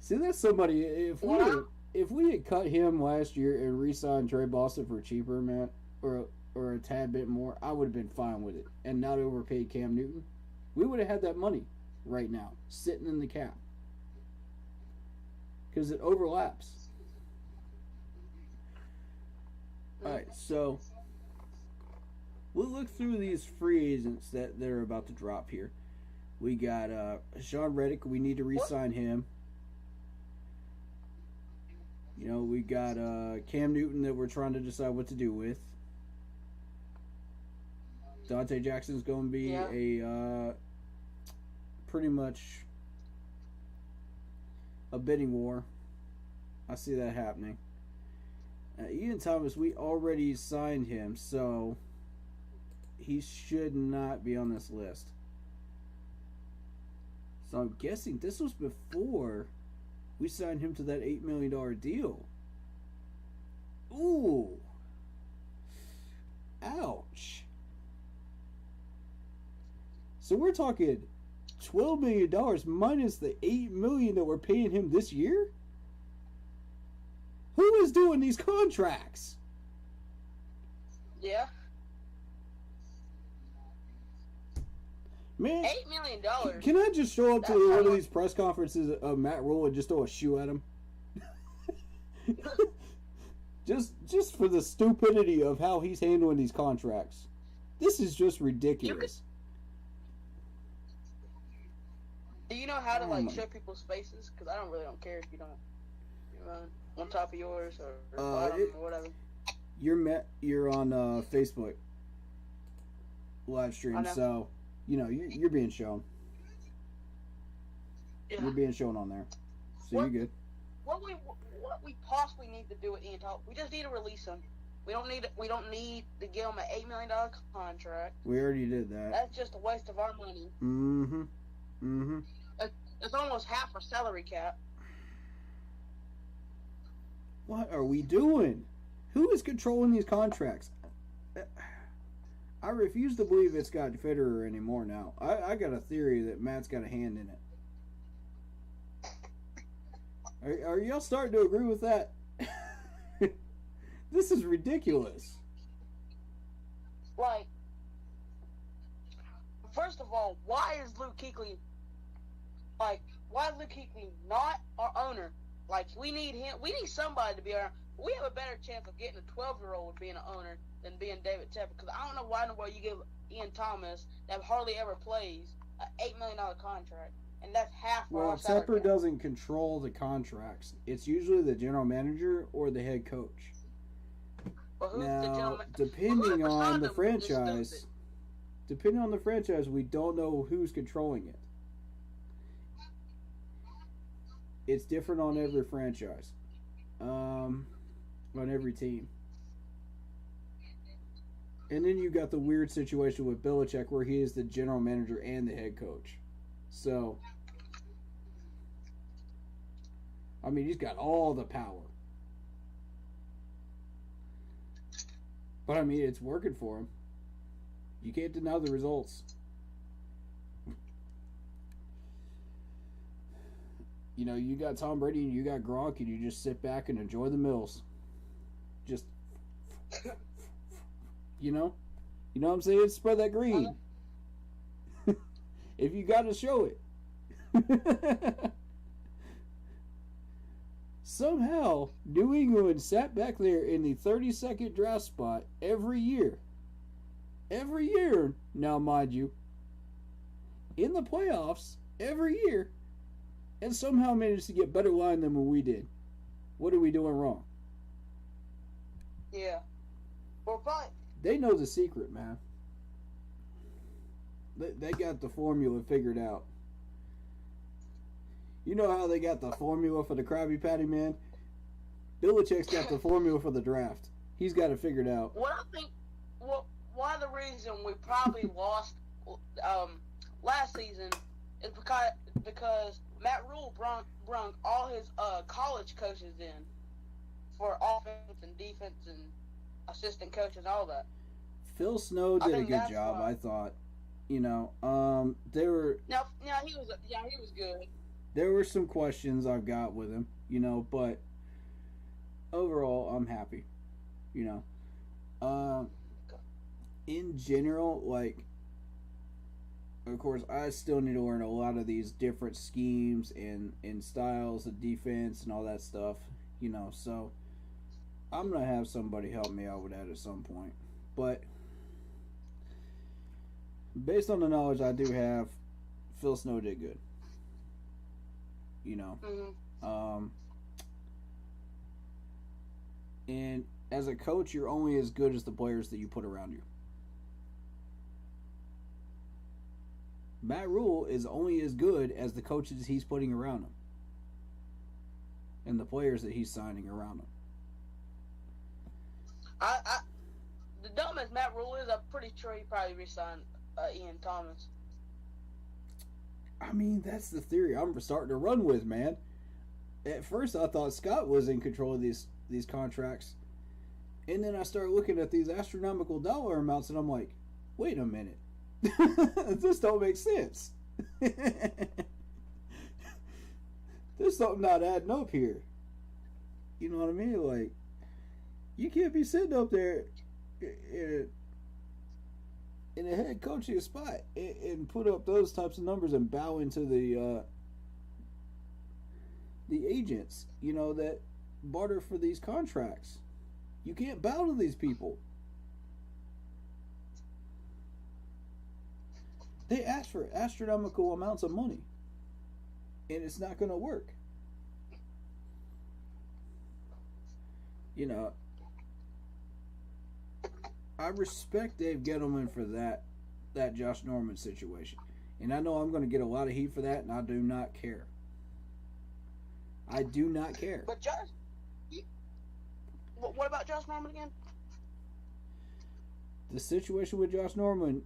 See, that's somebody. If we had cut him last year and re-signed Trey Boston for cheaper, man, or a tad bit more, I would have been fine with it and not overpaid Cam Newton. We would have had that money right now sitting in the cap because it overlaps. All right, so we'll look through these free agents that they're about to drop here. We got Sean Reddick. We need to re-sign him. You know, we got Cam Newton that we're trying to decide what to do with. Dante Jackson's going to be a pretty much a bidding war. I see that happening. Ian Thomas, we already signed him, so he should not be on this list. So I'm guessing this was before we signed him to that $8 million deal. Ooh. Ouch. So we're talking $12 million minus the $8 million that we're paying him this year? Who is doing these contracts? Yeah. Man, $8 million. can I just show up to That's one of how- these press conferences of Matt Rule and just throw a shoe at him? just for the stupidity of how he's handling these contracts. This is just ridiculous. Do you know how to Oh like my- show people's faces? Because I don't care if you don't. You know, on top of yours or Uh, bottom or whatever. You're on Facebook live I stream, know. so you know you're being shown. Yeah. You're being shown on there, so What? you're good. What we possibly need to do with Ian Talk, we just need to release him. We don't need to give him an $8 million contract. We already did that. That's just a waste of our money. Mm-hmm. It's almost half our salary cap. What are we doing? Who is controlling these contracts? I refuse to believe it's Scott Fitterer anymore now. I got a theory that Matt's got a hand in it. Are y'all starting to agree with that? This is ridiculous. Like, first of all, why is Luke Kuechly not our owner? Like, we need him. We need somebody to be our. We have a better chance of getting a 12-year-old being an owner than being David Tepper. Because I don't know why in the world you give Ian Thomas, that hardly ever plays, an $8 million contract, and that's half of Well, our salary Tepper cap. doesn't control the contracts. It's usually the general manager or the head coach. But who's the Now, general ma- depending whoever on signed the him is franchise, we don't know who's controlling it. It's different on every franchise, on every team. And then you got the weird situation with Belichick where he is the general manager and the head coach. So, I mean, he's got all the power. But I mean, it's working for him. You can't deny the results. You know, you got Tom Brady and you got Gronk, and you just sit back and enjoy the mills. Just, you know what I'm saying? Spread that green. If you got to show it. Somehow, New England sat back there in the 32nd draft spot every year. Every year, now mind you. In the playoffs, every year. And somehow managed to get better line than what we did. What are we doing wrong? Yeah. Well, fine. They know the secret, man. They got the formula figured out. You know how they got the formula for the Krabby Patty, man? Belichick's got the formula for the draft. He's got it figured out. What I think, one of the reasons we probably lost last season is because Matt Rule brung all his college coaches in for offense and defense and assistant coaches and all that. Phil Snow I did a think good that's job, why. I thought. You know, there were He was good. there were some questions I've got with him, you know, but overall I'm happy. You know. In general, like, of course, I still need to learn a lot of these different schemes and styles of defense and all that stuff, you know, so I'm gonna have somebody help me out with that at some point. But based on the knowledge I do have, Phil Snow did good. You know. Mm-hmm. And as a coach, you're only as good as the players that you put around you. Matt Rule is only as good as the coaches he's putting around him and the players that he's signing around him. The dumb as Matt Rule is, I'm pretty sure he probably re-signed Ian Thomas. I mean, that's the theory I'm starting to run with, man. At first, I thought Scott was in control of these contracts, and then I started looking at these astronomical dollar amounts, and I'm like, wait a minute. This don't make sense. There's something not adding up here. You know what I mean? Like, you can't be sitting up there in a head coaching spot and put up those types of numbers and bow into the agents, you know, that barter for these contracts. You can't bow to these people. They ask for astronomical amounts of money, and it's not going to work. You know, I respect Dave Gettleman for that Josh Norman situation, and I know I'm going to get a lot of heat for that, and I do not care. I do not care. But Josh, what about Josh Norman again? The situation with Josh Norman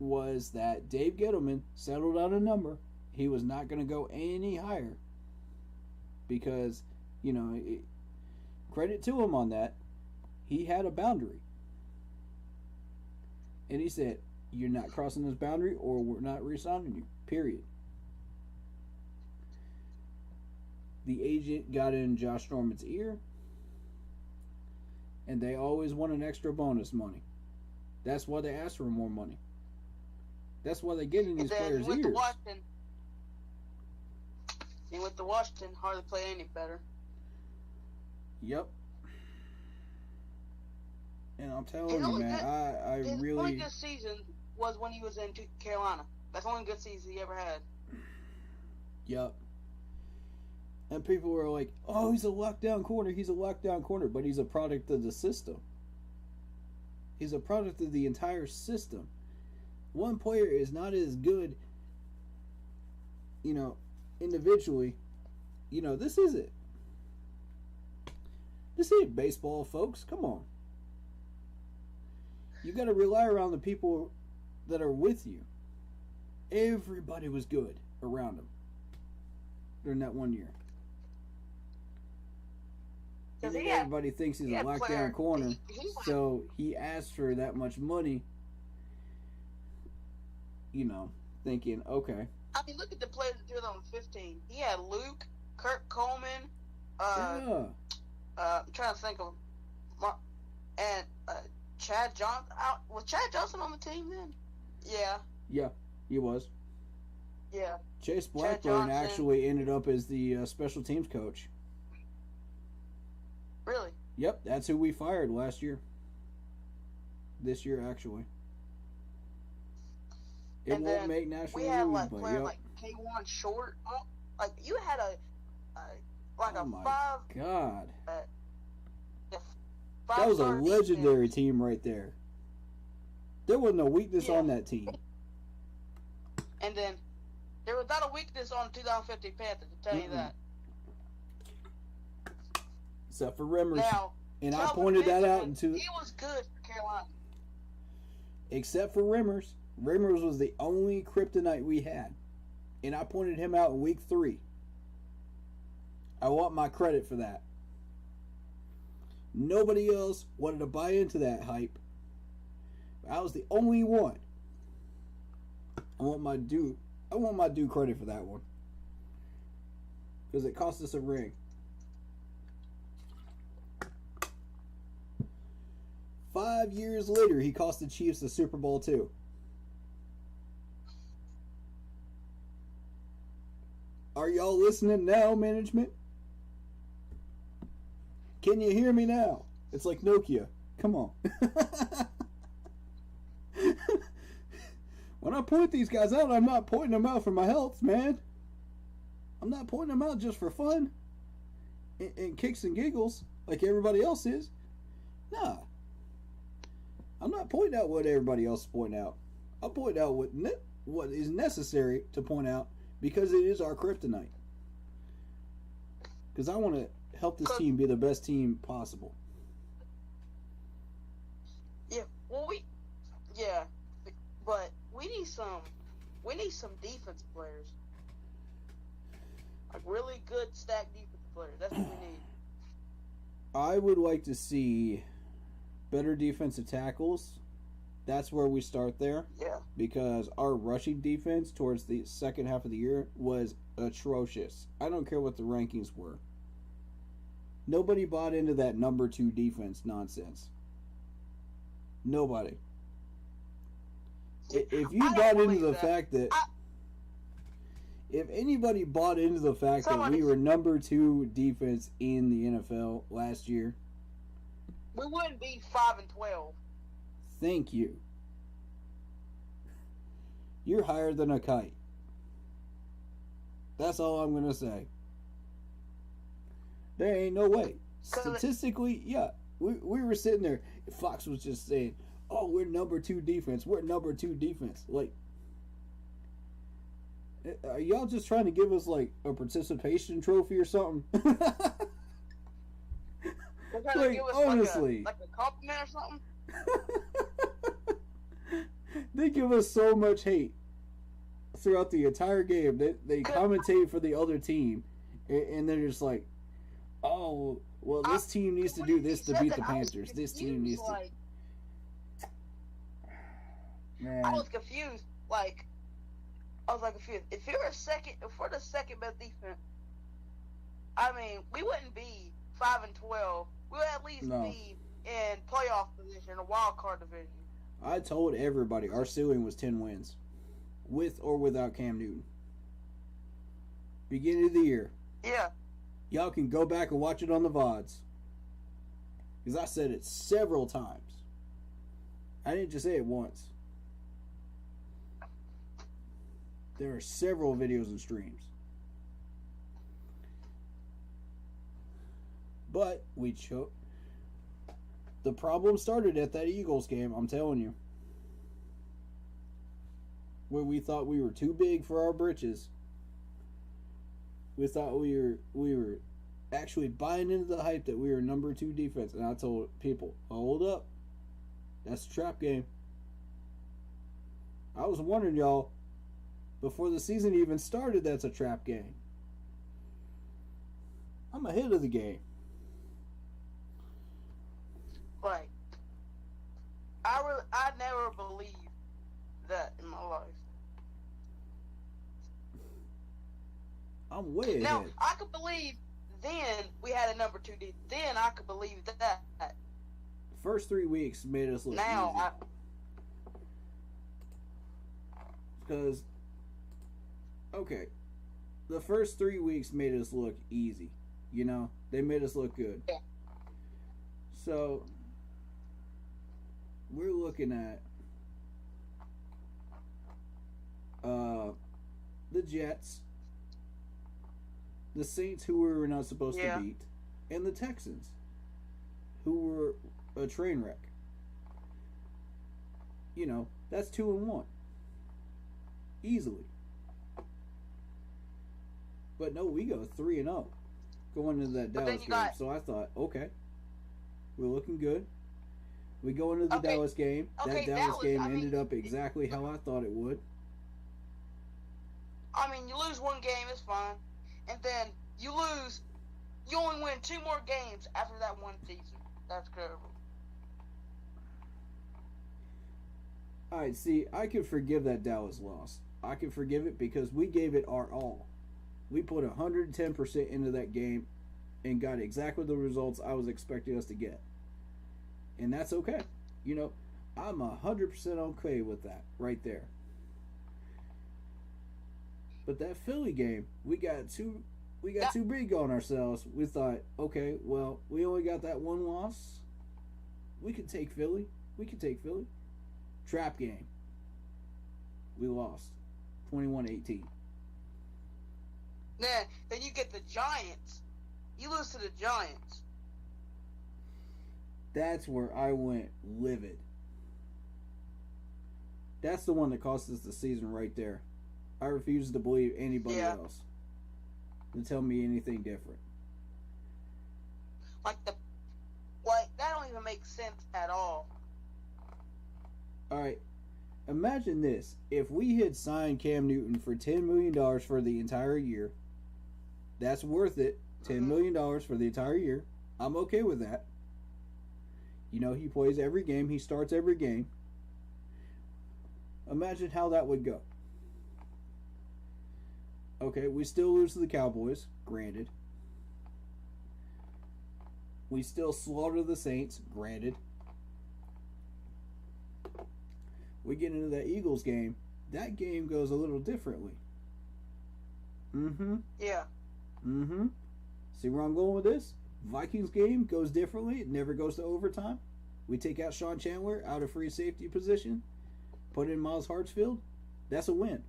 was that Dave Gettleman settled on a number. He was not going to go any higher because, you know, credit to him on that. He had a boundary. And he said, you're not crossing this boundary or we're not re-signing you. Period. The agent got in Josh Norman's ear, and they always want an extra bonus money. That's why they ask for more money. That's why they get in these players' ears. With the Washington, hardly play any better. Yep. And I'm telling you, man, I his really... only good season was when he was in Carolina. That's the only good season he ever had. Yep. And people were like, oh, he's a lockdown corner. He's a lockdown corner. But he's a product of the system. He's a product of the entire system. One player is not as good, you know, individually. You know, this isn't baseball, folks. Come on. You got to rely around the people that are with you. Everybody was good around him during that 1 year. And then everybody thinks he's a lockdown corner, so he asked for that much money, you know, thinking, okay. I mean, look at the players in 2015. He had Luke, Kurt Coleman, Yeah. I'm trying to think of, and Chad Johnson. Was Chad Johnson on the team then? Yeah. Yeah, he was. Yeah. Chase Blackburn actually ended up as the special teams coach. Really? Yep, that's who we fired last year. This year, actually. It won't make national news, like but players yep. like K1 Short. Like you had Oh my God. Five That was a star legendary defense. team right there. There was no weakness on that team. And then there was not a weakness on the 2015 Panthers, to tell you that. Except for Rimmers. Now, And I Kelvin pointed that out Benjamin, into... He was good for Carolina. Except for Rimmers. Rimmers was the only kryptonite we had. And I pointed him out in week 3. I want my credit for that. Nobody else wanted to buy into that hype. I was the only one. I want my due credit for that one. Because it cost us a ring. 5 years later, he cost the Chiefs the Super Bowl too. Are y'all listening now, management? Can you hear me now? It's like Nokia. Come on. When I point these guys out, I'm not pointing them out for my health, man. I'm not pointing them out just for fun and kicks and giggles like everybody else is. Nah. I'm not pointing out what everybody else is pointing out. I'll point out what is necessary to point out because it is our kryptonite. Because I want to help this team be the best team possible. Yeah, well, but we need some defense players, like really good stacked defense players. That's what we need. I would like to see better defensive tackles. That's where we start there. Yeah. Because our rushing defense towards the second half of the year was atrocious. I don't care what the rankings were. Nobody bought into that number 2 defense nonsense. Nobody. If you bought into the fact that... If anybody bought into the fact that we were number 2 defense in the NFL last year... We wouldn't be 5-12. Thank you. You're higher than a kite. That's all I'm going to say. There ain't no way. Statistically, yeah. We were sitting there. Fox was just saying, oh, we're number 2 defense. We're number 2 defense. Like, are y'all just trying to give us, like, a participation trophy or something? Like, honestly. Like a compliment or something? They give us so much hate throughout the entire game. They commentate for the other team, and they're just like, oh, well, this team needs to do this to beat the Panthers. This team needs to... Man. I was confused. Confused. If we're the second best defense, I mean, we wouldn't be 5-12. We would at least be in playoff position, a wild card division. I told everybody our ceiling was 10 wins, with or without Cam Newton. Beginning of the year. Yeah. Y'all can go back and watch it on the VODs. Because I said it several times. I didn't just say it once. There are several videos and streams. But we choked. The problem started at that Eagles game, I'm telling you. Where we thought we were too big for our britches. We thought we were actually buying into the hype that we were number 2 defense. And I told people, hold up. That's a trap game. I was wondering, y'all, before the season even started, that's a trap game. I'm ahead of the game. Like, I never believed that in my life. I'm way ahead. Now, I could believe then we had a number 2 D. Then I could believe that. First 3 weeks made us look now easy. Because, okay, the first 3 weeks made us look easy. You know, they made us look good. Yeah. So, we're looking at the Jets, the Saints, who we were not supposed to beat, and the Texans, who were a train wreck. You know, that's 2-1. Easily. But no, we go 3-0 going into that Dallas game. So I thought, okay, we're looking good. We go into the Dallas game. That Dallas game ended up exactly how I thought it would. I mean, you lose one game, it's fine. And then you only win 2 more games after that one season. That's terrible. Alright, see, I can forgive that Dallas loss. I can forgive it because we gave it our all. We put 110% into that game and got exactly the results I was expecting us to get. And that's okay. You know, I'm 100% okay with that right there. But that Philly game, we got two we got Yeah. too big on ourselves. We thought, okay, well, we only got that one loss. We can take Philly. We can take Philly. Trap game. We lost 21-18. Then you get the Giants. You lose to the Giants. That's where I went livid. That's the one that cost us the season right there. I refuse to believe anybody Yeah. else to tell me anything different. Like that don't even make sense at all. All right, imagine this: if we had signed Cam Newton for $10 million for the entire year, that's worth it. $10 million for the entire year. I'm okay with that. You know, he plays every game. He starts every game. Imagine how that would go. Okay, we still lose to the Cowboys, granted. We still slaughter the Saints, granted. We get into that Eagles game. That game goes a little differently. Yeah. See where I'm going with this? Vikings game goes differently. It never goes to overtime. We take out Sean Chandler out of free safety position, put in Miles Hartsfield. That's a win.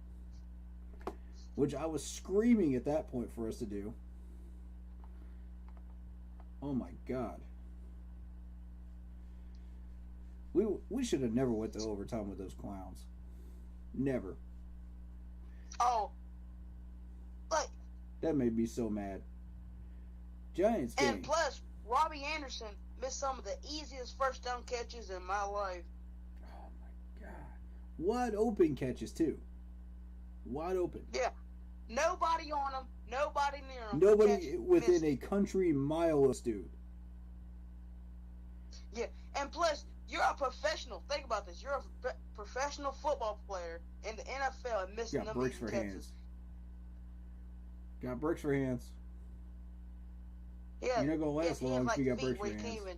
Which I was screaming at that point for us to do. Oh my God. We should have never went to overtime with those clowns. Never. Oh. Like, That made me so mad. Giants game. and plus, Robbie Anderson missed some of the easiest first down catches in my life. Oh my God. Wide open catches too. Wide open. Yeah. Nobody on him. Nobody near him. Nobody Catch, within missed. a country mile of this dude. Yeah. And plus, you're a professional. Think about this. You're a professional football player in the NFL and missing Got them bricks easy for catches. hands. Got bricks for hands. Yeah. You're not gonna last he had, long if like, you got feet bricks for where he hands. can't even-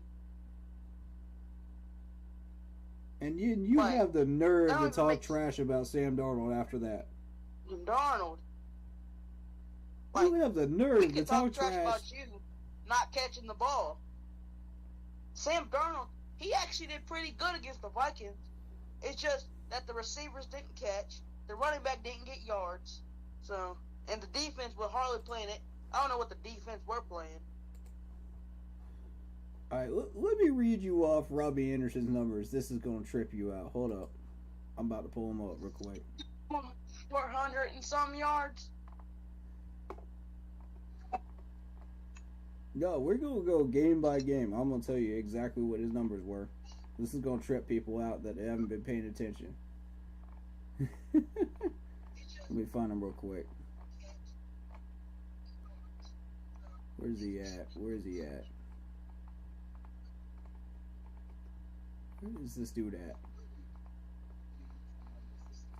And you Right. have the nerve That to don't talk make- trash about Sam Darnold after that. Darnold. You Like, have the we nerve to can talk talk trash trash. about you not catching the ball. Sam Darnold, he actually did pretty good against the Vikings. It's just that the receivers didn't catch, the running back didn't get yards, so and the defense was hardly playing it. I don't know what the defense were playing. All right, let me read you off Robbie Anderson's numbers. This is gonna trip you out. Hold up, I'm about to pull them up real quick. 400 and some yards. No, we're gonna go game by game. I'm gonna tell you exactly what his numbers were. This is gonna trip people out that haven't been paying attention. Let me find him real quick. Where's he at? Where's he at? Where is this dude at?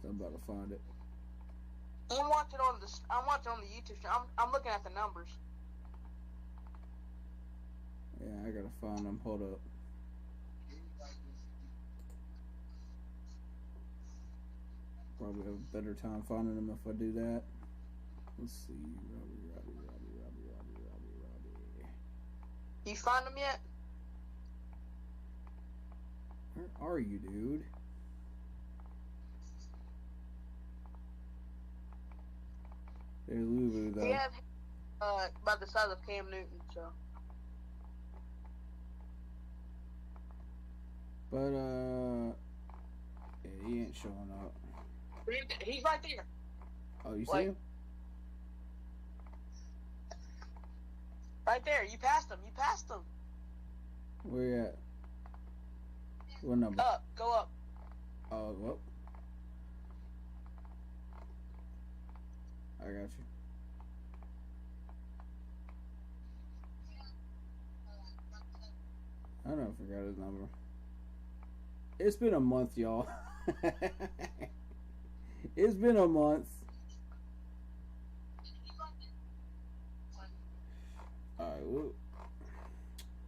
I'm about to find it. I'm watching on the YouTube channel. I'm looking at the numbers. Yeah, I gotta find him. Hold up. Probably have a better time finding him if I do that. Let's see. Robbie. You find them yet? Where are you, dude? There's Lulu, though. He had about the size of Cam Newton, so. But, yeah, he ain't showing up. He's right there. Oh, you see Like- him? Right there. You passed him. You passed him. Where you at? What number? Up. Go up. Oh, well. I got you. I don't forgot his number. It's been a month, y'all. It's been a month. Alright, well,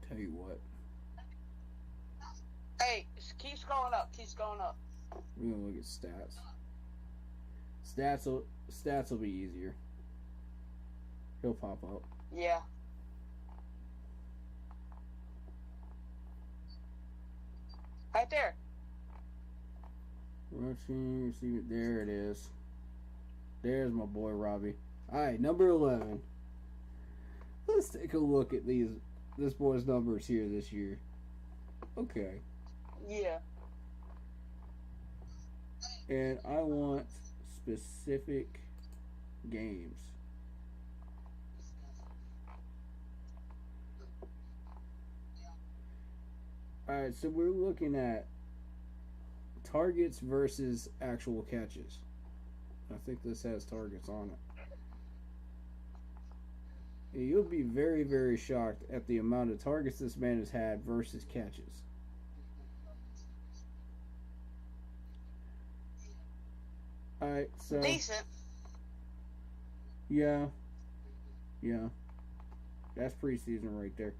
tell you what. Hey, keep scrolling up. Keep scrolling up. We're gonna look at stats. Stats will be easier. He'll pop up. Yeah. Right there. Rushing, receiver. There it is. There's my boy Robbie. All right, number 11. Let's take a look at this boy's numbers here this year. Okay. Yeah. And I want specific games. Alright, so we're looking at targets versus actual catches. I think this has targets on it. And you'll be very, very shocked at the amount of targets this man has had versus catches. Alright, so... Decent. Yeah. That's preseason right there.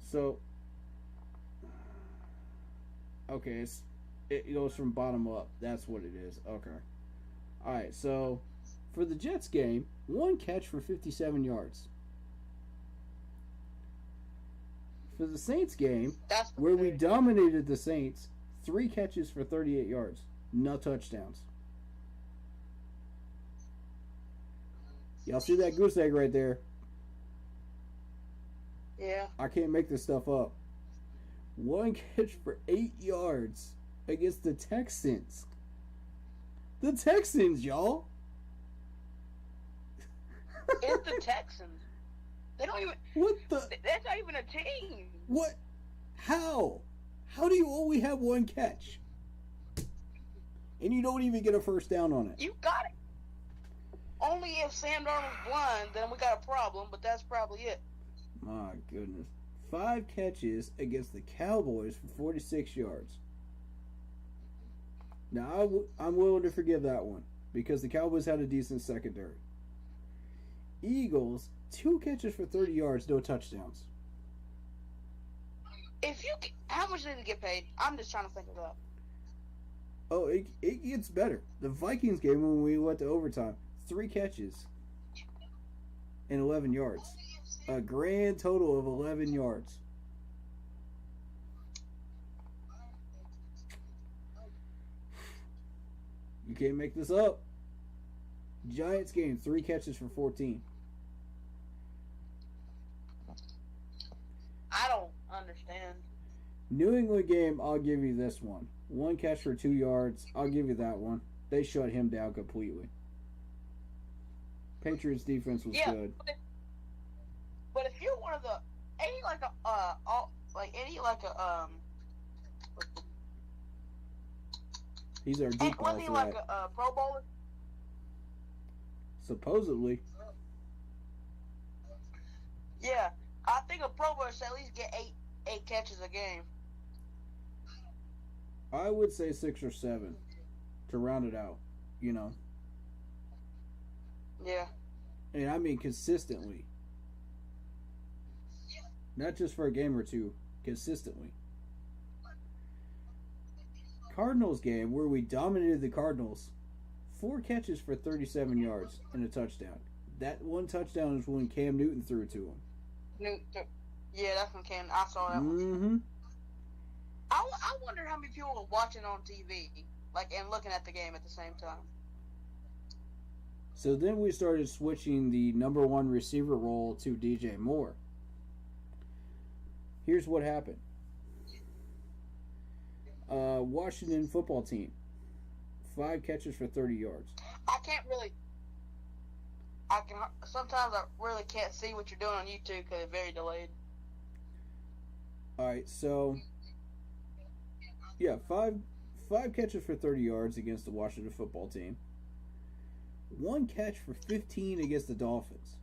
So... Okay, it goes from bottom up. That's what it is. Okay. Alright, so... For the Jets game, 1 catch for 57 yards. For the Saints game, That's where we dominated the Saints, 3 catches for 38 yards. No touchdowns. Y'all see that goose egg right there? Yeah. I can't make this stuff up. 1 catch for 8 yards against the Texans. The Texans, y'all. It's the Texans. They don't even. What the? That's not even a team. What? How? How do you only have 1 catch? And you don't even get a first down on it. You got it. Only if Sam Darnold's blind, then we got a problem, but that's probably it. My goodness. 5 catches against the Cowboys for 46 yards. Now, I'm willing to forgive that one because the Cowboys had a decent secondary. Eagles, 2 catches for 30 yards, no touchdowns. How much did he get paid? I'm just trying to think of that. Oh, it gets better. The Vikings game when we went to overtime, 3 catches and 11 yards. A grand total of 11 yards. You can't make this up. Giants game, 3 catches for 14. I don't understand. New England game, I'll give you this one. 1 catch for 2 yards. I'll give you that one. They shut him down completely. Patriots defense was good. But if you're one of the He's our deep ball wasn't he like threat. a Pro Bowler? Supposedly. Yeah, I think a Pro Bowler should at least get eight catches a game. I would say 6 or 7 to round it out, you know. Yeah. And I mean consistently. Not just for a game or two, consistently. Cardinals game where we dominated the Cardinals. 4 catches for 37 yards and a touchdown. That 1 touchdown is when Cam Newton threw it to him. Yeah, that's when Cam. I saw that one. Mm-hmm. I wonder how many people were watching on TV, and looking at the game at the same time. So then we started switching the number 1 receiver role to DJ Moore. Here's what happened. Washington football team. 5 catches for 30 yards. Sometimes I really can't see what you're doing on YouTube because it's very delayed. Alright, so... Yeah, 5 catches for 30 yards against the Washington football team. 1 catch for 15 against the Dolphins.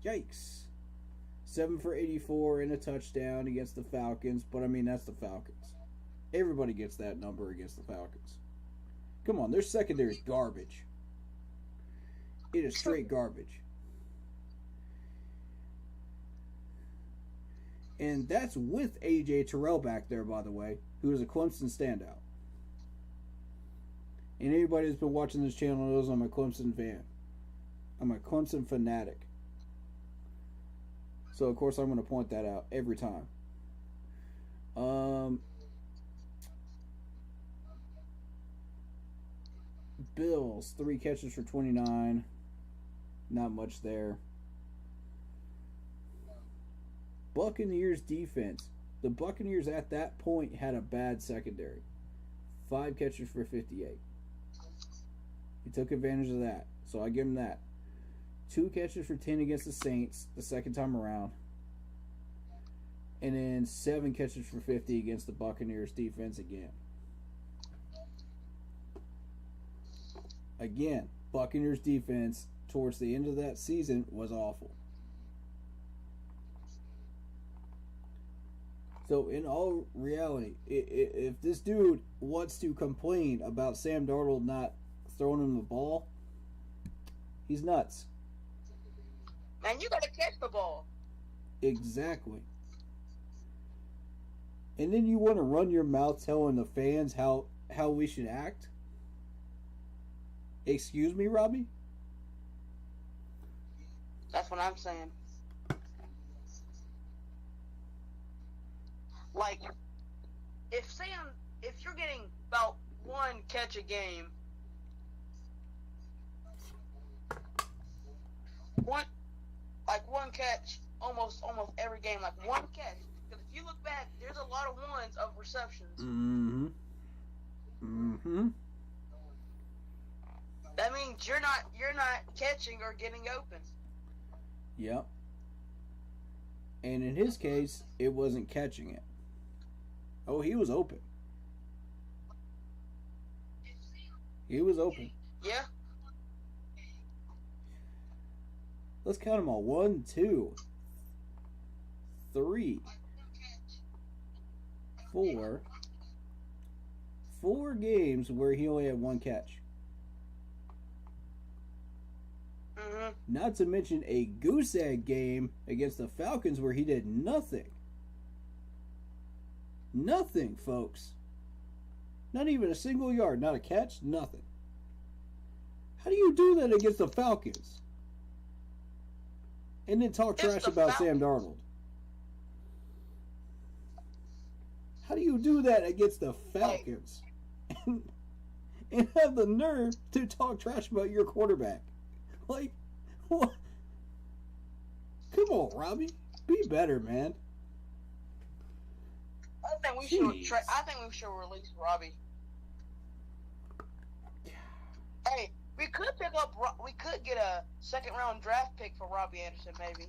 Yikes. 7 for 84 and a touchdown against the Falcons, but I mean, that's the Falcons. Everybody gets that number against the Falcons. Come on, their secondary's garbage. It is straight garbage. And that's with A.J. Terrell back there, by the way, who is a Clemson standout. And anybody that's been watching this channel knows I'm a Clemson fan. I'm a Clemson fanatic. So, of course, I'm going to point that out every time. Bills, 3 catches for 29. Not much there. Buccaneers defense. The Buccaneers at that point had a bad secondary. 5 catches for 58. He took advantage of that. So I give him that. 2 catches for 10 against the Saints the second time around. And then 7 catches for 50 against the Buccaneers defense again. Again, Buccaneers defense towards the end of that season was awful. So in all reality, if this dude wants to complain about Sam Darnold not throwing him the ball, he's nuts. Man, you gotta catch the ball. Exactly. And then you want to run your mouth telling the fans how we should act? Excuse me, Robbie? That's what I'm saying. Like, if you're getting about 1 catch a game, one catch almost every game, like 1 catch. Because if you look back, there's a lot of ones of receptions. Mm-hmm. Mm-hmm. That means you're not catching or getting open. Yep. And in his case, it wasn't catching it. Oh, he was open. He was open. Yeah. Let's count them all. 1, 2, 3, 4. 4 games where he only had 1 catch. Mm-hmm. Not to mention a goose egg game against the Falcons where he did nothing. Nothing, folks. Not even a single yard, not a catch, nothing. How do you do that against the Falcons? And then talk trash about Sam Darnold. How do you do that against the Falcons? And have the nerve to talk trash about your quarterback? Like, what? Come on, Robbie. Be better, man. I think we should release Robbie. Hey, we could get a 2nd round draft pick for Robbie Anderson, maybe.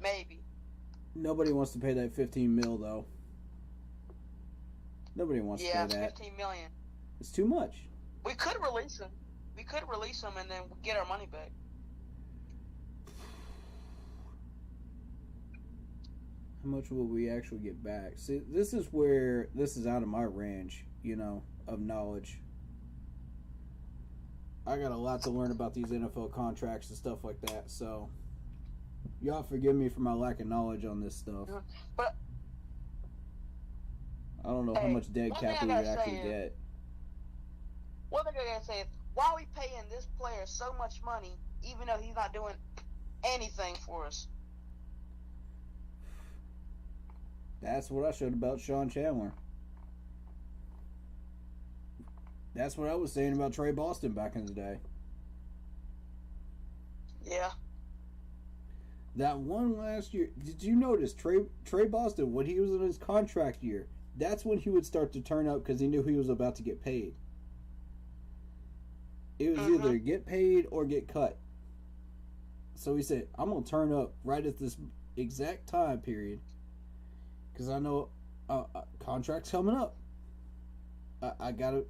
Maybe. Nobody wants to pay that $15 million, though. Nobody wants to pay that. $15 million. It's too much. We could release him. And then get our money back. How much will we actually get back? See, this is where this is out of my range, of knowledge. I got a lot to learn about these NFL contracts and stuff like that, so y'all forgive me for my lack of knowledge on this stuff. But I don't know how much dead cap we would actually get. One thing I gotta say is, why are we paying this player so much money even though he's not doing anything for us? That's what I said about Sean Chandler. That's what I was saying about Trey Boston back in the day. Yeah. That one last year, did you notice Trey Boston, when he was in his contract year, that's when he would start to turn up because he knew he was about to get paid. It was either get paid or get cut. So he said, I'm going to turn up right at this exact time period because I know contract's coming up. I got to.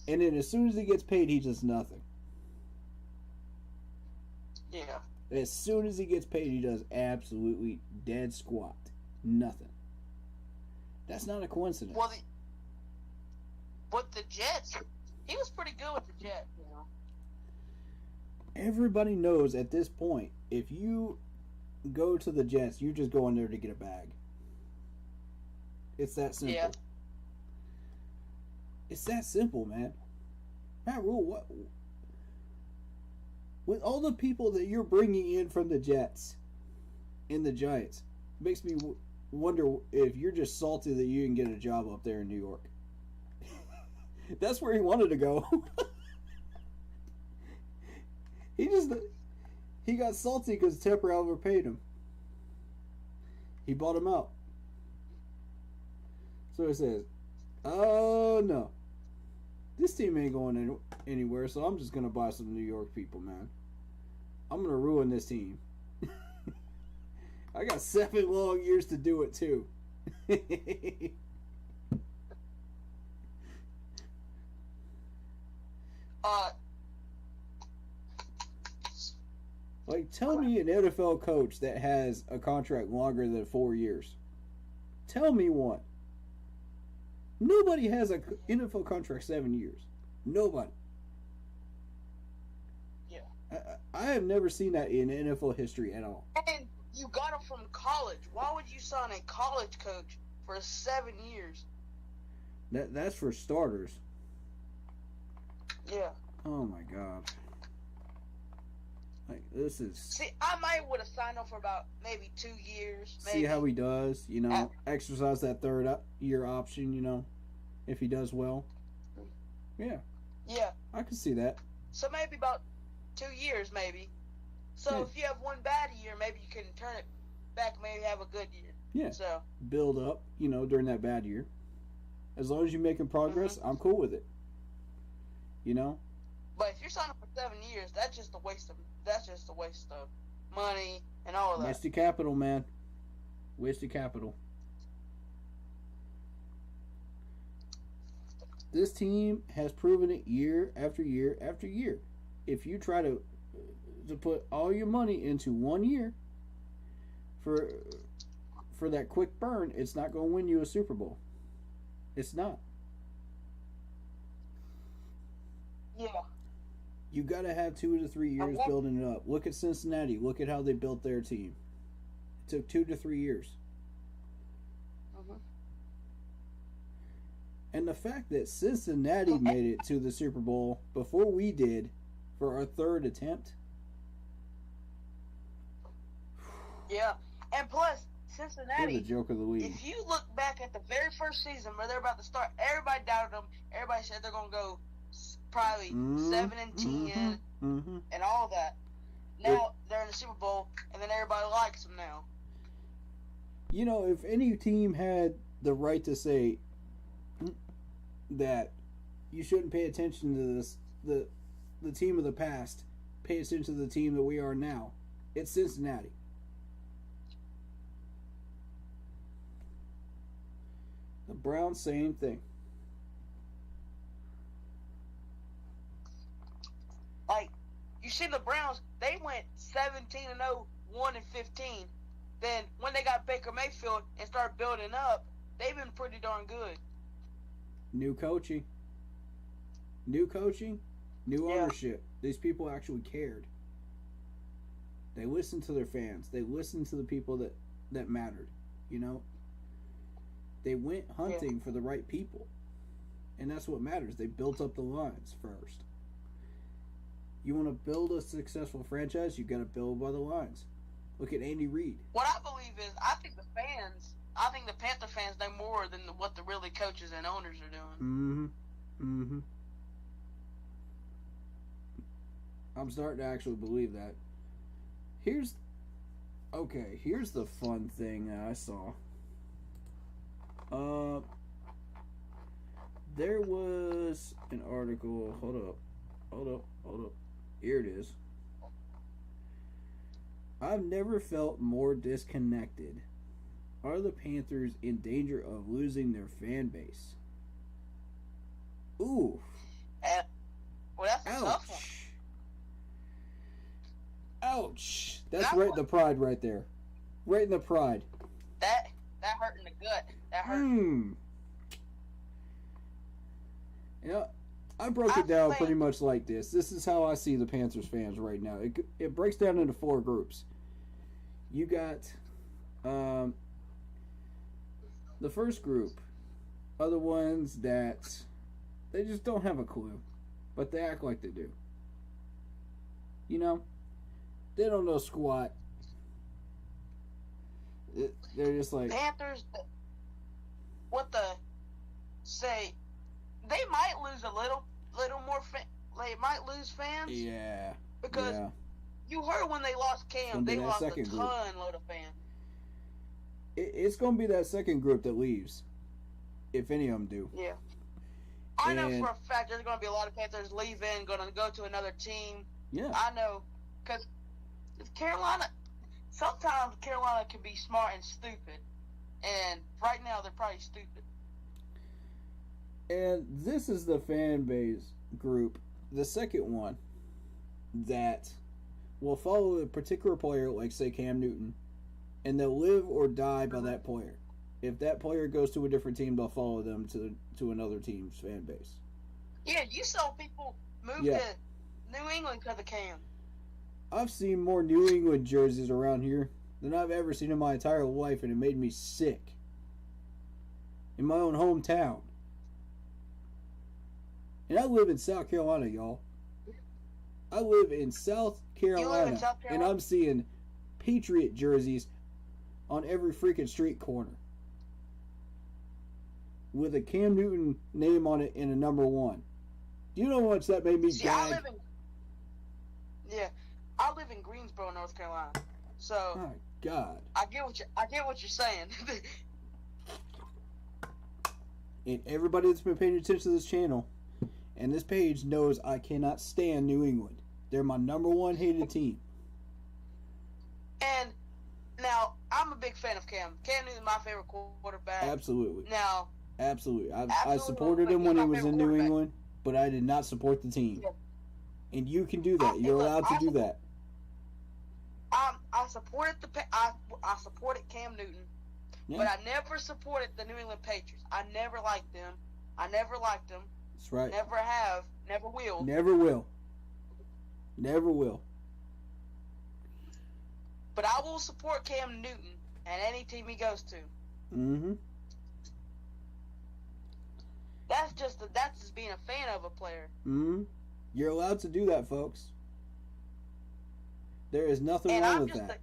And then as soon as he gets paid, he does nothing. Yeah. As soon as he gets paid, he does absolutely dead squat. Nothing. That's not a coincidence. Well, but the Jets, he was pretty good with the Jets, Everybody knows at this point, if you go to the Jets, you're just going there to get a bag. It's that simple. Yeah. It's that simple, man. Matt Rule, what? With all the people that you're bringing in from the Jets and the Giants, makes me wonder if you're just salty that you didn't get a job up there in New York. That's where he wanted to go. He got salty because Tepper overpaid him. He bought him out. So he says, "Oh no, this team ain't going anywhere. So I'm just gonna buy some New York people, man. I'm gonna ruin this team. I got 7 long years to do it too." Like, tell me an NFL coach that has a contract longer than 4 years. Tell me one. Nobody has an NFL contract 7 years. Nobody. Yeah. I have never seen that in NFL history at all. And you got him from college. Why would you sign a college coach for 7 years? That's for starters. Yeah. Oh my God. Like, this is... See, I might would have signed him for about maybe 2 years. Maybe. See how he does, exercise that third year option, if he does well. Yeah. Yeah. I can see that. So maybe about 2 years, maybe. So Yeah. if you have one bad year, maybe you can turn it back, maybe have a good year. Yeah. So Build up, during that bad year. As long as you're making progress, I'm cool with it. But if you're signing for 7 years, that's just a waste of money and all of that. Wasted capital, man. Wasted capital. This team has proven it year after year after year. If you try to put all your money into 1 year for that quick burn, it's not going to win you a Super Bowl. It's not. Yeah. You got to have 2 to 3 years building it up. Look at Cincinnati. Look at how they built their team. It took 2 to 3 years. Mm-hmm. And the fact that Cincinnati made it to the Super Bowl before we did for our 3rd attempt. Yeah. And plus, They're Cincinnati, the joke of the league. if you look back at the very first season where they're about to start, everybody doubted them. Everybody said they're going to go probably 7-10 and all that. Now they're in the Super Bowl, and then everybody likes them now. If any team had the right to say that you shouldn't pay attention to this, the team of the past, pay attention to the team that we are now, it's Cincinnati. The Browns, same thing. Like, you see the Browns, they went 17-0, 1-15. Then when they got Baker Mayfield and started building up, they've been pretty darn good. New coaching, new ownership. These people actually cared. They listened to their fans. They listened to the people that mattered. They went hunting for the right people. And that's what matters. They built up the lines first. You want to build a successful franchise, you got to build by the lines. Look at Andy Reid. What I believe is, I think the Panther fans know more than what the really coaches and owners are doing. I'm starting to actually believe that. Here's the fun thing that I saw. There was an article. Hold up. Here it is. I've never felt more disconnected. Are the Panthers in danger of losing their fan base? Ooh. Well, that's a tough one. Ouch. That's right in the pride right there. Right in the pride. That hurt in the gut. That hurt. I broke it down pretty much like this. This is how I see the Panthers fans right now. It breaks down into 4 groups. You got the first group are the ones that They just don't have a clue, but they act like they do. You know, they don't know squat. They're just like Panthers. What the say? They might lose a little more. They might lose fans. yeah, Because yeah. you heard when they lost gonna Cam, be they that lost a second ton group. load of fans. It's gonna be that second group that leaves, if any of them do. Yeah. I know And- for a fact there's going to be a lot of Panthers leaving, going to go to another team. Yeah, I know, because Carolina, sometimes Carolina can be smart and stupid, and right now they're probably stupid. and this is the fan base group, the second one, that will follow a particular player, like say Cam Newton, and they'll live or die by that player. If that player goes to a different team, they'll follow them to another team's fan base. Yeah, you saw people move Yeah. to New England because of Cam. I've seen more New England jerseys around here than I've ever seen in my entire life, and it made me sick. In my own hometown. And I live in South Carolina, y'all. I live in South Carolina, South and Carolina? I'm seeing Patriot jerseys on every freaking street corner with a Cam Newton name on it and a number 1. Do you know how much that made me See, I gag? live in Greensboro, North Carolina. So My God. I get what you're saying. And everybody that's been paying attention to this channel and this page knows I cannot stand New England. They're my number 1 hated team. And now I'm a big fan of Cam. Cam Newton's my favorite quarterback. Absolutely. Now, Absolutely. I Absolutely. supported him when he He's my was in favorite New quarterback. England, but I did not support the team. Yeah. And you can do that. You're look, allowed to I do support- that. I supported I supported Cam Newton, Yeah. but I never supported the New England Patriots. I never liked them. That's right. Never have. Never will. Never will. Never will. But I will support Cam Newton and any team he goes to. Mm-hmm. That's just being a fan of a player. Mm-hmm. You're allowed to do that, folks. There is nothing And wrong I'm with just that.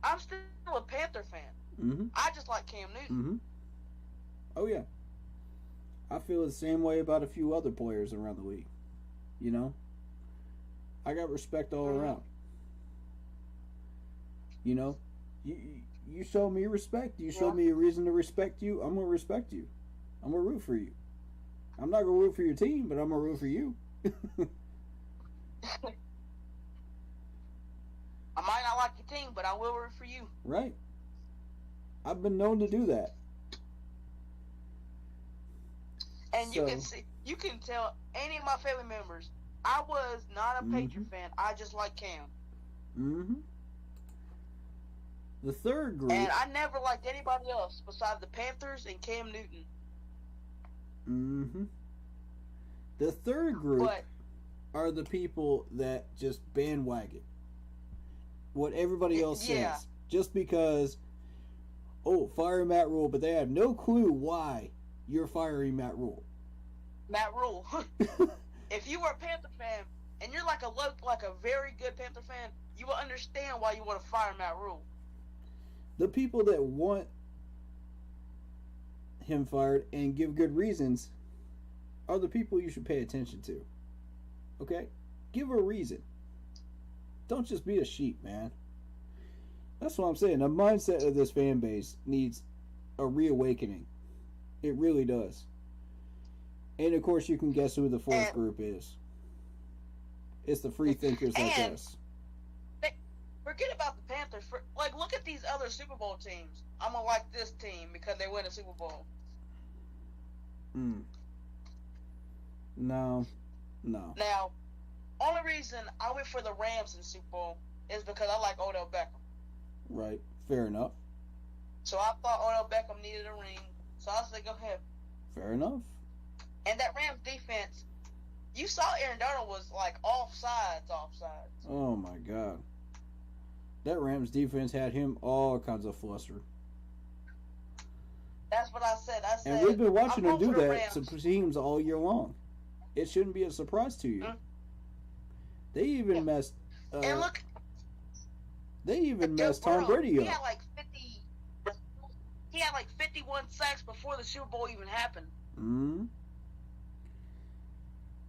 I'm still a Panther fan. Mm-hmm. I just like Cam Newton. Mm-hmm. Oh yeah. I feel the same way about a few other players around the league. You know? I got respect all Mhm. around. You know? You show me respect. You show Yeah. me a reason to respect you. I'm gonna respect you. I'm gonna root for you. I'm not gonna root for your team, but I'm gonna root for you. I might not like your team, but I will root for you. Right? I've been known to do that. And So- you can tell any of my family members, I was not a Patriot fan. I just like Cam. Mm-hmm. The third group. And I never liked anybody else besides the Panthers and Cam Newton. Mm-hmm. The third group But are the people that just bandwagon what everybody else Yeah. says. Just because, fire Matt Rule, but they have no clue why you're firing Matt Rule. Matt Rule, if you were a Panther fan and you're like a very good Panther fan, you will understand why you want to fire Matt Rule. The people that want him fired and give good reasons are the people you should pay attention to. Okay? Give a reason. Don't just be a sheep, man. That's what I'm saying. The mindset of this fan base needs a reawakening. It really does. And of course, you can guess who the fourth And- group is. It's the free thinkers like And- us. Forget about the Panthers. Look at these other Super Bowl teams. I'm gonna like this team because they win a Super Bowl. No. Now, only reason I went for the Rams in Super Bowl is because I like Odell Beckham. Right. Fair enough. So I thought Odell Beckham needed a ring. So I said, go ahead. Fair enough. And that Rams defense, you saw Aaron Donald was like offsides. Oh my God. That Rams defense had him all kinds of flustered. That's what I said. I said. And we've been watching I'm them do hoping the that Rams- to teams all year long. It shouldn't be a surprise to you. Mhm. They even Yeah. messed. And look, They even Joe messed Tom Burrow, Brady He up. had like 50. He had like 51 sacks before the Super Bowl even happened. Hmm.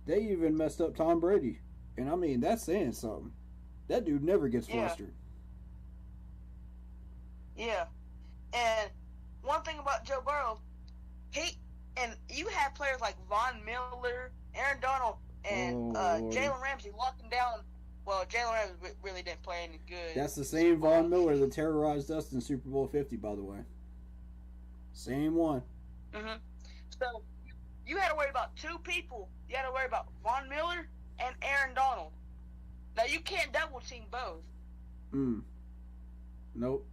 They even messed up Tom Brady, and I mean that's saying something. That dude never gets Yeah. flustered. Yeah. And one thing about Joe Burrow, you had players like Von Miller, Aaron Donald, and Oh, Lord. Jalen Ramsey locking down. Well, Jalen Ramsey really didn't play any good. That's the same Von Miller that terrorized us in Super Bowl 50, by the way. Same one. Mm-hmm. So you had to worry about two people. You had to worry about Von Miller and Aaron Donald. Now you can't double team both. Nope.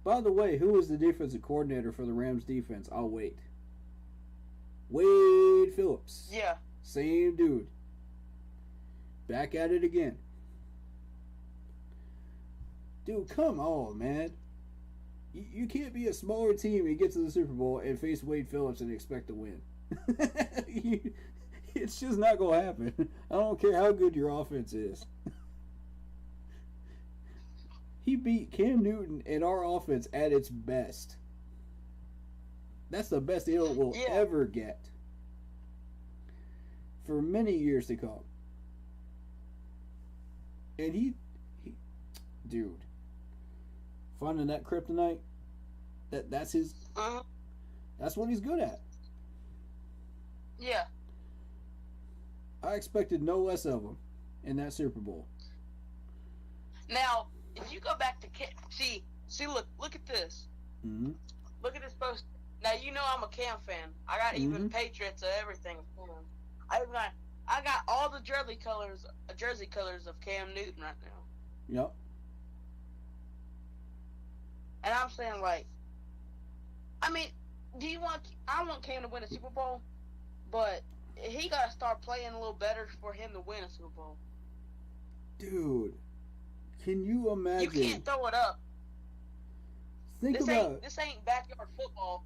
By the way, who was the defensive coordinator for the Rams defense? I'll wait. Wade Phillips. Yeah. Same dude. Back at it again. Dude, come on, man. You can't be a smaller team and get to the Super Bowl and face Wade Phillips and expect to win. It's just not going to happen. I don't care how good your offense is. He beat Cam Newton and our offense at its best. That's the best it will Yeah. ever get. For many years to come. And he dude, finding that kryptonite, that's his, Uh-huh. that's what he's good at. Yeah. I expected no less of him in that Super Bowl. Now, if you go back to see, look at this. Mm-hmm. Look at this post. Now you know I'm a Cam fan. I got even Patriots of everything. I got all the jersey colors of Cam Newton right now. Yep. And I'm saying, like, I mean, I want Cam to win a Super Bowl, but he got to start playing a little better for him to win a Super Bowl. Dude, can you imagine? You can't throw it up. Think This about ain't backyard football.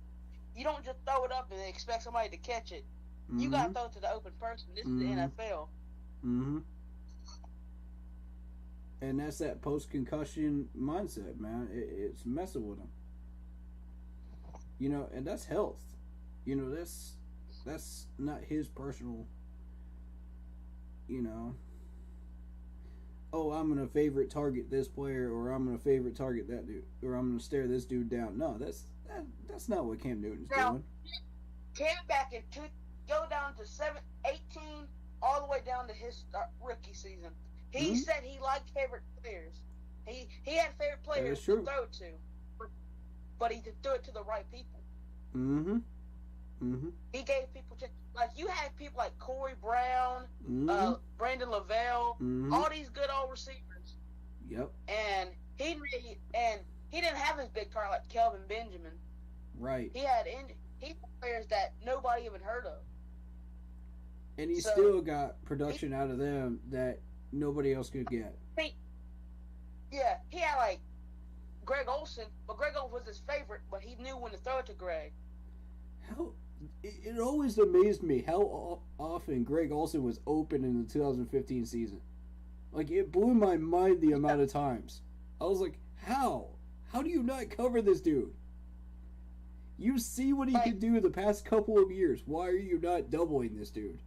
You don't just throw it up and expect somebody to catch it. You got to throw it to the open person. This is the NFL. Mm-hmm. And that's that post-concussion mindset, man. It's messing with him. You know, and that's health. You know, that's not his personal, you know, oh, I'm going to favorite target this player, or I'm going to favorite target that dude, or I'm going to stare this dude down. No, that's not what Cam Newton's doing. Came back go down to 18, all the way down to his rookie season. He said he liked favorite players. He had favorite players to throw to, but he threw it to the right people. Mm-hmm. Mm-hmm. He gave people like you had people like Corey Brown, Brandon Lavelle, all these good old receivers. Yep. And he didn't have his big target like Kelvin Benjamin. Right. He had players that nobody even heard of. And he still got production out of them that nobody else could get. He had like Greg Olsen, but Greg Olsen was his favorite, but he knew when to throw it to Greg. It always amazed me how often Greg Olsen was open in the 2015 season. Like, it blew my mind the amount of times. I was like, how? How do you not cover this dude? You see what he can do the past couple of years. Why are you not doubling this dude?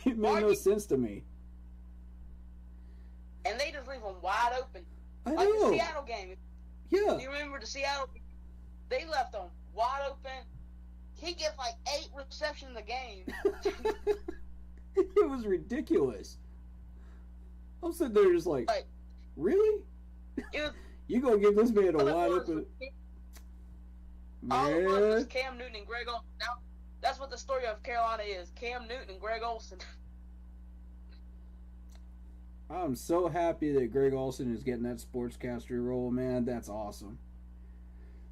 It made no sense to me. And they just leave him wide open. I like know. the Seattle game. Yeah. Do you remember the Seattle game? They left him wide open. He gets like 8 receptions a game. It was ridiculous. I'm sitting there just like really? You gonna give this man a wide open... All it was Cam Newton and Greg Olsen. Now, that's what the story of Carolina is. Cam Newton and Greg Olsen. I'm so happy that Greg Olsen is getting that sportscaster role, man. That's awesome.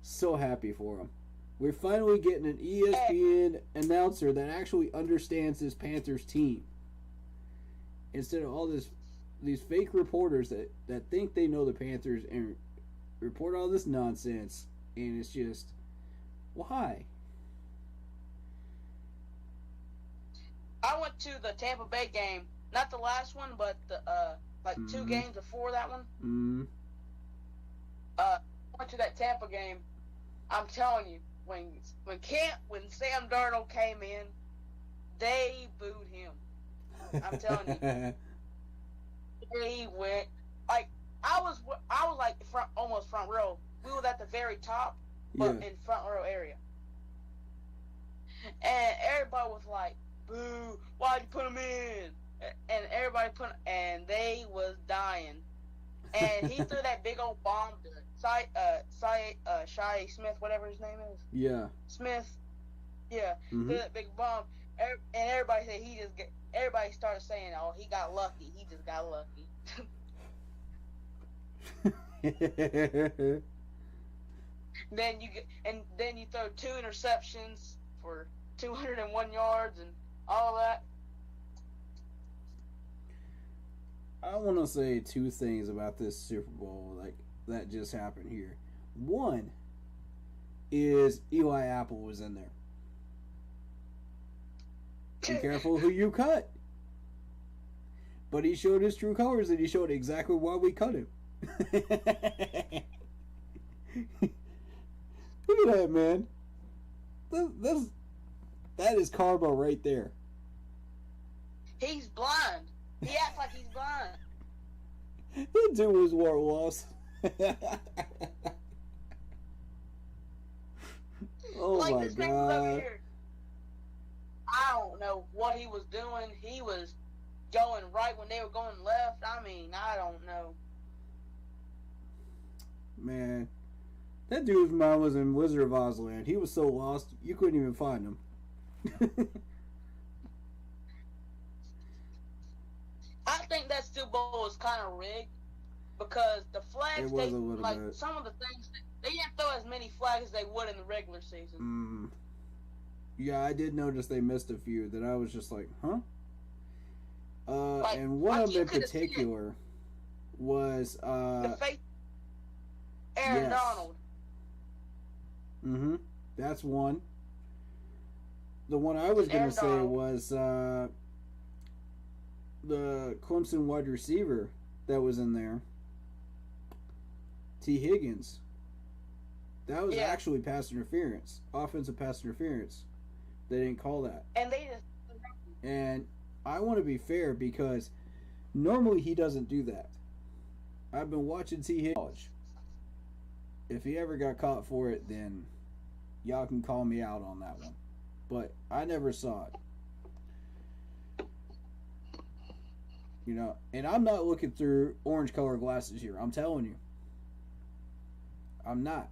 So happy for him. We're finally getting an ESPN announcer that actually understands this Panthers team. Instead of all these fake reporters that think they know the Panthers and report all this nonsense And it's just, why? I went to the Tampa Bay game, not the last one, but the like 2 games before that one. Mm. Went to that Tampa game. I'm telling you, when Sam Darnold came in, they booed him. I'm telling you, he went like I was like almost front row. We were at the very top, but in front row area, and everybody was like, "Boo! Why'd you put him in?" And everybody and they was dying. And he threw that big old bomb to Shi Smith, whatever his name is. Yeah. Smith. Yeah. Mm-hmm. Threw that big bomb, and everybody said everybody started saying, "Oh, he got lucky. He just got lucky." Then you throw 2 interceptions for 201 yards and all that. I want to say 2 things about this Super Bowl, like that just happened here. One is Eli Apple was in there. Be careful who you cut. But he showed his true colors, and he showed exactly why we cut him. Look at that, man. That is karma right there. He's blind. He acts like he's blind. That dude was war lost. Oh like my this man was over god. here. I don't know what he was doing. He was going right when they were going left. I mean, I don't know. Man, that dude's mind was in Wizard of Oz land. He was so lost, you couldn't even find him. I think that Super Bowl was kind of rigged because the flags, It was a little like bit. some of the things, they didn't throw as many flags as they would in the regular season. Yeah, I did notice they missed a few that I was just like, huh? Like, And one like of you them in could've seen it. particular was The face, Aaron yes. Donald. That's one. The one I was gonna Aaron say Donald. was the Clemson wide receiver that was in there, T. Higgins. That was Yeah. actually pass interference, offensive pass interference. They didn't call that. And they just, And I want to be fair because normally he doesn't do that. I've been watching T. Higgins. If he ever got caught for it, then y'all can call me out on that one. But I never saw it. You know, and I'm not looking through orange colored glasses here. I'm telling you. I'm not.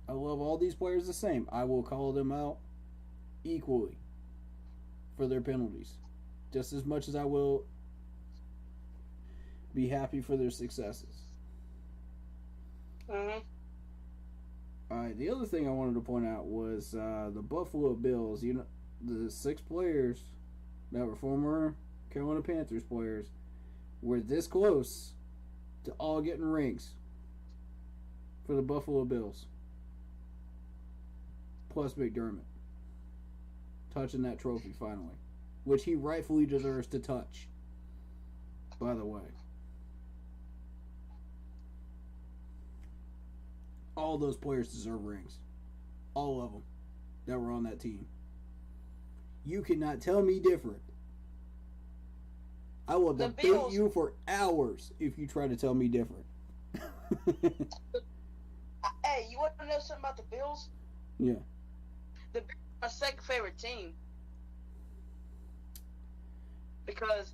I love all these players the same. I will call them out equally for their penalties. Just as much as I will be happy for their successes. Alright, the other thing I wanted to point out was the Buffalo Bills. You know, the 6 players that were former Carolina Panthers players were this close to all getting rings for the Buffalo Bills. Plus McDermott touching that trophy finally, which he rightfully deserves to touch, by the way. All those players deserve rings. All of them that were on that team. You cannot tell me different. I will The debate Bills- you for hours if you try to tell me different. hey, you want to know something about the Bills? Yeah. The Bills are my second favorite team. Because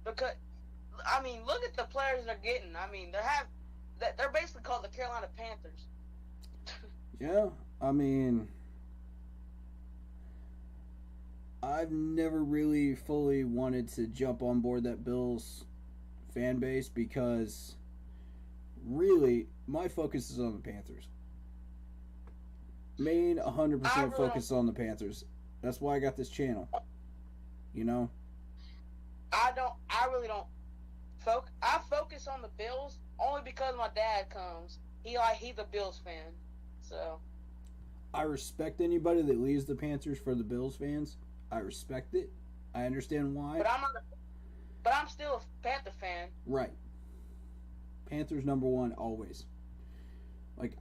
I mean, look at the players they're getting. I mean, they're basically called the Carolina Panthers. Yeah, I mean, I've never really fully wanted to jump on board that Bills fan base because really my focus is on the Panthers. Main 100% I really focus on the Panthers. That's why I got this channel. You know? I really don't I focus on the Bills only because my dad comes. He's a Bills fan, so. I respect anybody that leaves the Panthers for the Bills fans. I respect it. I understand why. But I'm still a Panther fan. Right. Panthers number one always. Like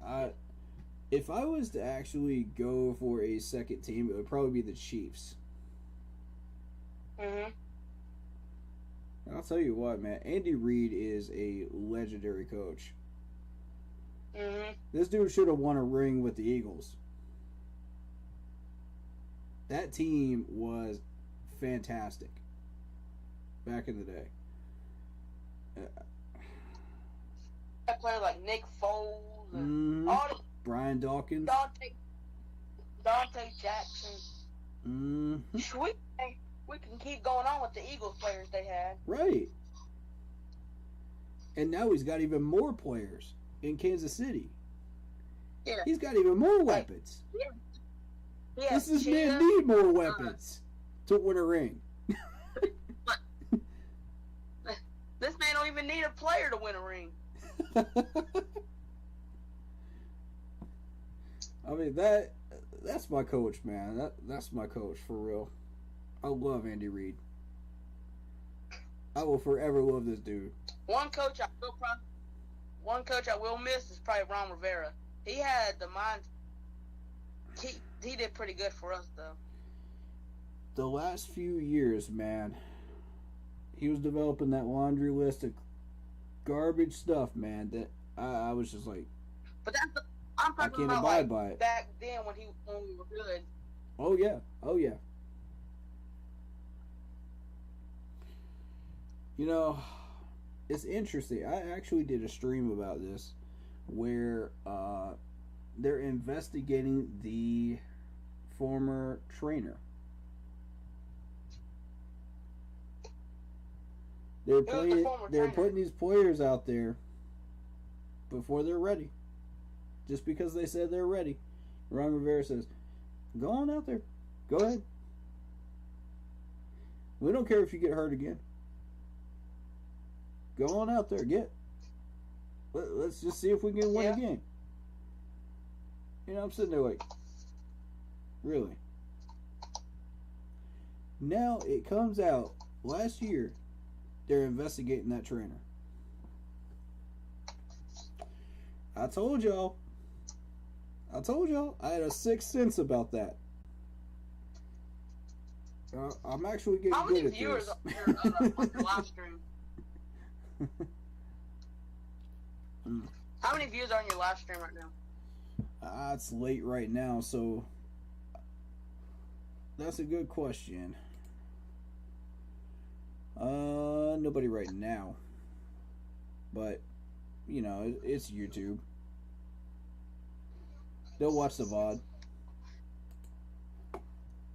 if I was to actually go for a second team, it would probably be the Chiefs. Mhm. And I'll tell you what, man, Andy Reid is a legendary coach. Mhm. This dude should have won a ring with the Eagles. That team was fantastic back in the day. I play like Nick Foles and all the Brian Dawkins. Dante Jackson. Mm-hmm. We can keep going on with the Eagles players they had. Right. And now he's got even more players in Kansas City. Yeah. He's got even more weapons. Yeah. This man need more weapons to win a ring. This man don't even need a player to win a ring. I mean that's my coach, man. That's my coach for real. I love Andy Reid. I will forever love this dude. One coach I will miss is probably Ron Rivera. He had the mind. He did pretty good for us though. The last few years, man, he was developing that laundry list of garbage stuff, man. That I was just like, but I'm I talking can't about abide by it. back then when we were good. Oh yeah. You know, it's interesting. I actually did a stream about this where they're investigating the former trainer. They're putting these players out there before they're ready. Just because they said they're ready. Ron Rivera says, go on out there. Go ahead. We don't care if you get hurt again. Go on out there. Let's just see if we can win a game. You know, I'm sitting there like, really? Now it comes out last year they're investigating that trainer. I told y'all. I had a sixth sense about that. I'm actually getting How good many at viewers this. on your live stream? How many views are on your live stream right now? It's late right now, so that's a good question. Nobody right now. But, you know, it's YouTube. They'll watch the VOD.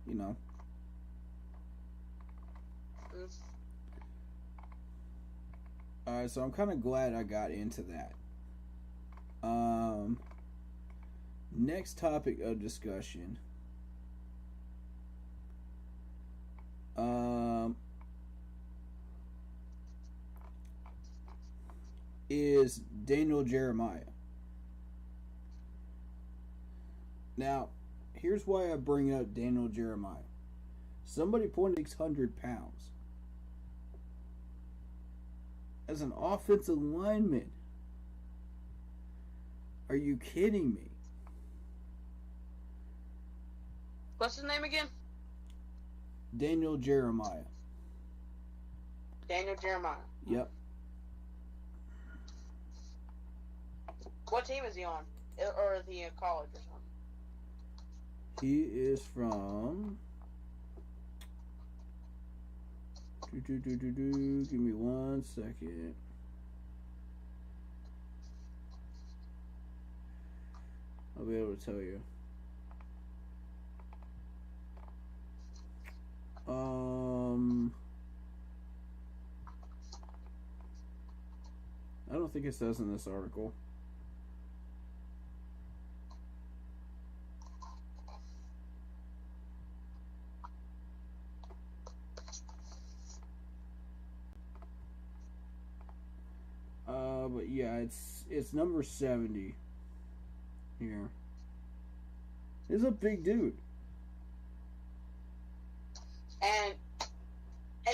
You know. Alright, so I'm kind of glad I got into that. Next topic of discussion. Is Daniel Jeremiah. Now, here's why I bring up Daniel Jeremiah. Somebody pointed 600 pounds. As an offensive lineman. Are you kidding me? What's his name again? Daniel Jeremiah. Daniel Jeremiah. Yep. What team is he on? Or is he in college or something? He is from... Give me 1 second. I'll be able to tell you. I don't think it says in this article. But yeah, it's number 70 here. He's a big dude. And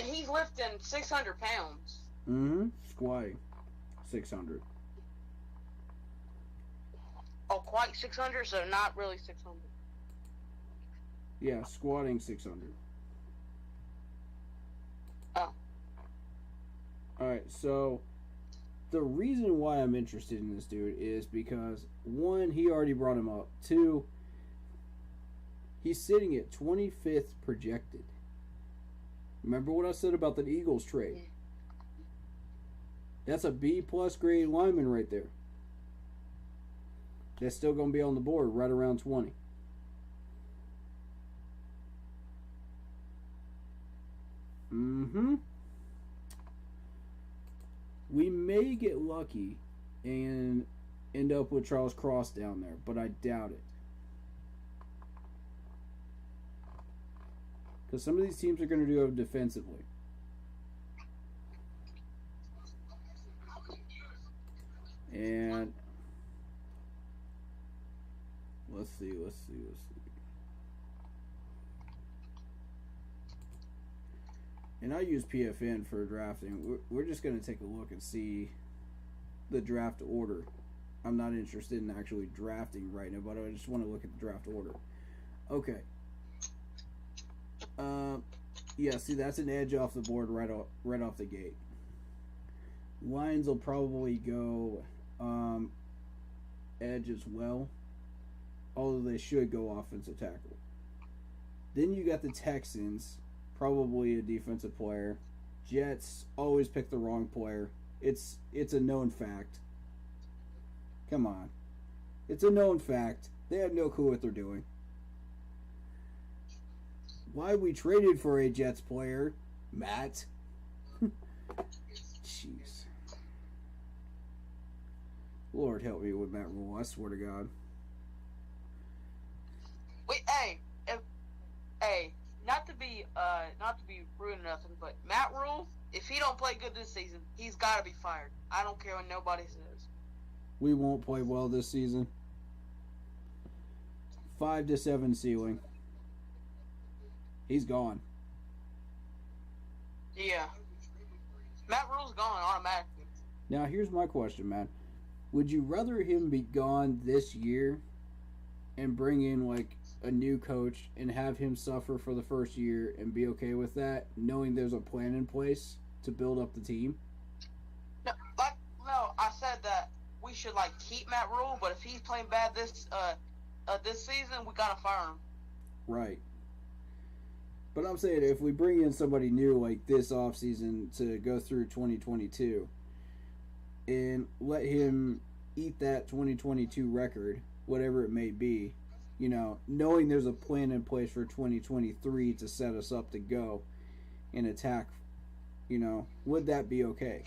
he's lifting 600 pounds. Mm-hmm. Squatting 600. Oh, quite 600, so not really 600. Yeah, squatting 600. Oh. Alright, so the reason why I'm interested in this dude is because, one, he already brought him up. Two, he's sitting at 25th projected. Remember what I said about the Eagles trade? That's a B-plus grade lineman right there. That's still going to be on the board right around 20. Mm-hmm. We may get lucky and end up with Charles Cross down there, but I doubt it. Because some of these teams are going to do it defensively. And let's see. And I use PFN for drafting. We're just going to take a look and see the draft order. I'm not interested in actually drafting right now, but I just want to look at the draft order. Okay. Yeah, see, that's an edge off the board right off the gate. Lions will probably go edge as well, although they should go offensive tackle. Then you got the Texans, probably a defensive player. Jets always pick the wrong player. It's a known fact. Come on. It's a known fact. They have no clue what they're doing. Why we traded for a Jets player, Matt? Jeez. Lord help me with Matt Rule, I swear to God. Wait, hey, not to be rude or nothing, but Matt Rule, if he don't play good this season, he's got to be fired. I don't care what nobody says. We won't play well this season. 5 to 7 ceiling. He's gone. Yeah. Matt Rule's gone automatically. Now, here's my question, man. Would you rather him be gone this year and bring in, like, a new coach and have him suffer for the first year and be okay with that, knowing there's a plan in place to build up the team? No, I said that we should, like, keep Matt Rule, but if he's playing bad this season, we gotta fire him. Right. But I'm saying if we bring in somebody new like this offseason to go through 2022 and let him eat that 2022 record, whatever it may be, you know, knowing there's a plan in place for 2023 to set us up to go and attack, you know, would that be okay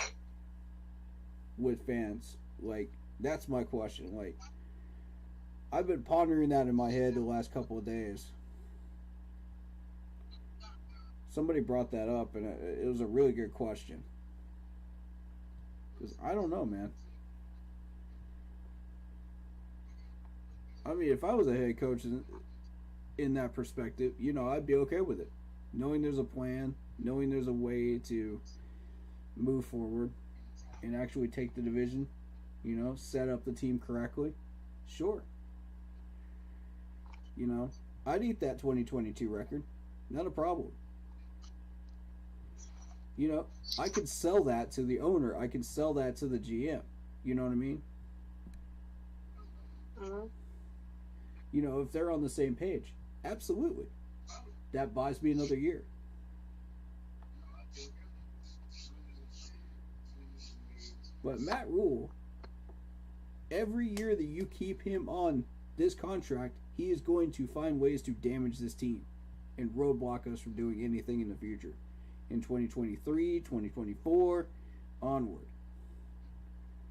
with fans? Like, that's my question. Like, I've been pondering that in my head the last couple of days. Somebody brought that up, and it was a really good question. Because I don't know, man. I mean, if I was a head coach in that perspective, you know, I'd be okay with it. Knowing there's a plan, knowing there's a way to move forward and actually take the division, you know, set up the team correctly, sure. You know, I'd eat that 2022 record. Not a problem. You know, I could sell that to the owner. I could sell that to the GM. You know what I mean? Mm-hmm. You know, if they're on the same page. Absolutely. That buys me another year. But Matt Rule, every year that you keep him on this contract, he is going to find ways to damage this team and roadblock us from doing anything in the future. In 2023, 2024, onward.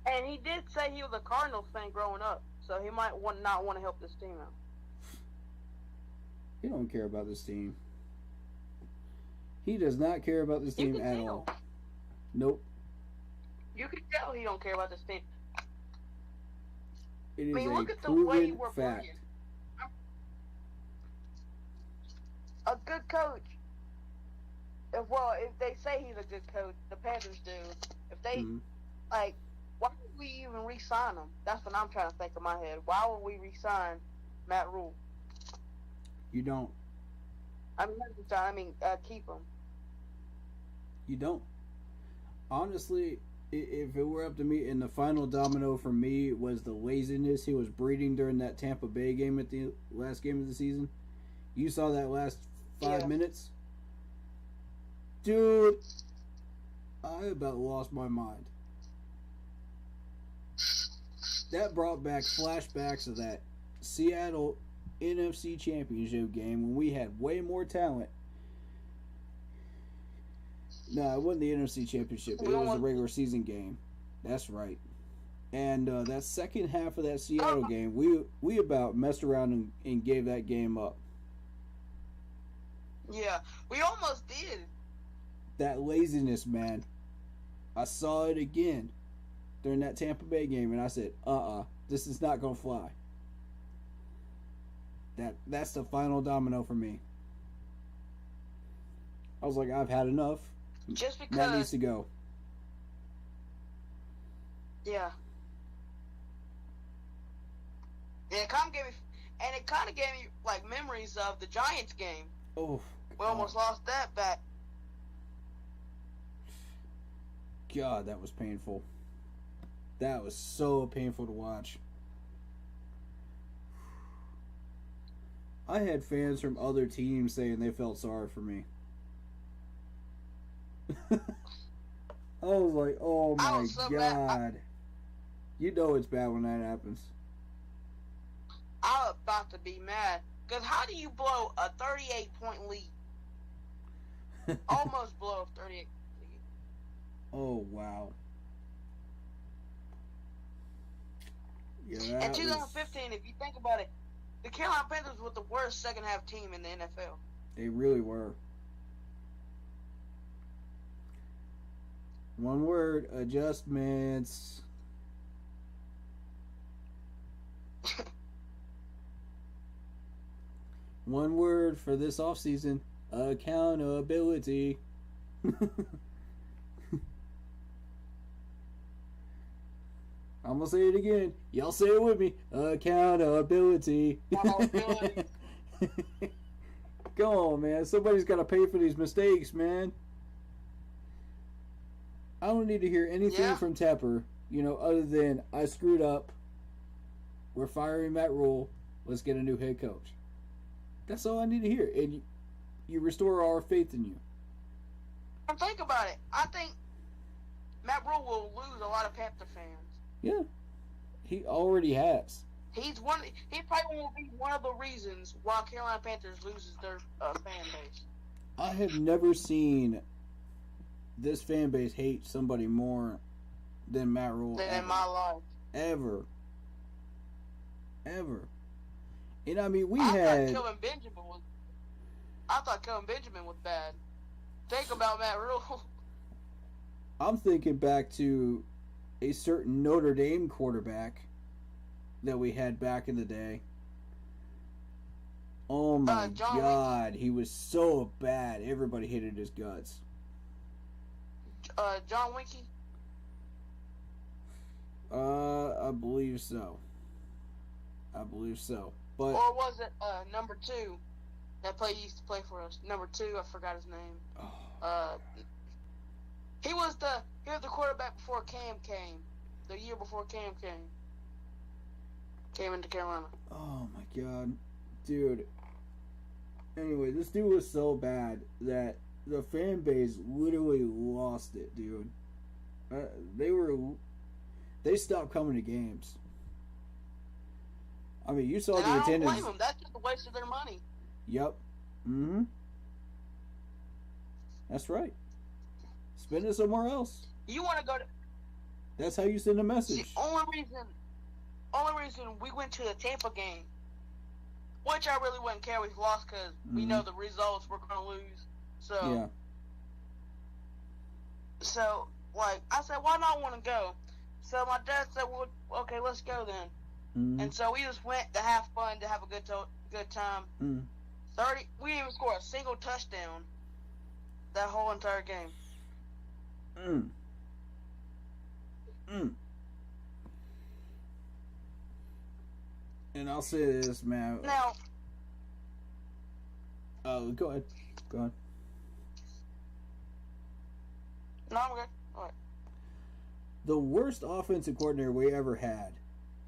And he did say he was a Cardinals fan growing up, so he might not want to help this team out. He don't care about this team. He does not care about this team at all. Nope. You can tell he don't care about this team. It is I mean, a look at the way proven we're fact. playing. A good coach. If they say he's a good coach, the Panthers do. If they Mhm. like, why would we even re-sign him? That's what I'm trying to think in my head. Why would we re-sign Matt Rule? You don't. I mean, not re-sign, keep him. You don't. Honestly, if it were up to me, and the final domino for me was the laziness he was breeding during that Tampa Bay game at the last game of the season. You saw that last 5 Yeah. minutes? Dude, I about lost my mind. That brought back flashbacks of that Seattle NFC Championship game when we had way more talent. No, it wasn't the NFC Championship. It was a regular season game. That's right. And that second half of that Seattle game, we about messed around and gave that game up. Yeah, we almost did. That laziness, man. I saw it again during that Tampa Bay game, and I said, this is not going to fly. That's the final domino for me. I was like, I've had enough. Just That because. needs to go. Yeah. And it kind of gave me like memories of the Giants game. Oh, We almost lost that back. God, that was painful. That was so painful to watch. I had fans from other teams saying they felt sorry for me. I was like, oh I my was so God. You know it's bad when that happens. I was about to be mad. Because how do you blow a 38-point lead? Almost blow a 38 lead. Oh, wow. Yeah, In that 2015, was, if you think about it, the Carolina Panthers were the worst second-half team in the NFL. they really were. One word, adjustments. One word for this offseason, accountability. I'm gonna say it again. Y'all say it with me. Accountability. Accountability. Come on, man. Somebody's got to pay for these mistakes, man. I don't need to hear anything from Tepper, other than I screwed up. We're firing Matt Rule. Let's get a new head coach. That's all I need to hear. And you restore our faith in you. And think about it. I think Matt Rule will lose a lot of Panther fans. Yeah. He already has. He probably will be one of the reasons why Carolina Panthers loses their fan base. I have never seen this fan base hate somebody more than Matt Rule. Than ever. in my life. Ever. And I mean, I thought Kelvin Benjamin was bad. Think about Matt Rule. I'm thinking back to a certain Notre Dame quarterback that we had back in the day. Oh my John God, he was so bad. Everybody hated his guts. John Winkie. I believe so. But Or was it number 2 that used to play for us? Number 2, I forgot his name. He was the quarterback before Cam came. The year before Cam came into Carolina. oh my God, dude. Anyway, this dude was so bad that the fan base literally lost it, dude. They stopped coming to games. I mean, you saw And the I don't attendance. blame them. That's just a waste of their money. Yep. Mm-hmm. That's right. Spend it somewhere else. You want to go to... That's how you send a The message. only reason we went to the Tampa game, which I really wouldn't care if we lost because we know the results we're going to lose. So, Yeah. so like, I said, why not want to go? So my dad said, well, okay, let's go then. Mm-hmm. And so we just went to have fun, to have a good time. Mm-hmm. 30. We didn't even score a single touchdown that whole entire game. Mm. Mm. And I'll say this, man. Now, Go ahead. Go ahead. no, I'm good. All right. The worst offensive coordinator we ever had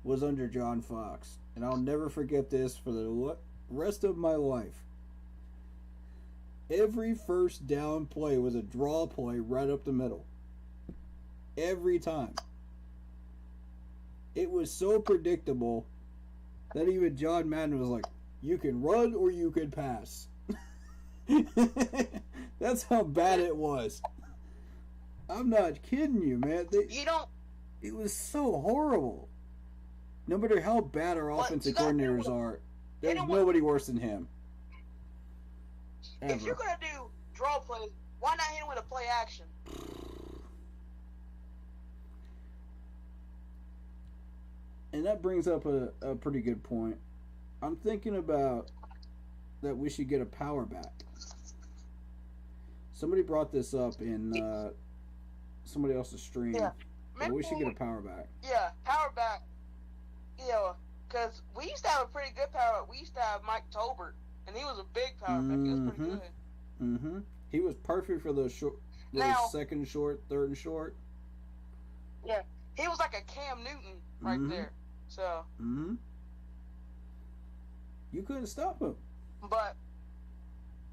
was under John Fox. And I'll never forget this for the rest of my life. Every first down play was a draw play right up the middle. Every time. It was so predictable that even John Madden was like, you can run or you can pass. That's how bad it was. I'm not kidding you, man. You don't. It was so horrible. No matter how bad our offensive coordinators are, there's nobody worse than him. Ever. If you're gonna do draw plays, why not hit him with a play action? And that brings up a pretty good point. I'm thinking about that we should get a power back. Somebody brought this up in somebody else's stream. Yeah. But we should get a power back. Yeah, power back. You know, because we used to have a pretty good power back. We used to have Mike Tolbert, and he was a big power back. He was pretty good. Mm-hmm. He was perfect for those short, second and short, third and short. Yeah, he was like a Cam Newton right there. So. Mm-hmm. You couldn't stop him. But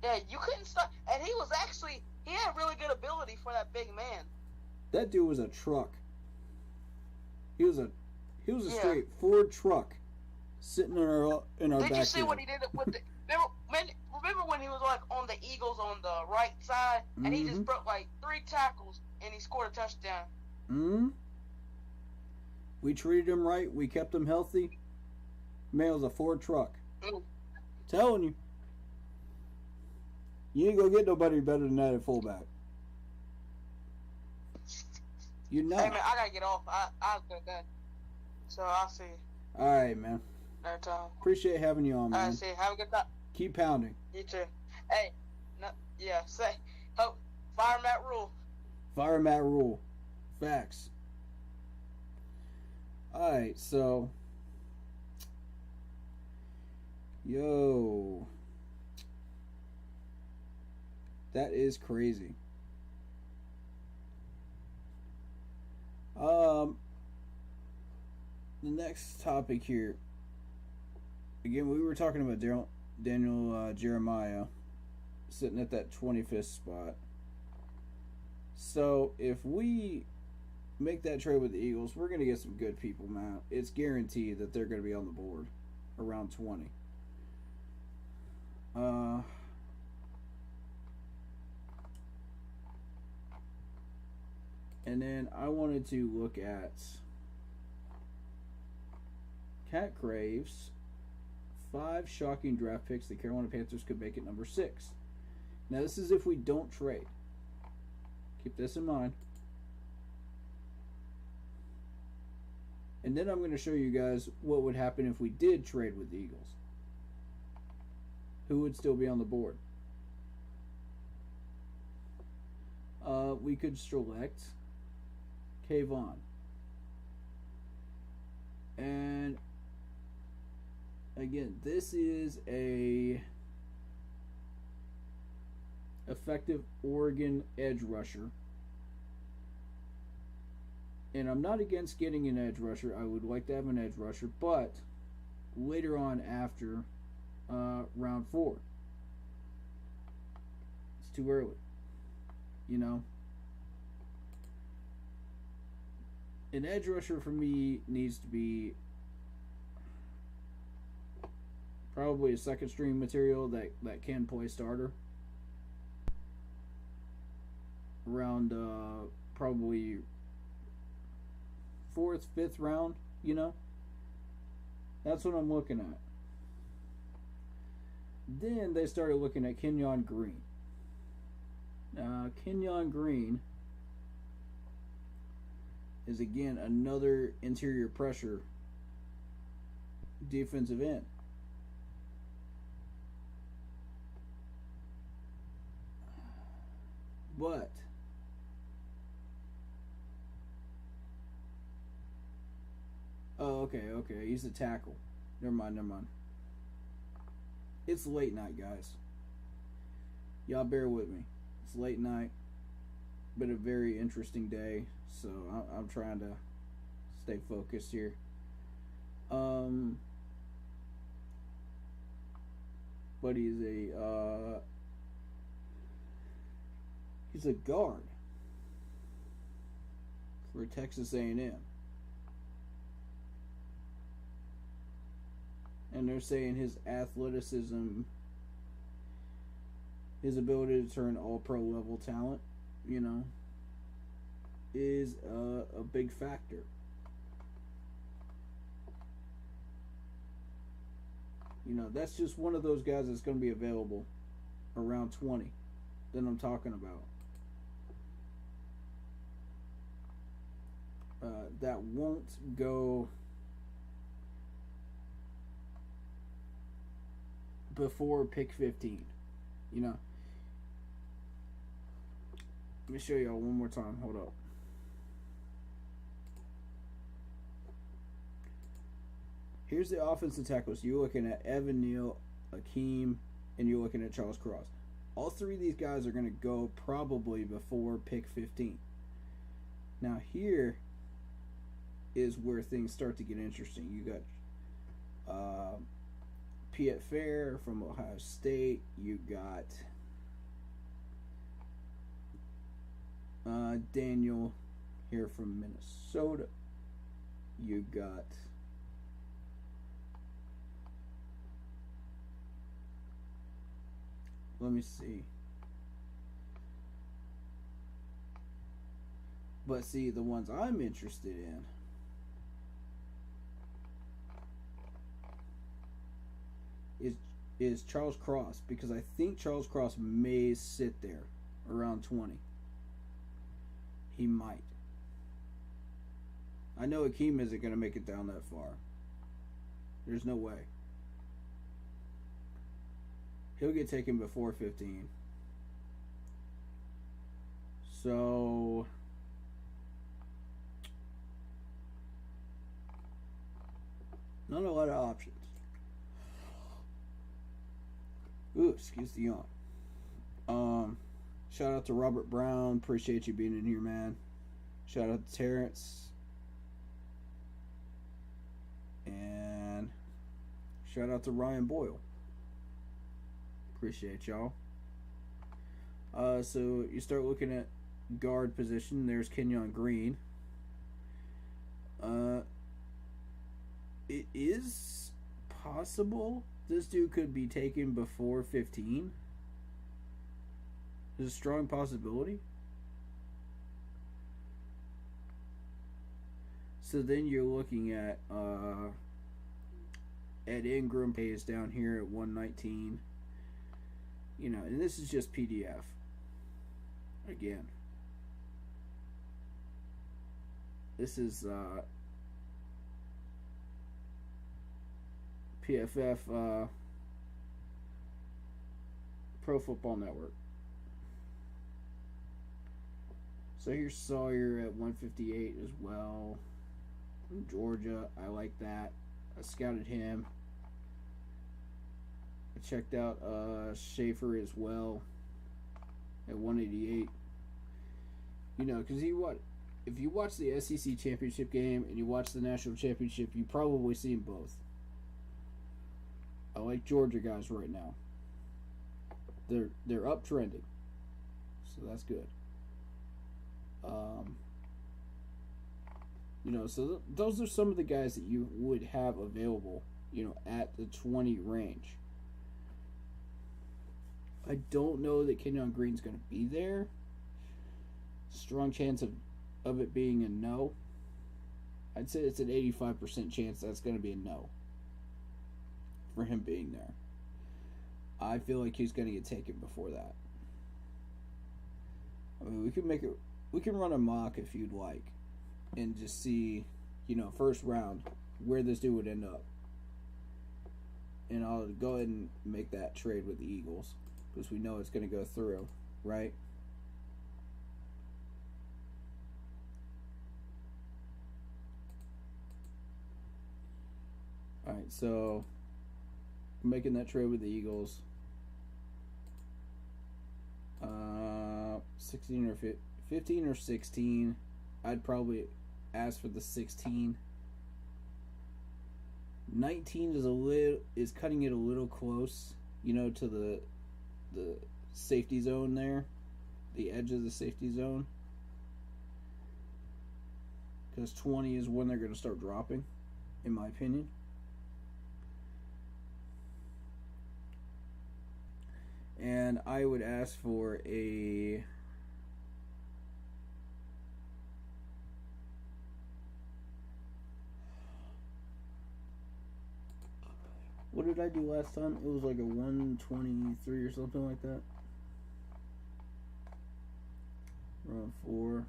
yeah, you couldn't stop, and he had really good ability for that big man. That dude was a truck. He was a straight Ford truck sitting in our backyard. Did you see what he did with the? Remember when he was like on the Eagles on the right side, and he just broke like 3 tackles and he scored a touchdown. Mm-hmm. We treated him right. We kept him healthy. Man, it was a Ford truck. Telling you. You ain't gonna get nobody better than that at fullback. You're not. Hey man, I gotta get off. I'll get that. So I'll see you. Alright, man. Another time. Appreciate having you on, man. Alright, see you. Have a good time. Keep pounding. You too. Hey, fire Matt Rule. Fire Matt Rule. Facts. Alright, so. Yo. That is crazy. The next topic here. Again, we were talking about Daniel Jeremiah sitting at that 25th spot. So if we make that trade with the Eagles, we're going to get some good people, man. It's guaranteed that they're going to be on the board around 20. And then I wanted to look at Cat Craves 5 shocking draft picks the Carolina Panthers could make at number 6. Now this is if we don't trade. Keep this in mind. And then I'm going to show you guys what would happen if we did trade with the Eagles. Who would still be on the board? We could select Kayvon. And again, this is a effective Oregon edge rusher. And I'm not against getting an edge rusher. I would like to have an edge rusher, but later on after round 4. It's too early. You know? An edge rusher for me needs to be probably a second string material that can play starter. Around probably 4th, 5th round, you know? That's what I'm looking at. Then they started looking at Kenyon Green. Kenyon Green is again another interior pressure defensive end. But okay. He's a tackle. Never mind. It's late night, guys. Y'all bear with me. It's late night. Been a very interesting day, so I'm trying to stay focused here. But he's a guard for Texas A&M. And they're saying his athleticism, his ability to turn all-pro level talent, is a big factor. That's just one of those guys that's going to be available around 20 that I'm talking about. That won't go before pick 15. Let me show y'all one more time. Hold up. Here's the offensive tackles. You're looking at Evan Neal, Akeem, and you're looking at Charles Cross. All three of these guys are going to go probably before pick 15. Now here is where things start to get interesting. You got Piet Fair from Ohio State. You got Daniel here from Minnesota. You got let me see. But see, the ones I'm interested in is Charles Cross, because I think Charles Cross may sit there around 20. He might. I know Akeem isn't going to make it down that far. There's no way. He'll get taken before 15. So not a lot of options. Ooh, excuse the yawn. Shout out to Robert Brown. Appreciate you being in here, man. Shout out to Terrence. And shout out to Ryan Boyle. Appreciate y'all. So you start looking at guard position. There's Kenyon Green. It is possible this dude could be taken before 15. There's a strong possibility. So then you're looking at Ed Ingram pays down here at 119. And this is just PDF. Again. This is PFF Pro Football Network. So here's Sawyer at 158 as well. From Georgia. I like that. I scouted him. I checked out Schaefer as well at 188. Because if you watch the SEC championship game and you watch the national championship, you probably seen both. I like Georgia guys right now. They're uptrending, so that's good. So those are some of the guys that you would have available, at the 20 range. I don't know that Kenyon Green's going to be there. Strong chance of it being a no. I'd say it's an 85% chance that's going to be a no for him being there. I feel like he's going to get taken before that. I mean, we can run a mock if you'd like. and just see, first round, where this dude would end up. And I'll go ahead and make that trade with the Eagles because we know it's going to go through, right? Alright, so making that trade with the Eagles. 16 or 15 or 16. I'd probably ask for the 16. 19 is cutting it a little close, to the safety zone there, the edge of the safety zone. Because 20 is when they're going to start dropping, in my opinion. And I would ask for a... What did I do last time? It was like a 123 or something like that. Round 4.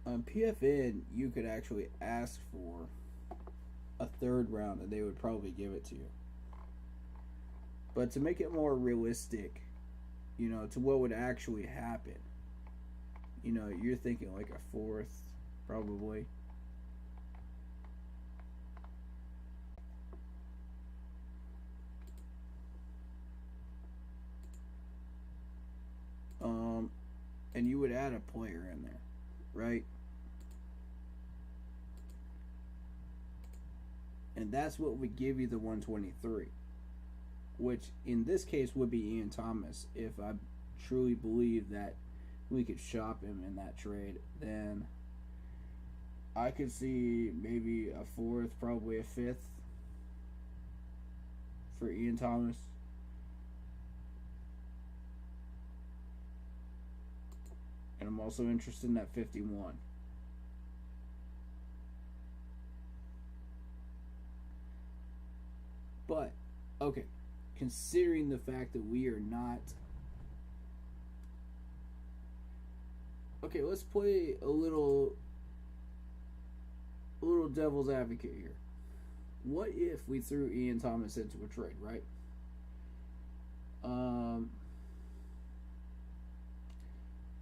On PFN, you could actually ask for a third round and they would probably give it to you. But to make it more realistic, to what would actually happen, you're thinking like a fourth, probably. And you would add a player in there, right? And that's what would give you the 123. Which, in this case, would be Ian Thomas. If I truly believe that we could shop him in that trade, then I could see maybe a fourth, probably a fifth for Ian Thomas. And I'm also interested in that 51. But, okay, considering the fact that we are not... Okay, let's play a little devil's advocate here. What if we threw Ian Thomas into a trade, right?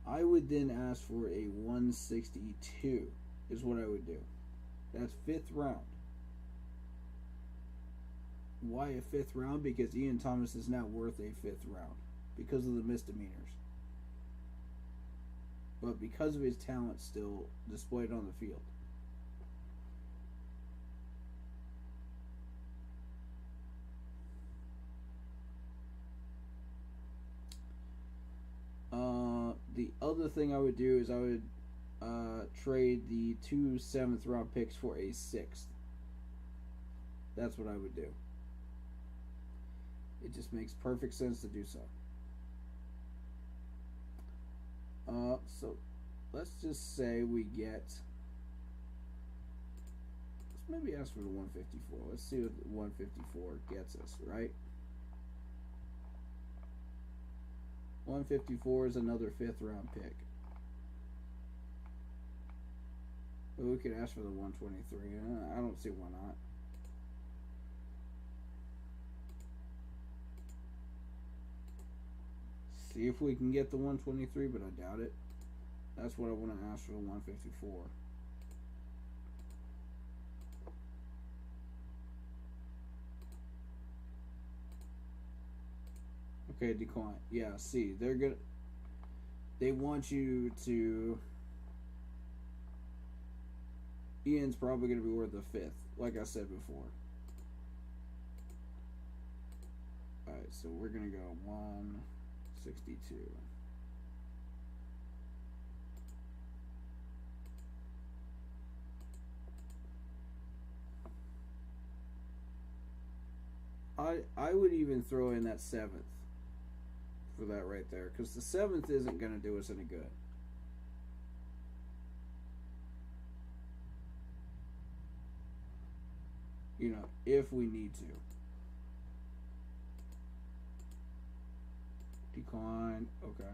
I would then ask for a 162 is what I would do. That's 5th round. Why a 5th round? Because Ian Thomas is now worth a 5th round because of the misdemeanors. But because of his talent still displayed on the field. The other thing I would do is I would trade the 2 7th round picks for a 6th. That's what I would do. It just makes perfect sense to do so. So let's just say we get... Let's maybe ask for the 154. Let's see what the 154 gets us, right? 154 is another 5th round pick. But we could ask for the 123. I don't see why not. See if we can get the 123, but I doubt it. That's what I want to ask for the 154. Okay, decline. Yeah, see, they're gonna... They want you to... Ian's probably going to be worth a 5th, like I said before. Alright, so we're going to go 162. I would even throw in that 7th for that right there, because the 7th isn't going to do us any good. You know, if we need to. Decline. Okay.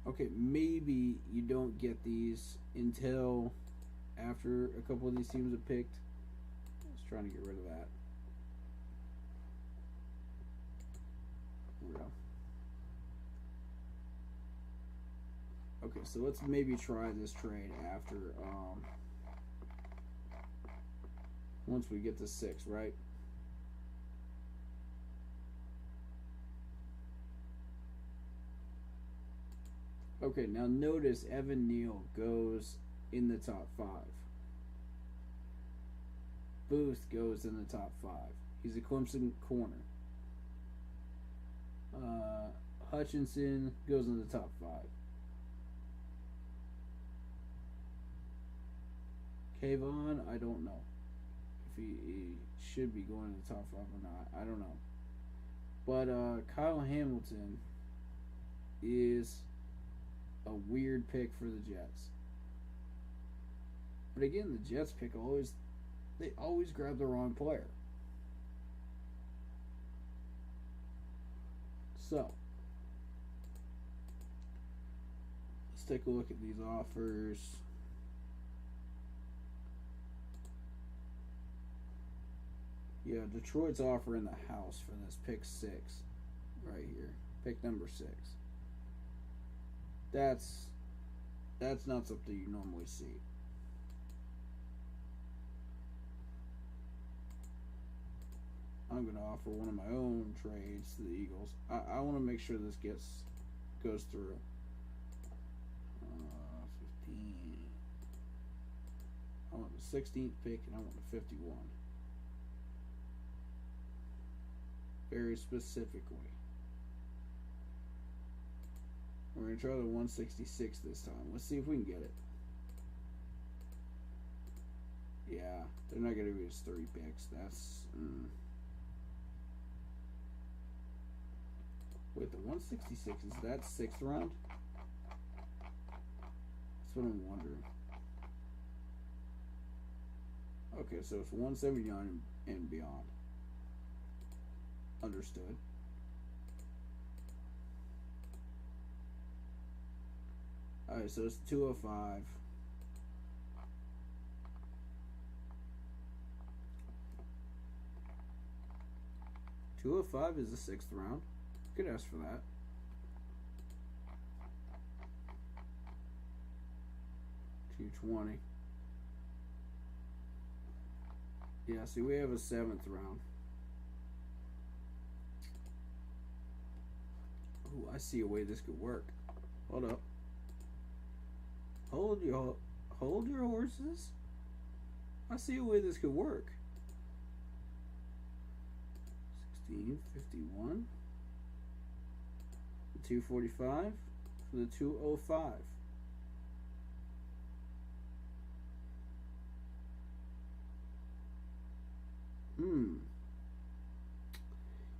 Okay, maybe you don't get these until after a couple of these teams are picked. I was trying to get rid of that. There we go. Okay, so let's maybe try this trade after once we get to 6, right? Okay, now notice Evan Neal goes in the top 5. Booth goes in the top 5. He's a Clemson corner. Hutchinson goes in the top 5. Kayvon, I don't know if he should be going to the top 5 or not. I don't know. But Kyle Hamilton is a weird pick for the Jets. But again, the Jets pick they always grab the wrong player. So let's take a look at these offers. Yeah, Detroit's offering the house for this pick 6 right here. Pick number 6. That's not something you normally see. I'm going to offer one of my own trades to the Eagles. I want to make sure this goes through. 15. I want the 16th pick and I want the 51. Very specifically. We're going to try the 166 this time. Let's see if we can get it. Yeah, they're not going to give us 3 picks. That's... Wait, the 166, is that 6th round? That's what I'm wondering. Okay, so it's 179 and beyond. Understood. Alright, so it's 205. $205 is the 6th round. Could ask for that. $220. Yeah, see, we have a 7th round. Ooh, I see a way this could work. Hold up. Hold your horses. I see a way this could work. 1651. 245 for the 205.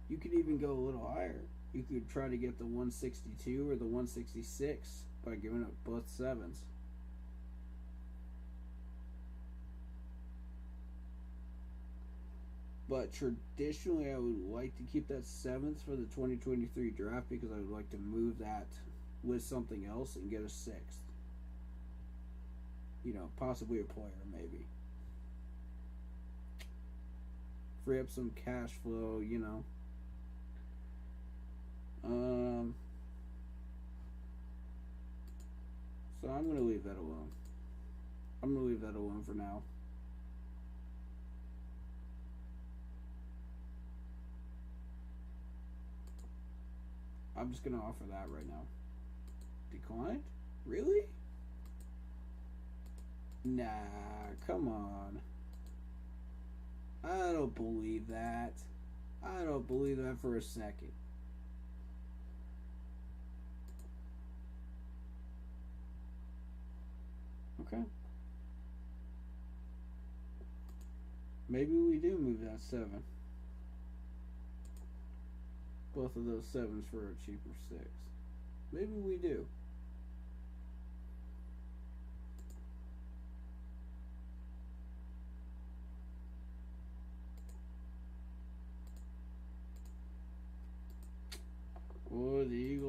You could even go a little higher. You could try to get the 162 or the 166 by giving up both 7s. But traditionally, I would like to keep that 7th for the 2023 draft because I would like to move that with something else and get a 6th. You know, possibly a player, maybe. Free up some cash flow, you know. So I'm going to leave that alone. I'm going to leave that alone for now. I'm just going to offer that right now. Declined? Really? Nah, come on. I don't believe that. I don't believe that for a second. Okay. Maybe we do move that 7. Both of those 7s for a cheaper 6. Maybe we do.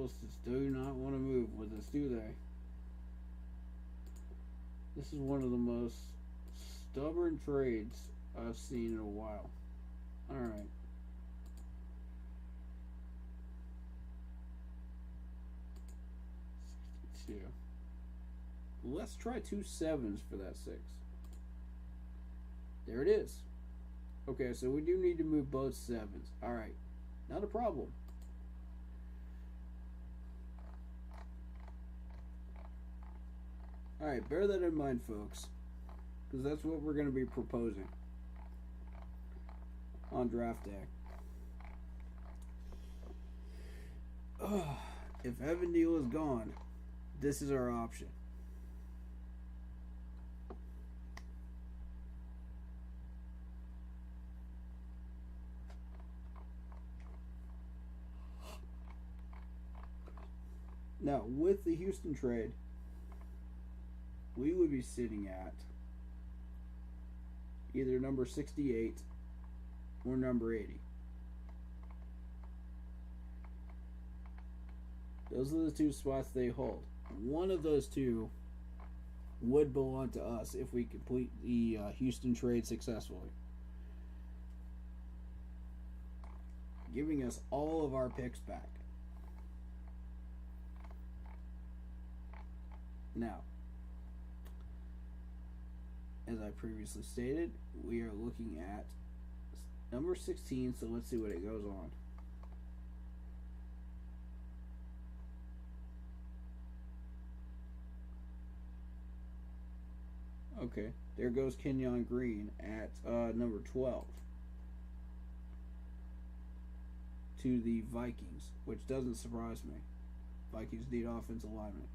Eagles just do not want to move with us, do they? This is one of the most stubborn trades I've seen in a while. Alright. Let's try 2 sevens for that 6. There it is. Okay, so we do need to move both 7s. Alright. Not a problem. Alright, bear that in mind, folks. Because that's what we're going to be proposing on draft day. If Evan Neal is gone, this is our option. Now, with the Houston trade, we would be sitting at either number 68 or number 80. Those are the 2 spots they hold. One of those 2 would belong to us if we complete the Houston trade successfully, giving us all of our picks back. Now, as I previously stated, we are looking at number 16, so let's see what it goes on. Okay, there goes Kenyon Green at number 12 to the Vikings, which doesn't surprise me. Vikings need offensive linemen.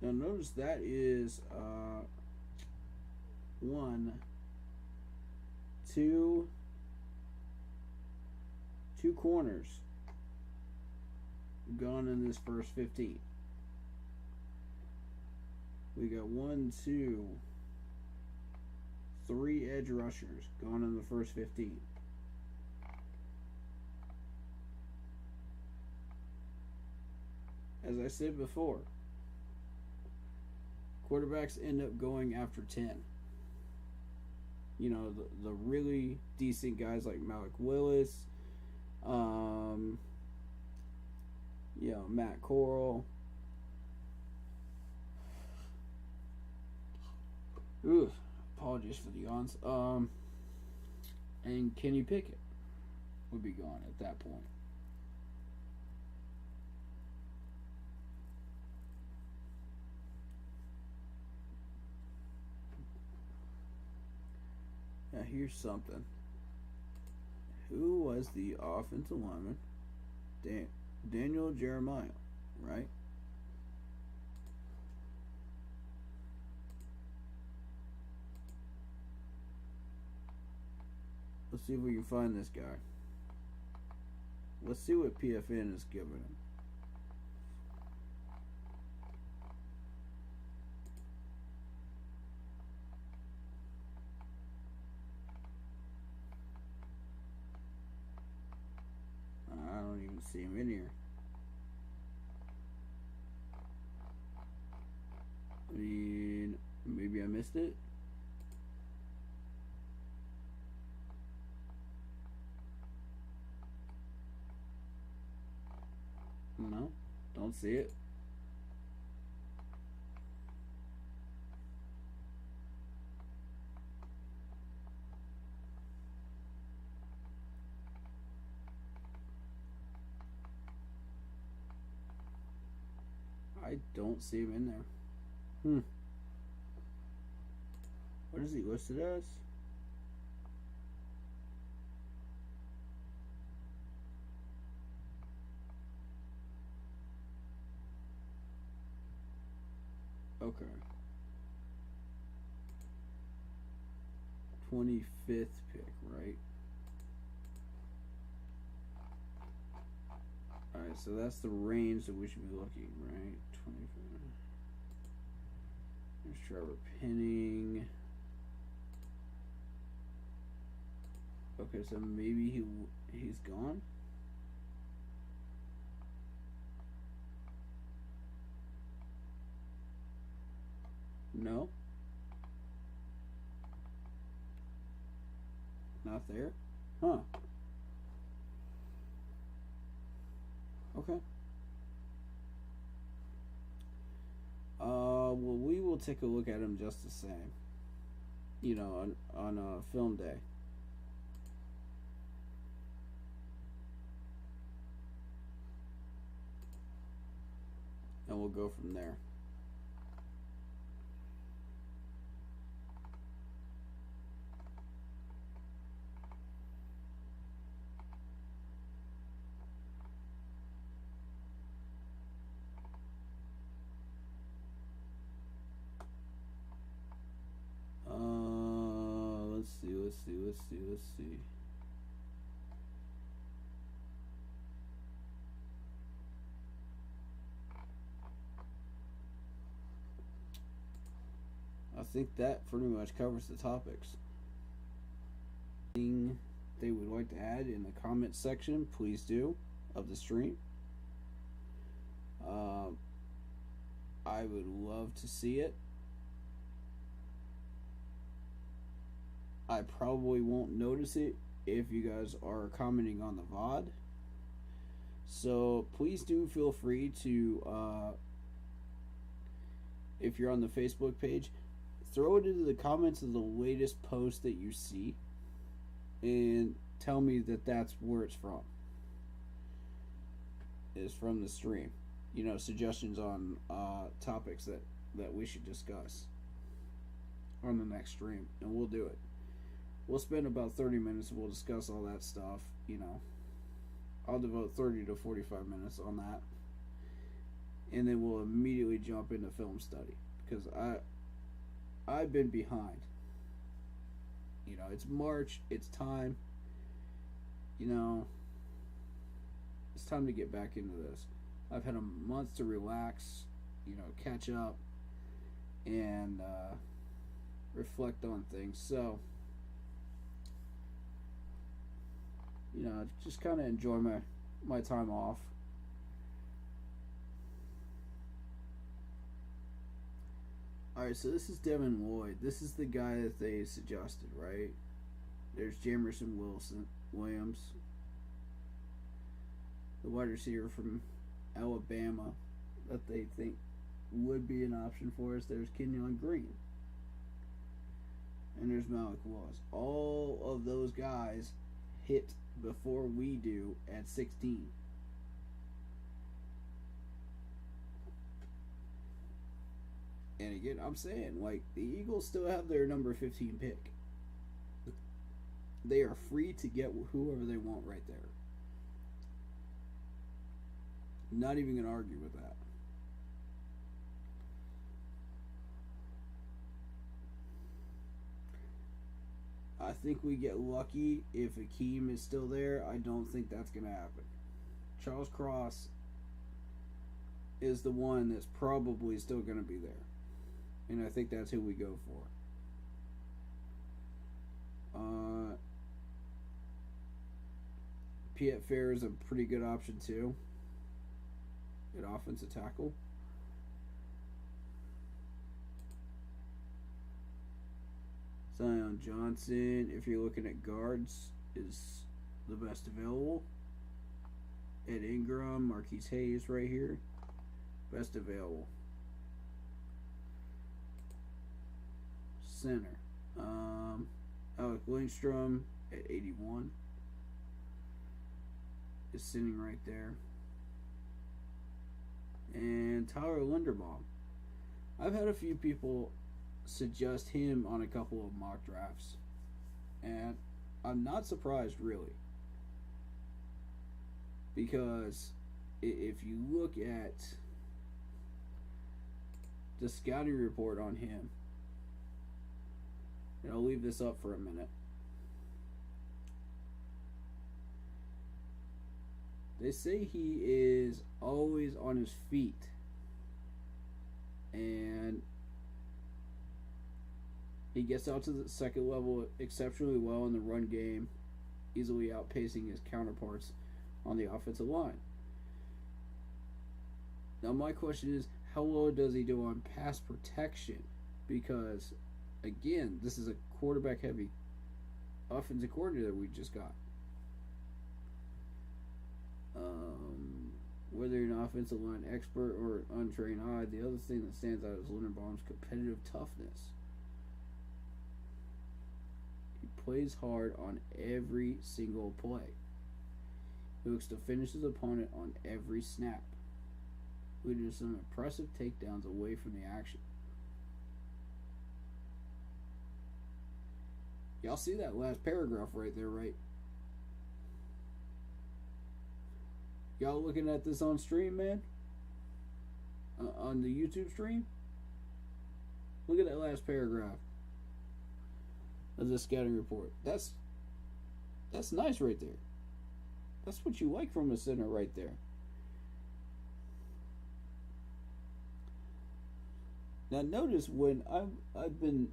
Now notice that is 1, 2 corners gone in this first 15. We got 1, 2, 3 edge rushers gone in the first 15. As I said before, quarterbacks end up going after 10. You know, the really decent guys like Malik Willis, Matt Corral. Ooh, apologies for the yawns. And Kenny Pickett would be gone at that point. Now here's something. Who was the offensive lineman? Daniel Jeremiah, right? Let's see if we can find this guy. Let's see what PFN is giving him. I don't even see him in here. I mean, maybe I missed it. No, don't see it. I don't see him in there. What is he listed as? Okay. 25th pick, right? Alright, so that's the range that we should be looking, right? 25. There's Trevor Penning. Okay, so maybe he's gone. No. Not there? Huh. Okay. Well, we will take a look at him just the same. You know, on film day. And we'll go from there. Let's see. I think that pretty much covers the topics. Anything they would like to add in the comment section, please do, of the stream. I would love to see it. I probably won't notice it if you guys are commenting on the VOD. So please do feel free to, if you're on the Facebook page, throw it into the comments of the latest post that you see and tell me that that's where it's from. It's from the stream. You know, suggestions on topics that we should discuss on the next stream, and we'll do it. We'll spend about 30 minutes and we'll discuss all that stuff, you know. I'll devote 30 to 45 minutes on that. And then we'll immediately jump into film study. Because I've been behind. You know, it's March, it's time. You know, it's time to get back into this. I've had a month to relax, you know, catch up, and reflect on things. So, you know, just kind of enjoy my time off. Alright, so this is Devin Lloyd. This is the guy that they suggested, right? There's Jamerson Williams, the wide receiver from Alabama that they think would be an option for us. There's Kenyon Green. And there's Malik Willis. All of those guys hit before we do at 16. And again, I'm saying, like, the Eagles still have their number 15 pick. They are free to get whoever they want right there. Not even going to argue with that. I think we get lucky if Akeem is still there. I don't think that's going to happen. Charles Cross is the one that's probably still going to be there. And I think that's who we go for. Piet Fair is a pretty good option too. At offensive tackle. Zion Johnson, if you're looking at guards, is the best available. Ed Ingram, Marquise Hayes right here. Best available. Center. Alec Lindstrom at 81 is sitting right there. And Tyler Linderbaum. I've had a few people suggest him on a couple of mock drafts. And I'm not surprised, really. Because if you look at the scouting report on him, and I'll leave this up for a minute. They say he is always on his feet. And he gets out to the second level exceptionally well in the run game. easily outpacing his counterparts on the offensive line. Now, my question is, how well does he do on pass protection? Because, again, this is a quarterback-heavy offensive coordinator we just got. Whether you're an offensive line expert or an untrained eye, the other thing that stands out is Linderbaum's competitive toughness. He plays hard on every single play. He looks to finish his opponent on every snap, leading to some impressive takedowns away from the action. Y'all see that last paragraph right there, right? Y'all looking at this on stream, man? On the YouTube stream? Look at that last paragraph of the scouting report. That's nice right there. That's what you like from a center right there. Now notice when I've been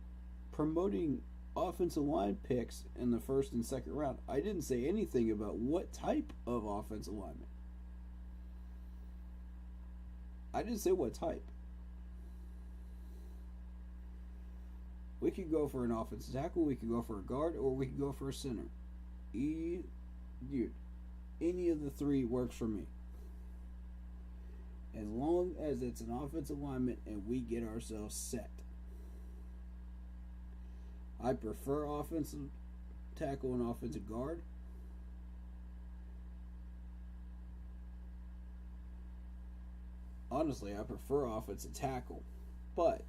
promoting offensive line picks in the first and second round, I didn't say anything about what type of offensive lineman. I didn't say what type. We could go for an offensive tackle, we could go for a guard, or we could go for a center. Dude, any of the three works for me. As long as it's an offensive lineman and we get ourselves set. I prefer offensive tackle and offensive guard. Honestly, I prefer offensive tackle. But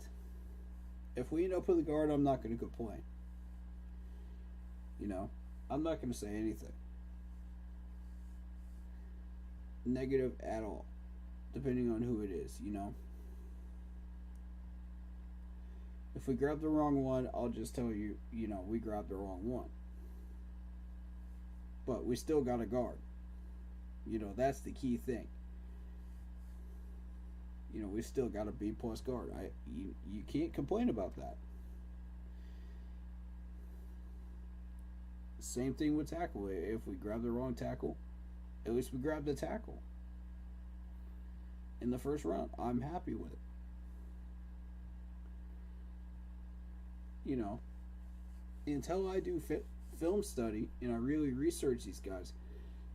if we end up with a guard, I'm not going to complain. You know, I'm not going to say anything negative at all, depending on who it is, you know. If we grab the wrong one, I'll just tell you, you know, we grabbed the wrong one. But we still got a guard. You know, that's the key thing. You know, we still got a B+ guard. You can't complain about that. Same thing with tackle. If we grab the wrong tackle, at least we grabbed the tackle in the first round. I'm happy with it. You know, until I do film study and I really research these guys,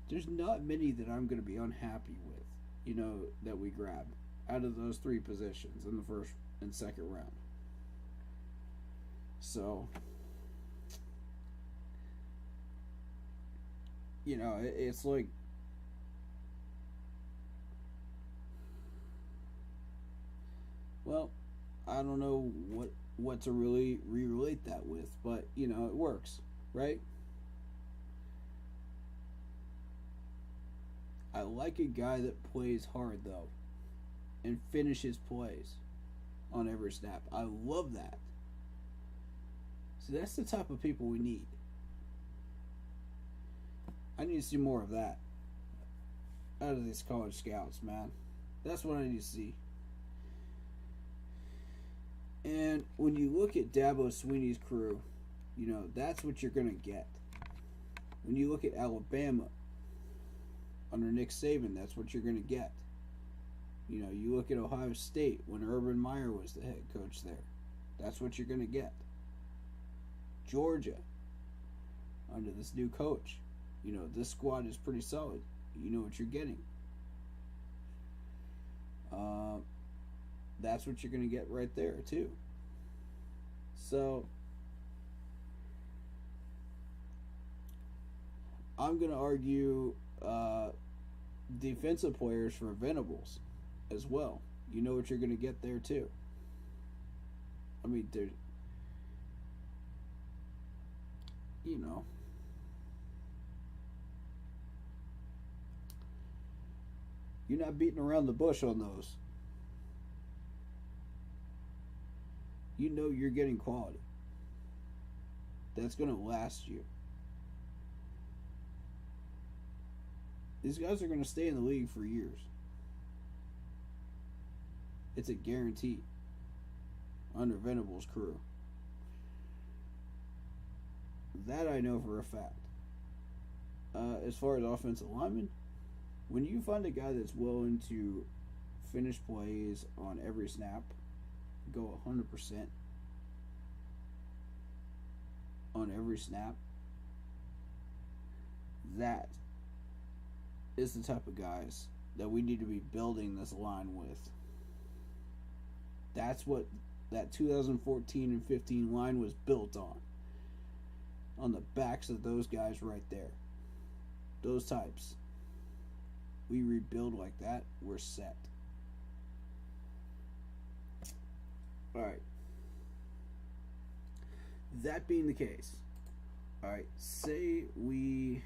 there's not many that I'm going to be unhappy with, you know, that we grab out of those three positions in the first and second round. So, you know, it's like, well, I don't know what to really relate that with, but, you know, it works, right? I like a guy that plays hard, though, and finishes plays on every snap. I love that. So that's the type of people we need. I need to see more of that out of these college scouts, man. That's what I need to see. And when you look at Dabo Swinney's crew, you know, that's what you're going to get. When you look at Alabama under Nick Saban, that's what you're going to get. You know, you look at Ohio State when Urban Meyer was the head coach there. That's what you're going to get. Georgia under this new coach. You know, this squad is pretty solid. You know what you're getting. That's what you're going to get right there, too. So, I'm going to argue defensive players for Venables as well. You know what you're going to get there, too. I mean, there's, you know, you're not beating around the bush on those. You know you're getting quality. That's going to last you. These guys are going to stay in the league for years. It's a guarantee under Venables' crew. That I know for a fact. as far as offensive linemen, when you find a guy that's willing to finish plays on every snap, go 100% on every snap, that is the type of guys that we need to be building this line with. That's what that 2014 and 15 line was built on the backs of those guys right there. Those types. We rebuild like that, we're set. Alright. That being the case, alright, say we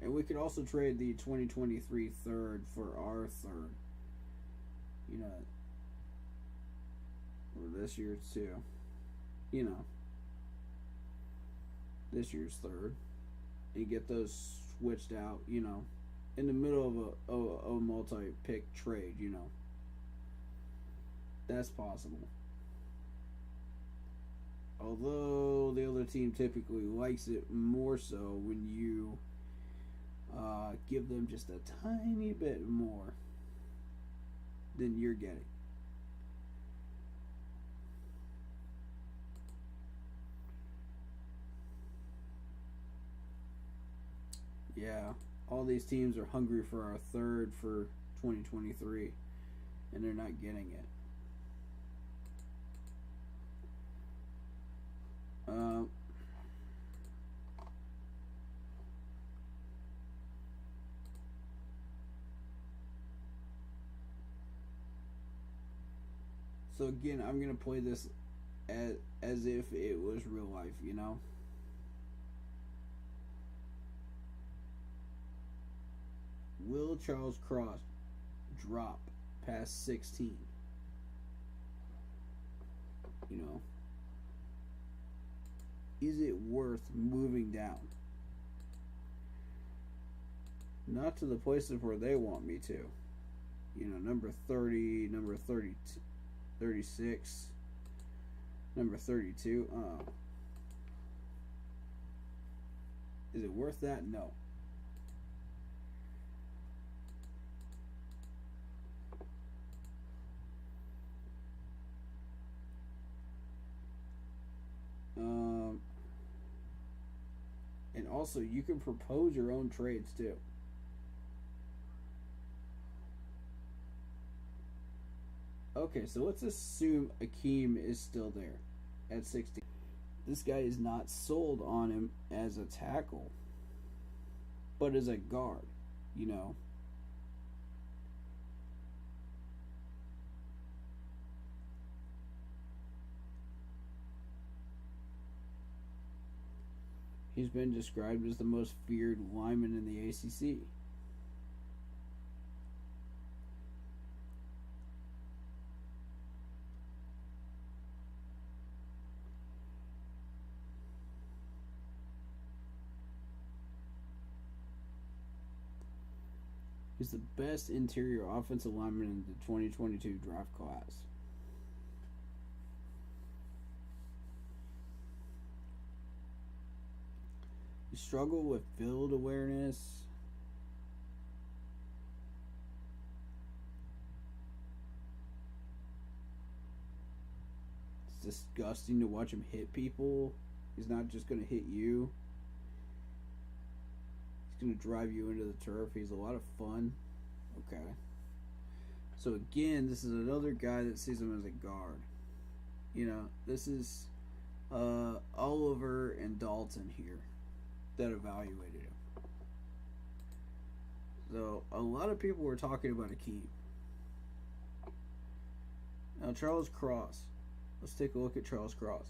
and we could also trade the 2023 third for our third. You know, or this year's too. You know, this year's third. And get those switched out, you know, in the middle of a multi-pick trade, you know. That's possible. Although the other team typically likes it more so when you give them just a tiny bit more than you're getting. Yeah, all these teams are hungry for our third for 2023, and they're not getting it. So again, I'm gonna play this as if it was real life, you know. Will Charles Cross drop past 16? You know, is it worth moving down? Not to the places where they want me to. You know, number 30, number 30, 36, number 32. Is it worth that? No. And also, you can propose your own trades too. Okay, so let's assume Akeem is still there at 60. This guy is not sold on him as a tackle, but as a guard, you know. He's been described as the most feared lineman in the ACC. He's the best interior offensive lineman in the 2022 draft class. You struggle with field awareness. It's disgusting to watch him hit people. He's not just going to hit you. He's going to drive you into the turf. He's a lot of fun. Okay. So again, this is another guy that sees him as a guard. You know, this is Oliver and Dalton here that evaluated him. So a lot of people were talking about Akeem. Now Charles Cross. Let's take a look at Charles Cross.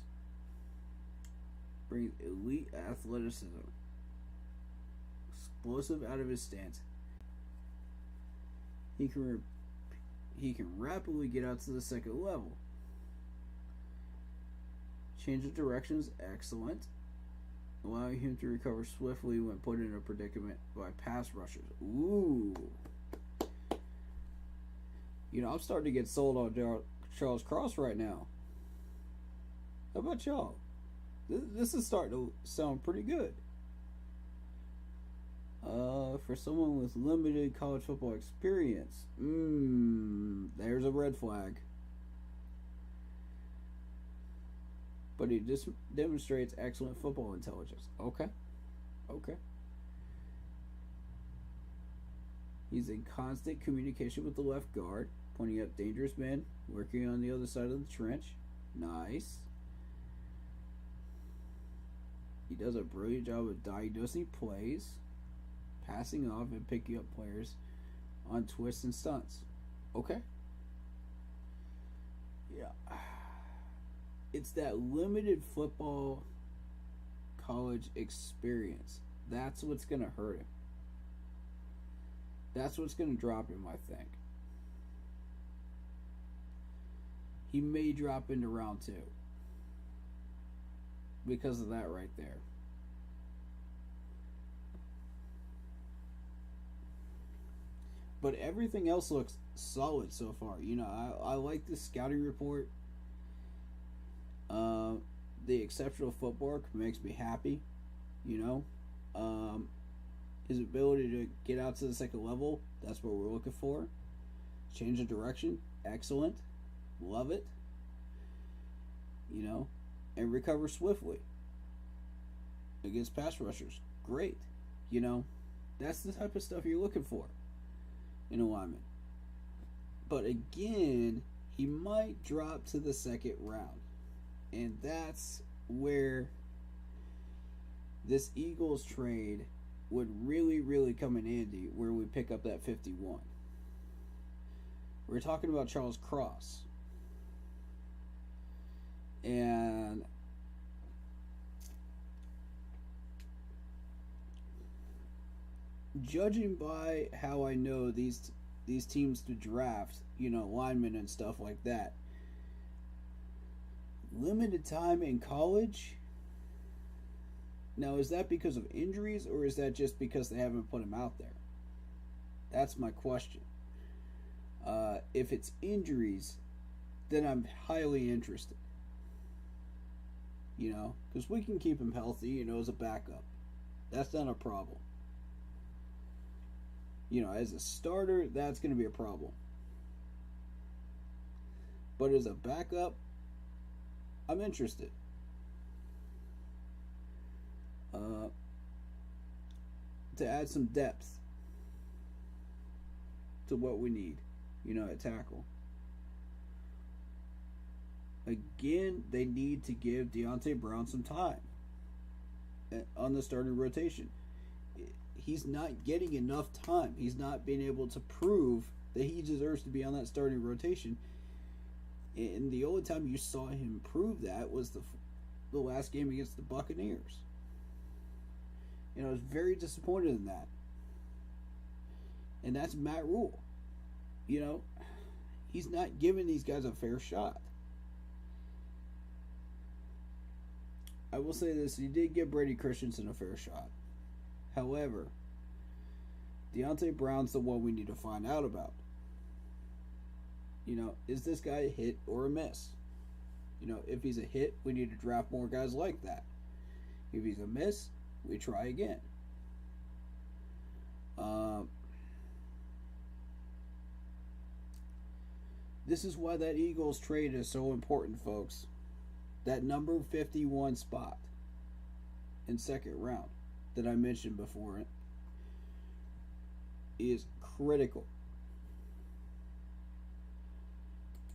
Brings elite athleticism. Explosive out of his stance. He can rapidly get out to the second level. Change of direction is excellent. allowing him to recover swiftly when put in a predicament by pass rushers. Ooh. You know, I'm starting to get sold on Charles Cross right now. How about y'all? This is starting to sound pretty good. For someone with limited college football experience, there's a red flag. But he just demonstrates excellent football intelligence. Okay. He's in constant communication with the left guard, pointing out dangerous men, working on the other side of the trench. Nice. He does a brilliant job of diagnosing plays, passing off, and picking up players on twists and stunts. Okay. Yeah. It's that limited football college experience. That's what's going to hurt him. That's what's going to drop him, I think. He may drop into round 2 because of that right there. But everything else looks solid so far. You know, I like the scouting report. The exceptional footwork makes me happy. You know, his ability to get out to the second level, that's what we're looking for. Change of direction, excellent. Love it. You know, and recover swiftly against pass rushers. Great. You know, that's the type of stuff you're looking for in a lineman. But again, he might drop to the second round. And that's where this Eagles trade would really, really come in handy, where we pick up that 51. We're talking about Charles Cross. And judging by how I know these teams to draft, you know, linemen and stuff like that, limited time in college. Now, is that because of injuries, or is that just because they haven't put him out there? That's my question. If it's injuries, then I'm highly interested. You know, because we can keep him healthy, you know, as a backup. That's not a problem. You know, as a starter, that's going to be a problem. But as a backup, I'm interested. To add some depth to what we need, you know, at tackle. Again, they need to give Deonte Brown some time on the starting rotation. He's not getting enough time. He's not being able to prove that he deserves to be on that starting rotation. And the only time you saw him prove that was the last game against the Buccaneers. And I was very disappointed in that. And that's Matt Rule. You know, he's not giving these guys a fair shot. I will say this, he did give Brady Christensen a fair shot. However, Deonte Brown's the one we need to find out about. You know, is this guy a hit or a miss? You know, if he's a hit, we need to draft more guys like that. If he's a miss, we try again. This is why that Eagles trade is so important, folks. That number 51 spot in second round that I mentioned before is critical.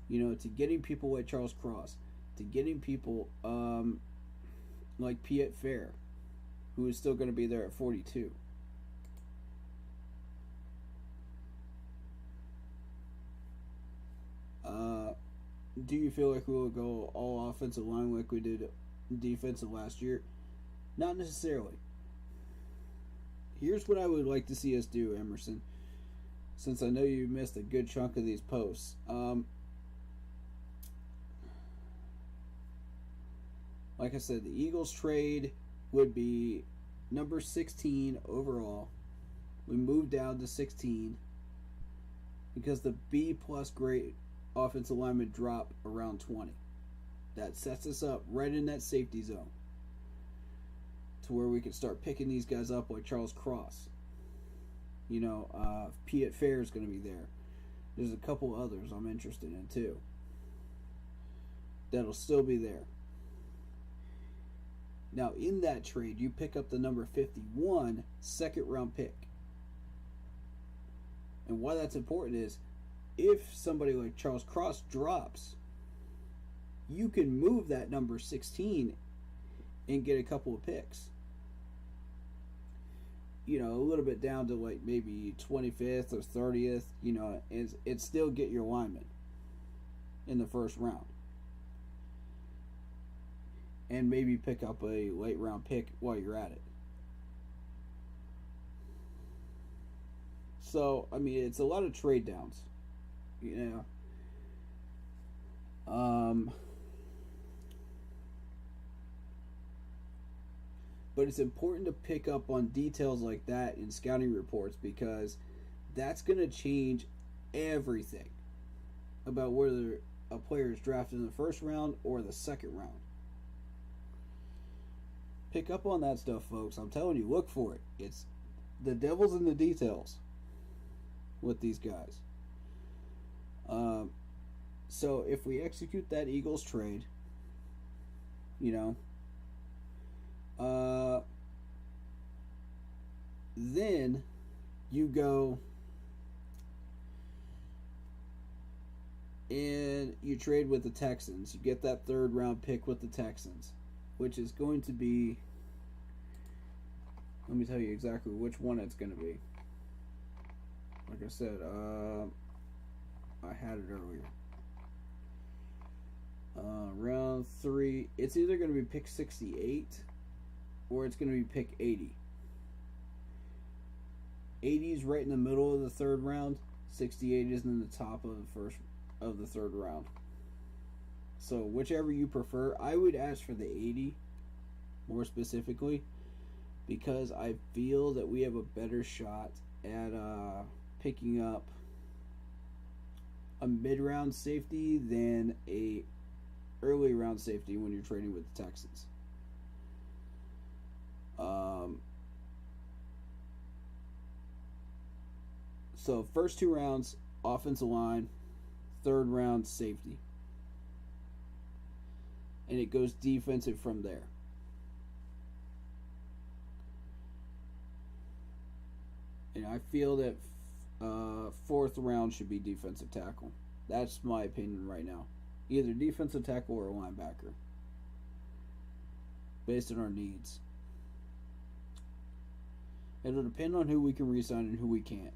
You know, to getting people like Charles Cross, to getting people like Piet Fair, who is still going to be there at 42. Do you feel like we will go all offensive line like we did defensive last year? Not necessarily. Here's what I would like to see us do, Emerson, since I know you missed a good chunk of these posts. Like I said, the Eagles trade would be number 16 overall. We moved down to 16 because the B plus grade offensive lineman drop around 20. That sets us up right in that safety zone to where we can start picking these guys up like Charles Cross. You know, Piet Fair is going to be there. There's a couple others I'm interested in too. That'll still be there. Now, in that trade, you pick up the number 51 second round pick. And why that's important is if somebody like Charles Cross drops, you can move that number 16 and get a couple of picks. You know, a little bit down to like maybe 25th or 30th, you know, and still get your lineman in the first round. And maybe pick up a late round pick while you're at it. So, I mean, it's a lot of trade downs, you know. But it's important to pick up on details like that in scouting reports because that's going to change everything about whether a player is drafted in the first round or the second round. Pick up on that stuff, folks. I'm telling you, look for it. It's the devil's in the details with these guys. So if we execute that Eagles trade, you know, then you go and you trade with the Texans. You get that third round pick with the Texans, which is going to be, let me tell you exactly which one it's going to be. Like I said, I had it earlier. Round 3, it's either going to be pick 68 or it's going to be pick 80. 80 is right in the middle of the third round. 68 is in the top of the third round. So whichever you prefer, I would ask for the 80 more specifically because I feel that we have a better shot at picking up a mid-round safety than a early round safety when you're trading with the Texans. So first 2 rounds, offensive line, third round, safety. And it goes defensive from there. And I feel that 4th round should be defensive tackle. That's my opinion right now. Either defensive tackle or a linebacker. Based on our needs. It'll depend on who we can re-sign and who we can't.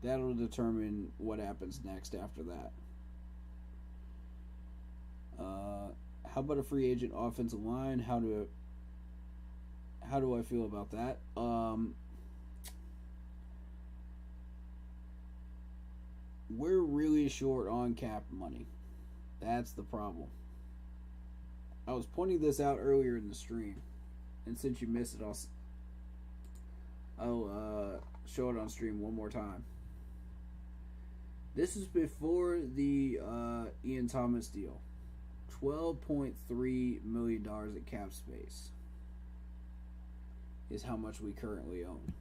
That'll determine what happens next after that. How about a free agent offensive line? How do I feel about that? We're really short on cap money. That's the problem. I was pointing this out earlier in the stream, and since you missed it, I'll show it on stream one more time. This is before the Ian Thomas deal. $12.3 million at cap space is how much we currently own.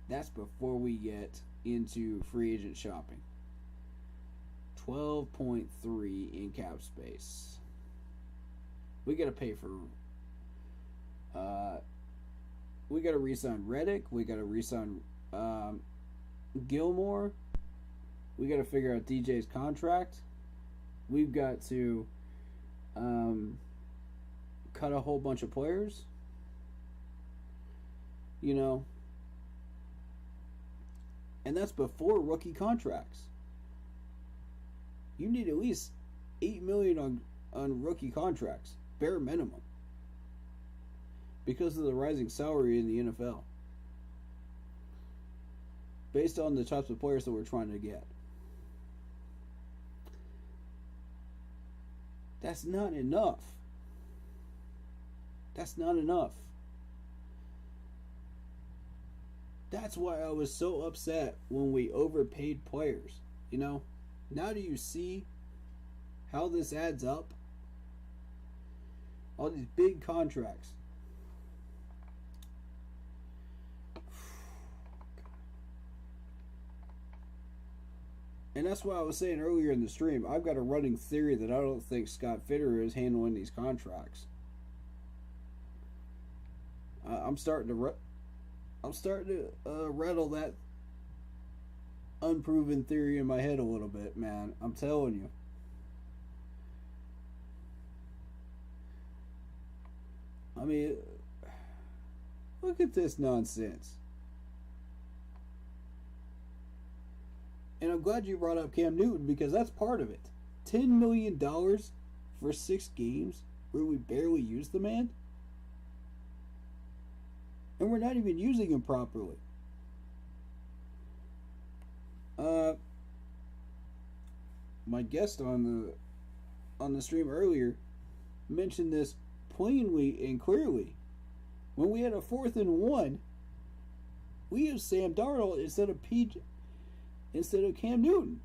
That's before we get into free agent shopping. 12.3 in cap space. We gotta pay for we gotta re-sign Reddick, we gotta re-sign Gilmore, we gotta figure out DJ's contract, we've got to cut a whole bunch of players, you know, and that's before rookie contracts. You need at least $8 million on rookie contracts, bare minimum, because of the rising salary in the NFL, based on the types of players that we're trying to get. That's not enough. That's not enough. That's why I was so upset when we overpaid players. You know, now do you see how this adds up? All these big contracts. And that's why I was saying earlier in the stream, I've got a running theory that I don't think Scott Fitterer is handling these contracts. I'm starting to rattle that unproven theory in my head a little bit, man. I'm telling you. I mean, look at this nonsense. And I'm glad you brought up Cam Newton because that's part of it. $10 million for 6 games where we barely use the man? And we're not even using him properly. My guest on the stream earlier mentioned this plainly and clearly. When we had a 4th and 1, we used Sam Darnold instead of Cam Newton.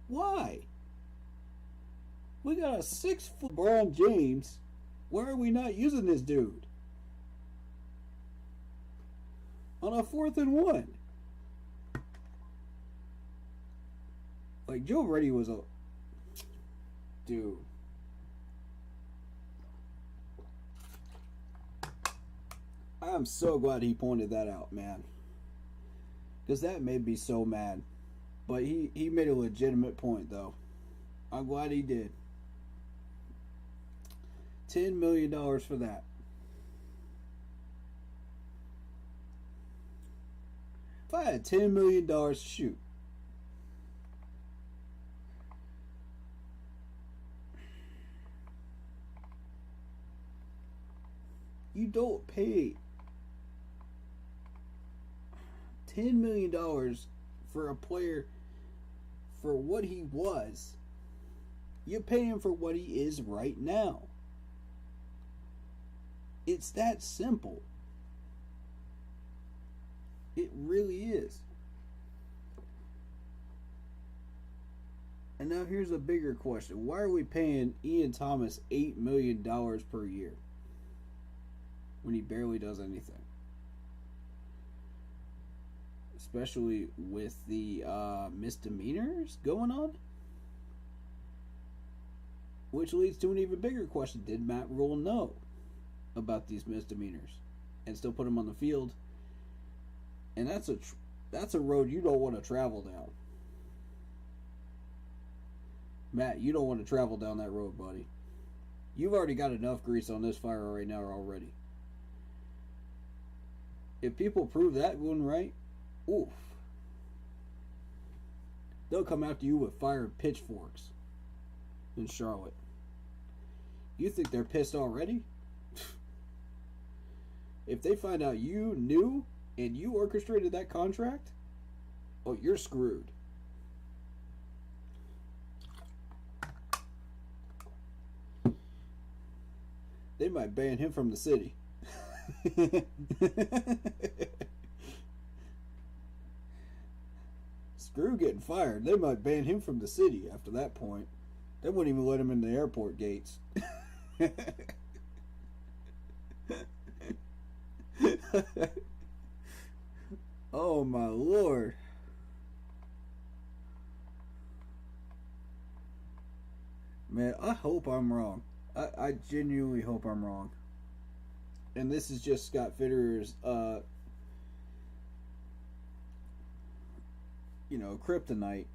Why? We got a 6-foot LeBron James. Why are we not using this dude? On a 4th and 1. Like, Joe Brady was a... Dude. I'm so glad he pointed that out, man. Because that made me so mad. But he made a legitimate point, though. I'm glad he did. $10 million for that. If I had $10 million to shoot, you don't pay $10 million for a player for what he was. You pay him for what he is right now. It's that simple. It really is. And now here's a bigger question. Why are we paying Ian Thomas $8 million per year when he barely does anything? Especially with the misdemeanors going on? Which leads to an even bigger question. Did Matt Rule know about these misdemeanors and still put him on the field? And that's a road you don't want to travel down. Matt, you don't want to travel down that road, buddy. You've already got enough grease on this fire right now already. If people prove that one right, oof. They'll come after you with fire and pitchforks in Charlotte. You think they're pissed already? If they find out you knew and you orchestrated that contract, oh, you're screwed. They might ban him from the city. Screw getting fired. They might ban him from the city after that point. They wouldn't even let him in the airport gates. Oh my Lord. Man, I hope I'm wrong. I genuinely hope I'm wrong. And this is just Scott Fitterer's kryptonite.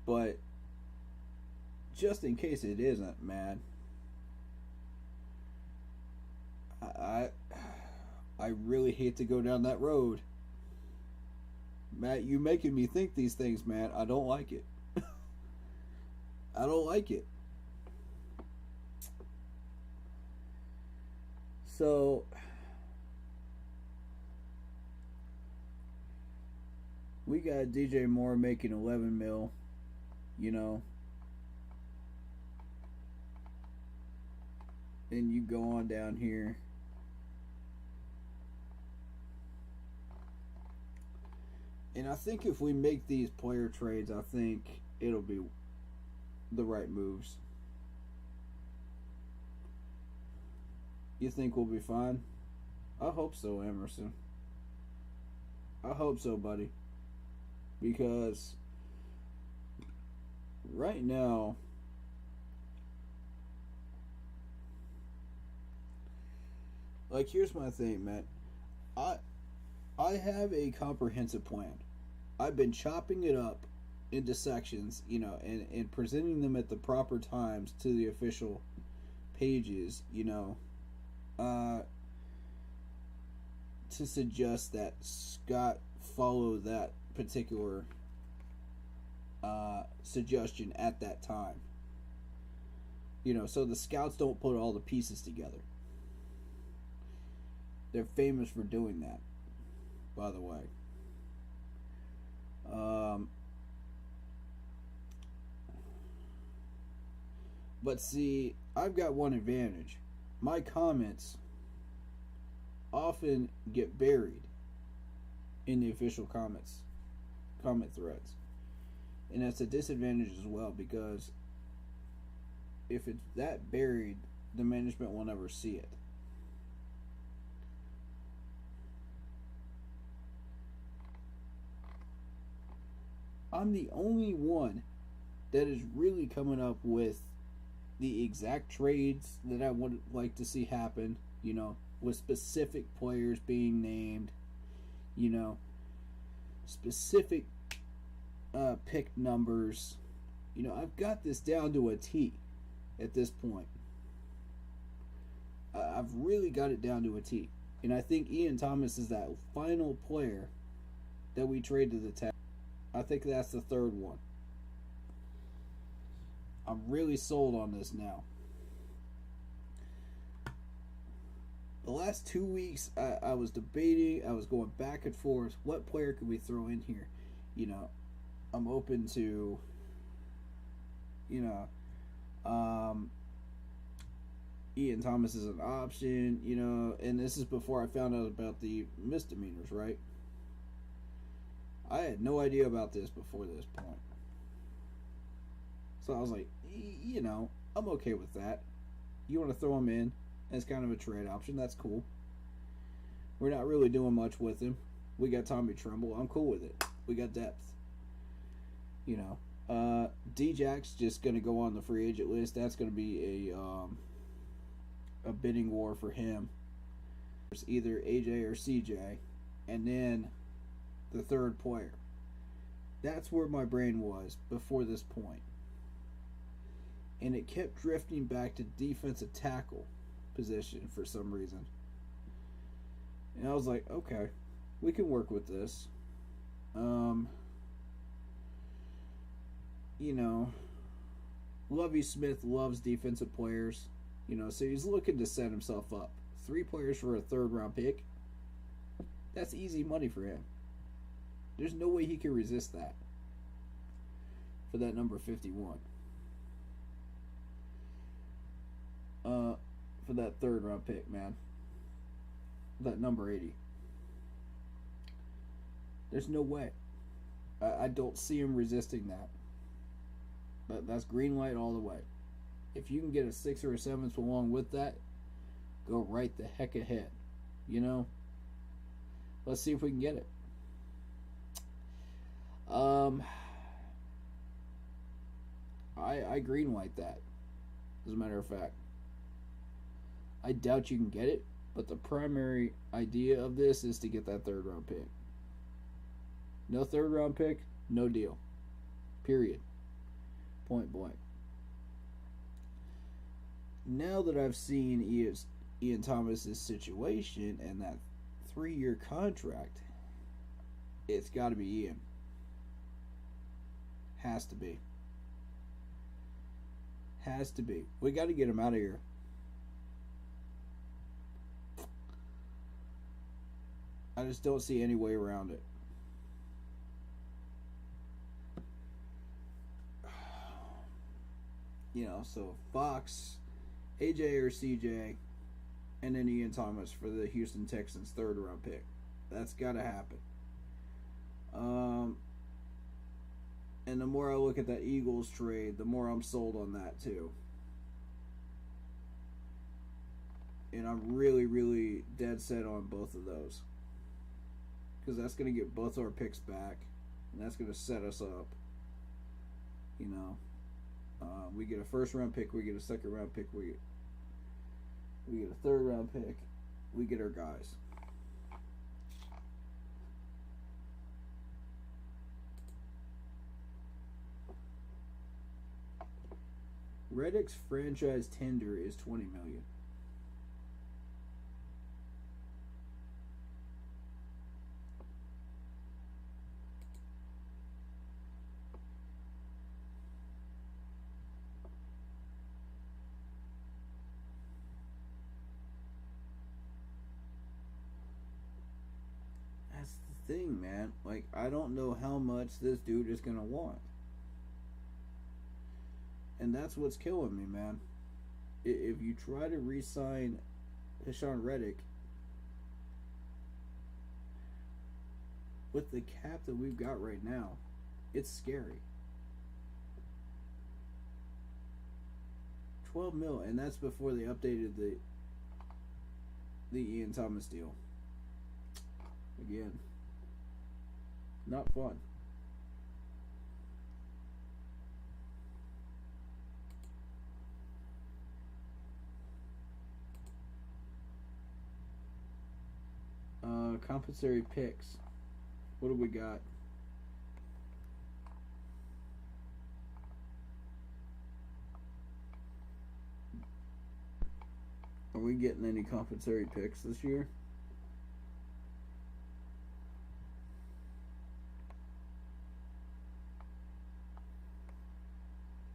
But just in case it isn't, man, I really hate to go down that road. Matt, you making me think these things, man. I don't like it. I don't like it. So we got DJ Moore making 11 mil, you know. and you go on down here. And I think if we make these player trades, I think it'll be the right moves. You think we'll be fine? I hope so, Emerson. I hope so, buddy. Because right now, like, here's my thing, man. I have a comprehensive plan. I've been chopping it up into sections, you know, and presenting them at the proper times to the official pages, you know, to suggest that Scott follow that particular suggestion at that time. You know, so the scouts don't put all the pieces together. They're famous for doing that, by the way. But see, I've got one advantage. My comments often get buried in the official comment threads. And that's a disadvantage as well, because if it's that buried, the management will never see it. I'm the only one that is really coming up with the exact trades that I would like to see happen, you know, with specific players being named, you know, specific pick numbers. You know, I've got this down to a T at this point. I've really got it down to a T. And I think Ian Thomas is that final player that we trade to the Tech. I think that's the third one. I'm really sold on this now. The last 2 weeks, I was debating. I was going back and forth. What player could we throw in here? You know, I'm open to, you know, Ian Thomas is an option, you know, and this is before I found out about the misdemeanors, right? I had no idea about this before this point. So I was like, you know, I'm okay with that. You want to throw him in as kind of a trade option, that's cool. We're not really doing much with him. We got Tommy Tremble. I'm cool with it. We got depth. You know, D-Jack's just going to go on the free agent list. That's going to be a bidding war for him. There's either AJ or CJ. And then the third player. That's where my brain was before this point. And it kept drifting back to defensive tackle position for some reason. And I was like, okay, we can work with this. You know, Lovie Smith loves defensive players. You know, so he's looking to set himself up. 3 players for a third-round pick. That's easy money for him. There's no way he can resist that. For that number 51. For that third-round pick, man. That number 80. There's no way. I don't see him resisting that. But that's green light all the way. If you can get a 6 or a 7 along with that, go right the heck ahead. You know? Let's see if we can get it. I green light that, as a matter of fact. I doubt you can get it, but the primary idea of this is to get that third-round pick. No third-round pick, no deal. Period. Point blank. Now that I've seen Ian Thomas's situation and that 3-year contract, it's got to be Ian. Has to be. Has to be. We got to get him out of here. I just don't see any way around it. You know, so Fox, AJ or CJ, and then Ian Thomas for the Houston Texans 3rd round pick. That's got to happen. And the more I look at that Eagles trade, the more I'm sold on that too. And I'm really, really dead set on both of those. Because that's going to get both our picks back. And that's going to set us up. You know. We get a 1st round pick. We get a 2nd round pick. We get a 3rd round pick. We get our guys. Reddick's franchise tender is $20 million. That's the thing, man. Like, I don't know how much this dude is gonna want. And that's what's killing me, man. If you try to re-sign Haason Reddick with the cap that we've got right now, it's scary. 12 mil, and that's before they updated the Ian Thomas deal. Again, not fun. Compensatory picks. What do we got? Are we getting any compensatory picks this year?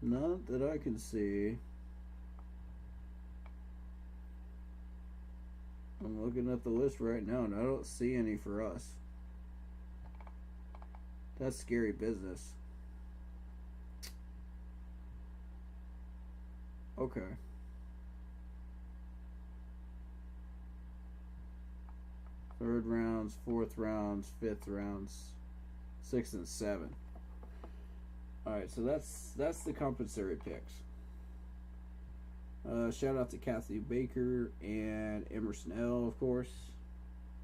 Not that I can see. I'm looking at the list right now and I don't see any for us. That's scary business. Okay. Third rounds, 4th rounds, 5th rounds, 6th and 7. Alright, so that's the compensatory picks. Shout out to Kathy Baker and Emerson L, of course,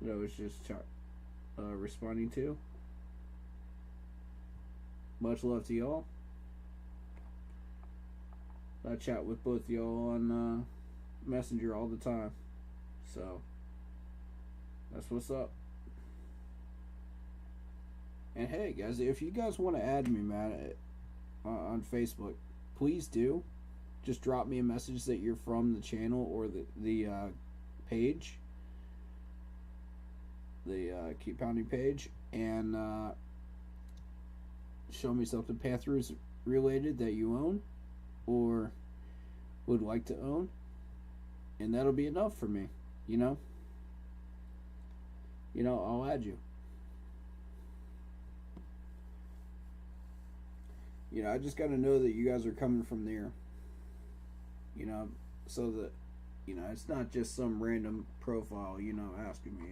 that I was just responding to. Much love to y'all. I chat with both y'all on Messenger all the time. So, that's what's up. And hey, guys, if you guys want to add me, man, on Facebook, please do. Just drop me a message that you're from the channel or the page, the Keep Pounding page, and show me something Panthers related that you own or would like to own, and that'll be enough for me. You know, I'll add you. I just got to know that you guys are coming from there. So that, it's not just some random profile, asking me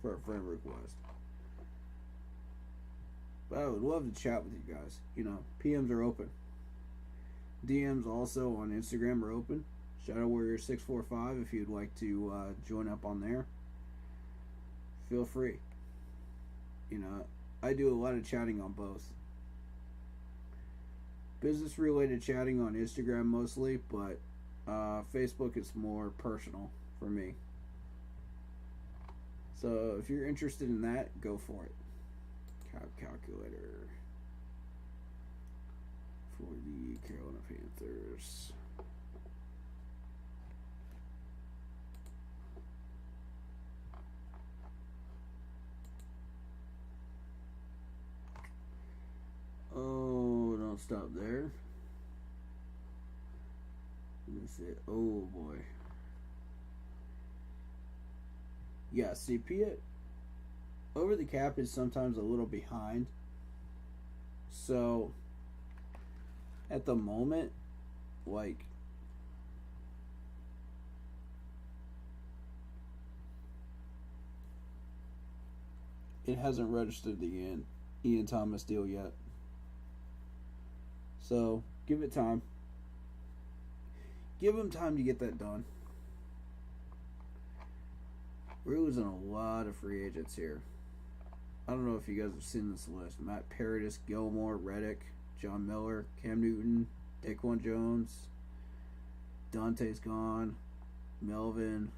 for a friend request. But I would love to chat with you guys. PMs are open. DMs also on Instagram are open. Shadow Warrior 645 if you'd like to join up on there. Feel free. I do a lot of chatting on both. Business related chatting on Instagram mostly, but Facebook is more personal for me. So if you're interested in that, go for it. Cap calculator for the Carolina Panthers. Oh, don't stop there. That's it. Oh boy. Yeah, see, over the cap is sometimes a little behind. So, at the moment, like, it hasn't registered the Ian Thomas deal yet. So give it time. Give him time to get that done. We're losing a lot of free agents here. I don't know if you guys have seen this list. Matt Paradis, Gilmore, Reddick, John Miller, Cam Newton, Daquan Jones, Dante's gone, Melvin,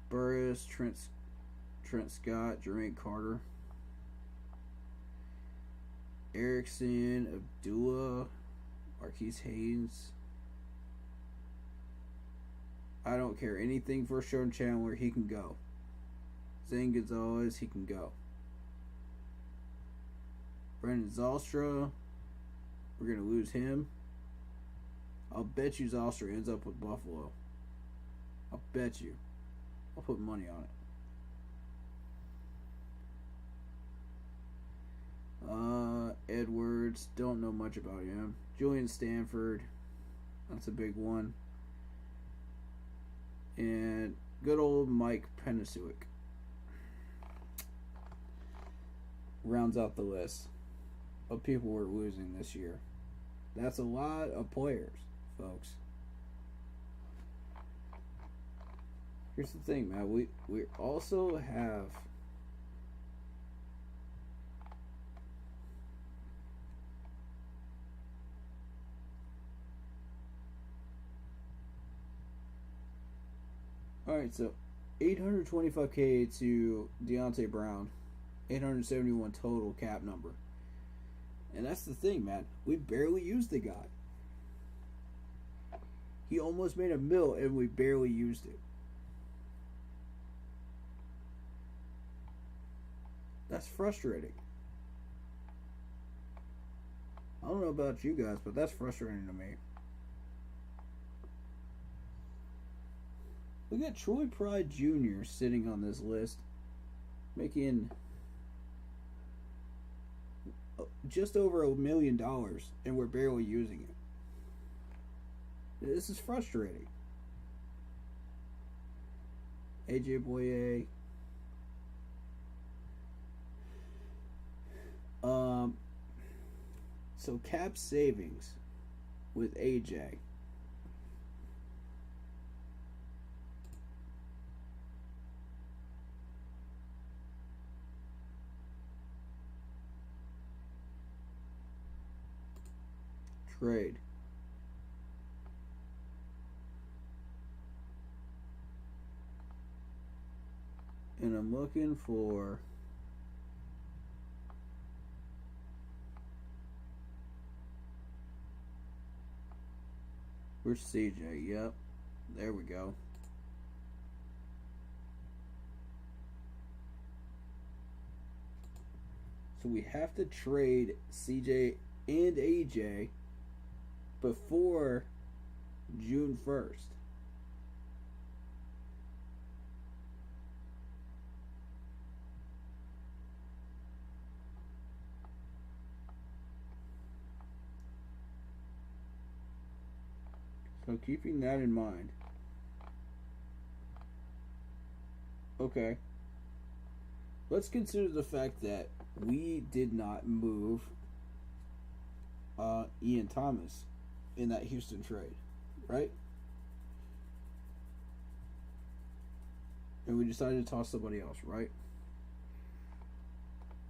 Burris, Trent Scott, Jermaine Carter, Erickson, Abdullah, Marquise Haynes. I don't care anything for Sean Chandler. He can go. Zane Gonzalez, he can go. Brandon Zalstra, we're going to lose him. I'll bet you Zalstra ends up with Buffalo. I'll bet you. I'll put money on it. Edwards, don't know much about him. Julian Stanford, that's a big one. And good old Mike Penasuik rounds out the list of people we're losing this year. That's a lot of players, folks. Here's the thing, man. We also have alright, so $825K to Deontay Brown, 871 total cap number. And that's the thing, man. We barely used the guy. He almost made $1 million and we barely used it. That's frustrating. I don't know about you guys, but that's frustrating to me. We got Troy Pride Jr. sitting on this list, making just over $1 million, and we're barely using it. This is frustrating. AJ Boye. So cap savings with AJ. Trade. And I'm looking for where's CJ? Yep. There we go. So we have to trade CJ and AJ before June 1st. So keeping that in mind. Okay. Let's consider the fact that we did not move Ian Thomas in that Houston trade, right? And we decided to toss somebody else, right?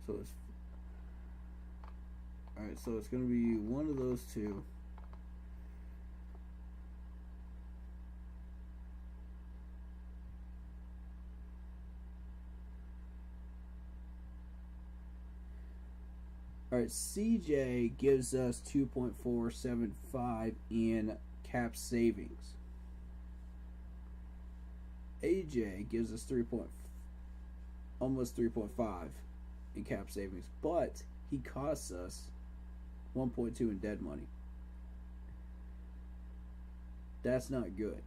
So it's alright, so it's gonna be one of those two. Alright, CJ gives us 2.475 in cap savings. AJ gives us almost 3.5 in cap savings, but he costs us 1.2 in dead money. That's not good.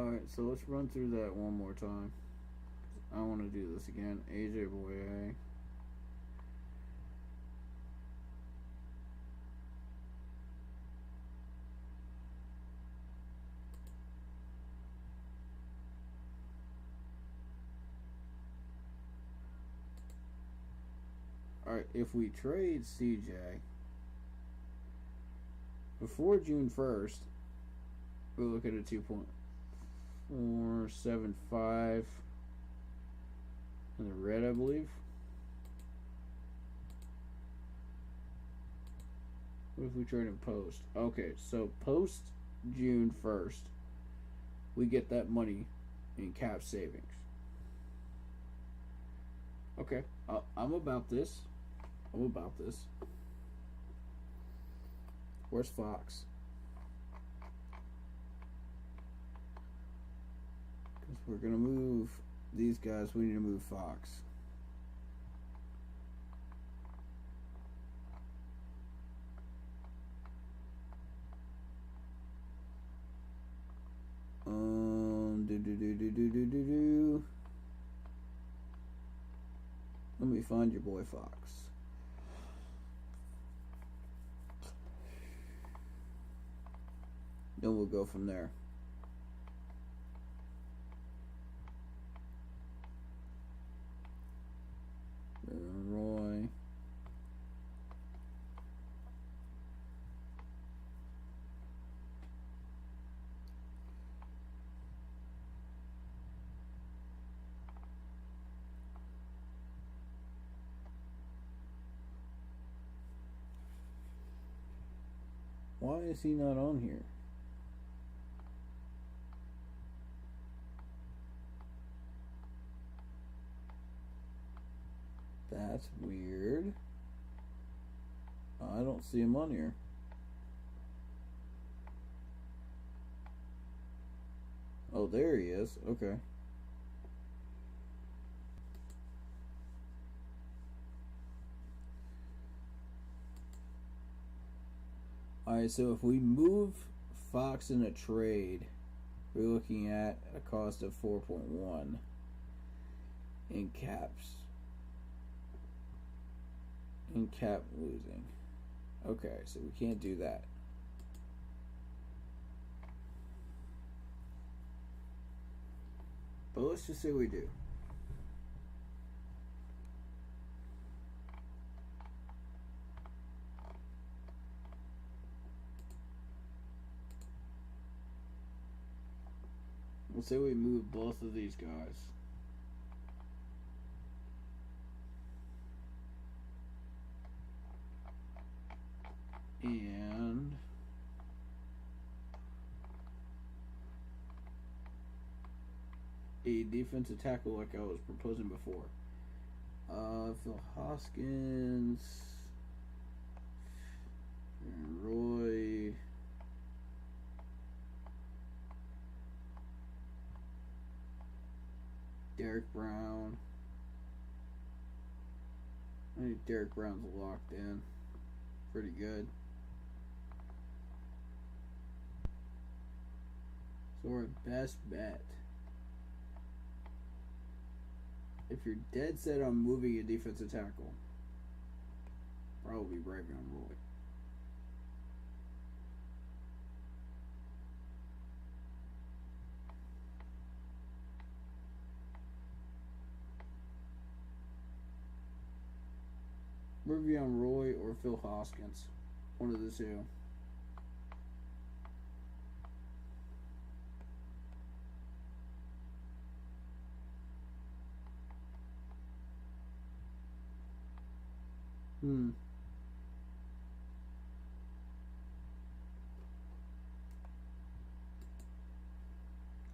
Alright, so let's run through that one more time. I want to do this again. AJ Boye. Alright, if we trade CJ before June 1st, we'll look at a 2.475 in the red, I believe. What if we trade him post? Okay, so post June 1st, we get that money in cap savings. Okay, I'm about this. I'm about this. Where's Fox? Because we're going to move these guys. We need to move Fox. Let me find your boy Fox. Then we'll go from there. Roy. Why is he not on here? That's weird. I don't see him on here. Oh, there he is. Okay. Alright, so if we move Fox in a trade, we're looking at a cost of 4.1 in caps. In cap losing. Okay, so we can't do that. But let's just say we do. We'll say we move both of these guys. And a defensive tackle like I was proposing before. Phil Hoskins, Roy, Derek Brown. I think Derek Brown's locked in. Pretty good. So our best bet, if you're dead set on moving a defensive tackle, probably Bravion Roy. Bravion Roy or Phil Hoskins. One of the two.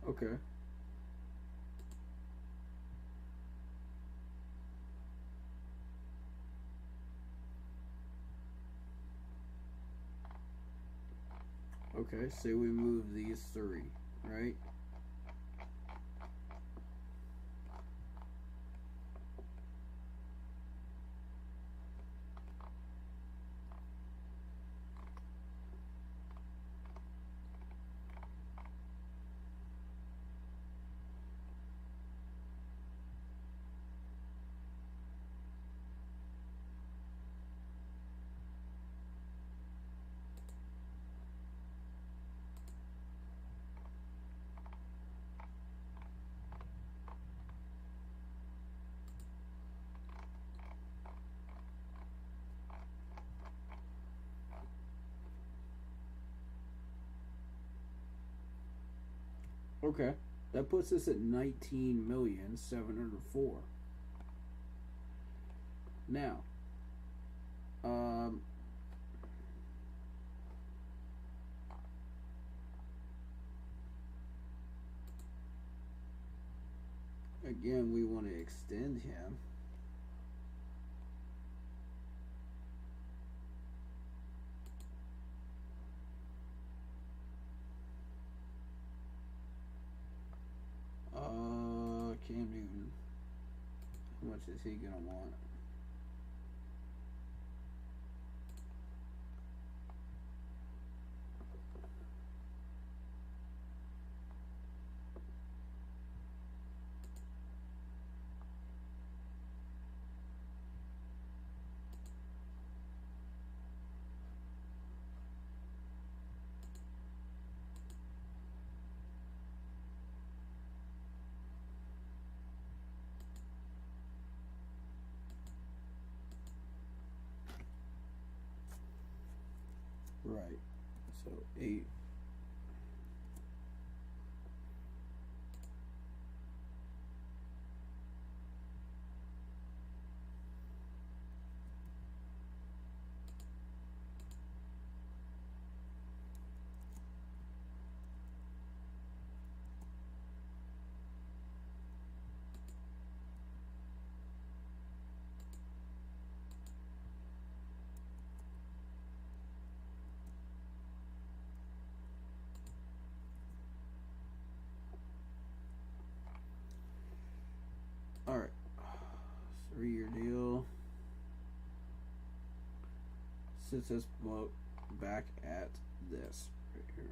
Okay. Okay, say we move these three, right? Okay. That puts us at 19,704,000. Now, again, we want to extend him. Cam Newton. How much is he gonna want? Right. So 8. All right. 3-year deal. Sits us back at this right here.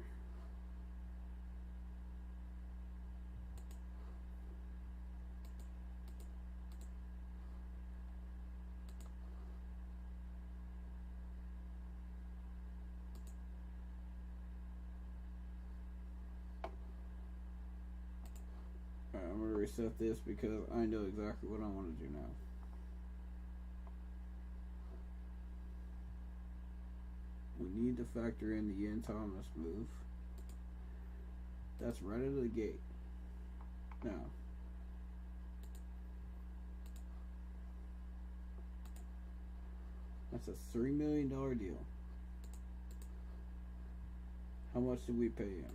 Alright, I'm going to reset this because I know exactly what I want to do now. We need to factor in the Ian Thomas move. That's right out of the gate. Now, that's a $3 million deal. How much did we pay him?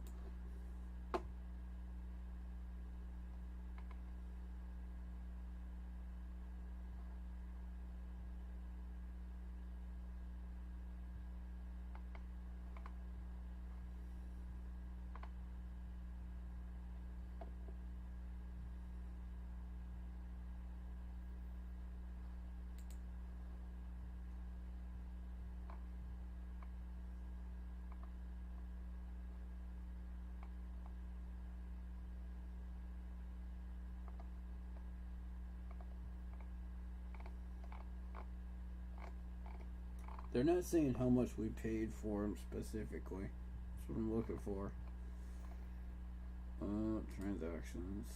They're not saying how much we paid for him specifically. That's what I'm looking for. Transactions.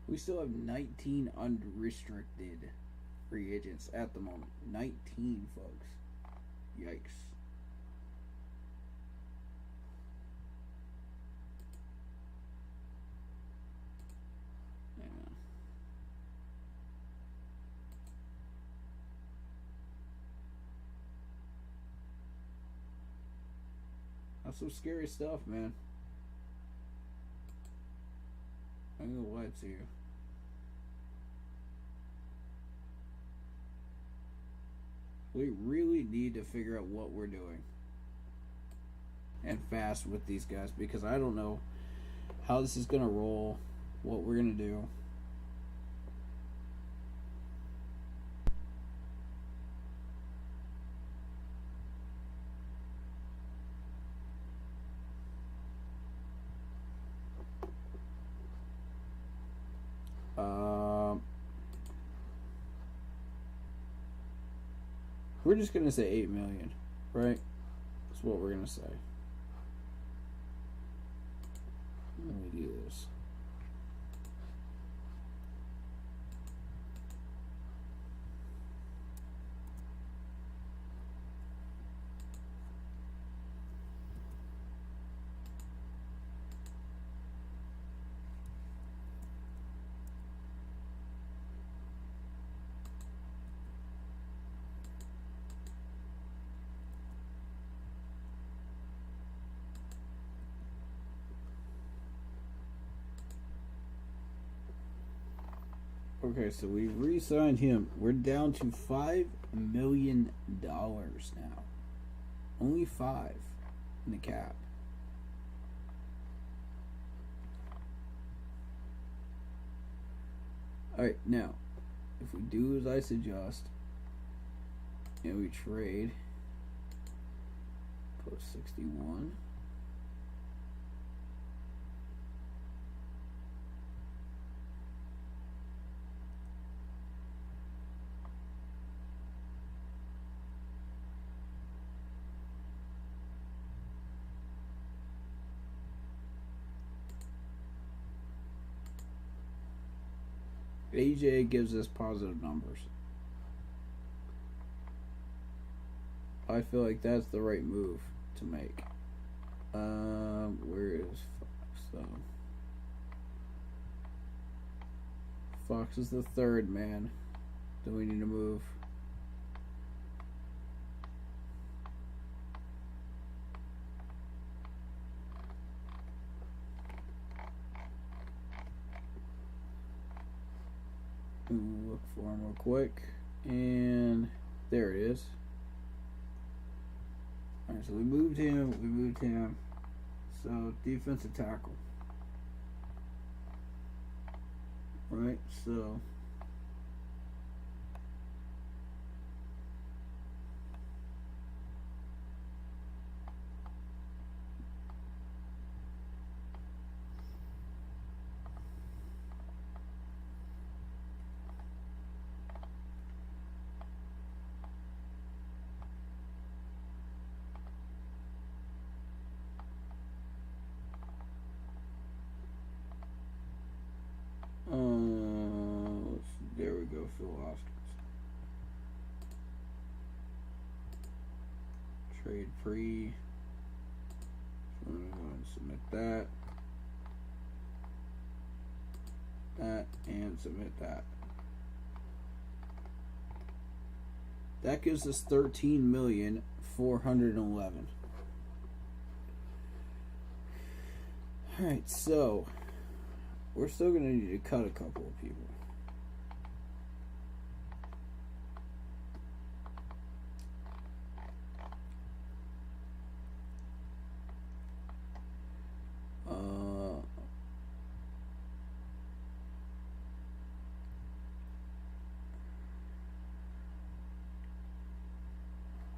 We still have 19 unrestricted free agents at the moment. 19, folks. Yikes. Yeah. That's some scary stuff, man. I'm gonna lie to you. We really need to figure out what we're doing. And fast with these guys, because I don't know how this is going to roll, what we're going to do. We're just going to say 8 million, right? That's what we're going to say. Okay, so we re-signed him. We're down to $5 million now. Only 5 in the cap. Alright, now, if we do as I suggest, and we trade, post 61. AJ gives us positive numbers. I feel like that's the right move to make. Where is Fox though? Fox is the third man. Do we need to move? Look for him real quick, and there it is. Alright, so we moved him. So defensive tackle. Right, so there we go, Phil Hoskins. Trade free. So I'm going to go and submit that. That and submit that. That gives us 13,411,000. Alright, so we're still going to need to cut a couple of people.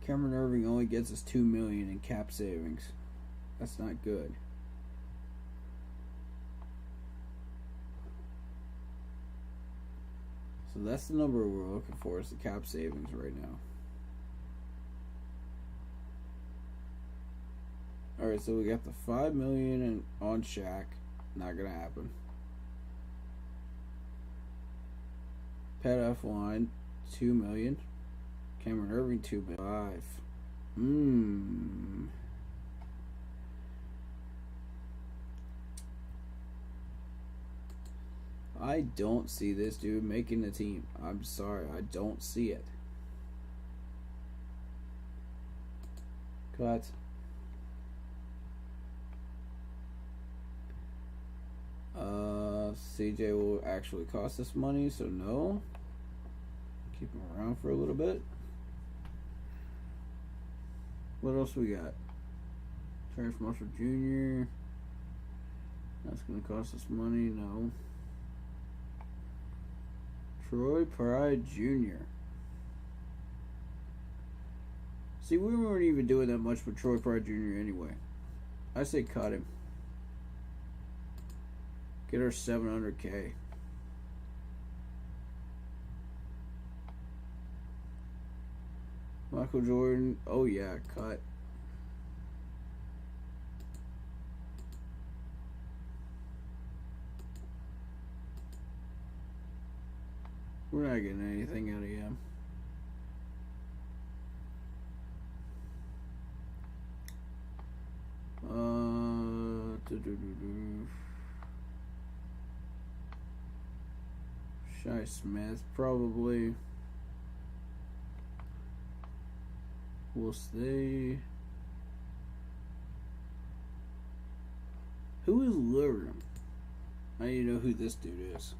Cameron Irving only gets us $2 million in cap savings. That's not good. So that's the number we're looking for, is the cap savings right now. Alright, so we got the $5 million on Shaq. Not gonna happen. Pat F line, $2 million. Cameron Irving, $2 million. 5. I don't see this dude making the team. I'm sorry, I don't see it. Cut. CJ will actually cost us money, so no. Keep him around for a little bit. What else we got? Terrence Marshall Jr. That's going to cost us money, no. Troy Pride Jr. See, we weren't even doing that much with Troy Pride Jr. anyway. I say cut him. Get our $700K. Michael Jordan. Oh yeah, cut. We're not getting anything out of him. Shy Smith probably will stay. Who is Lurim? I need to know who this dude is.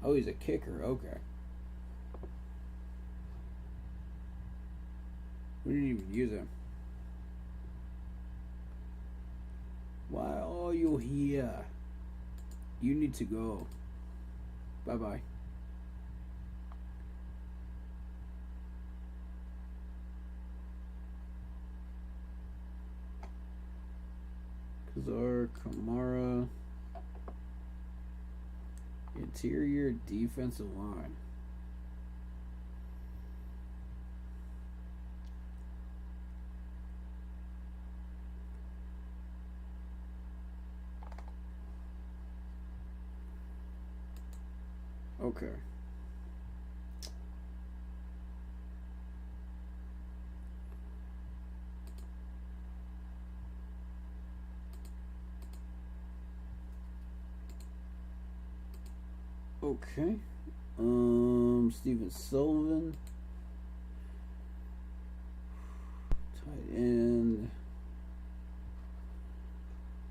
Oh, he's a kicker. Okay. We didn't even use him. Why are you here? You need to go. Bye-bye. Kazar, Kamara. Interior defensive line. Okay. Okay. Steven Sullivan. Tight end.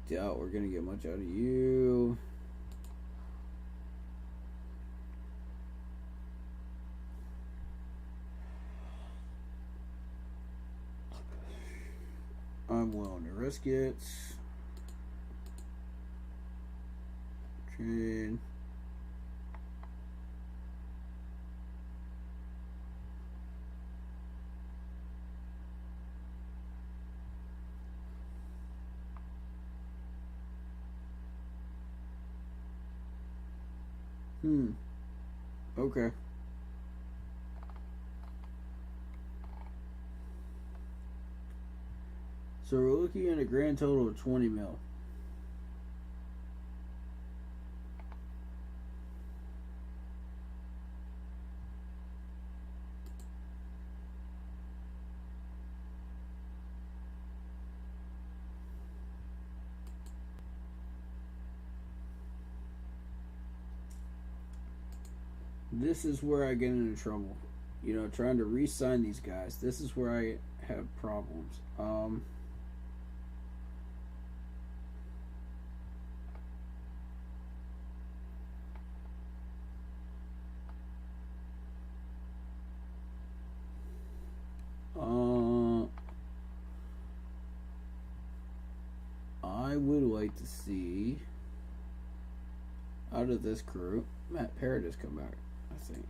Doubt we're gonna get much out of you. I'm willing to risk it. Trade. Okay. So we're looking at a grand total of 20 mil. This is where I get into trouble. You know, trying to re-sign these guys. This is where I have problems. I would like to see out of this crew Matt Paradis come back. I think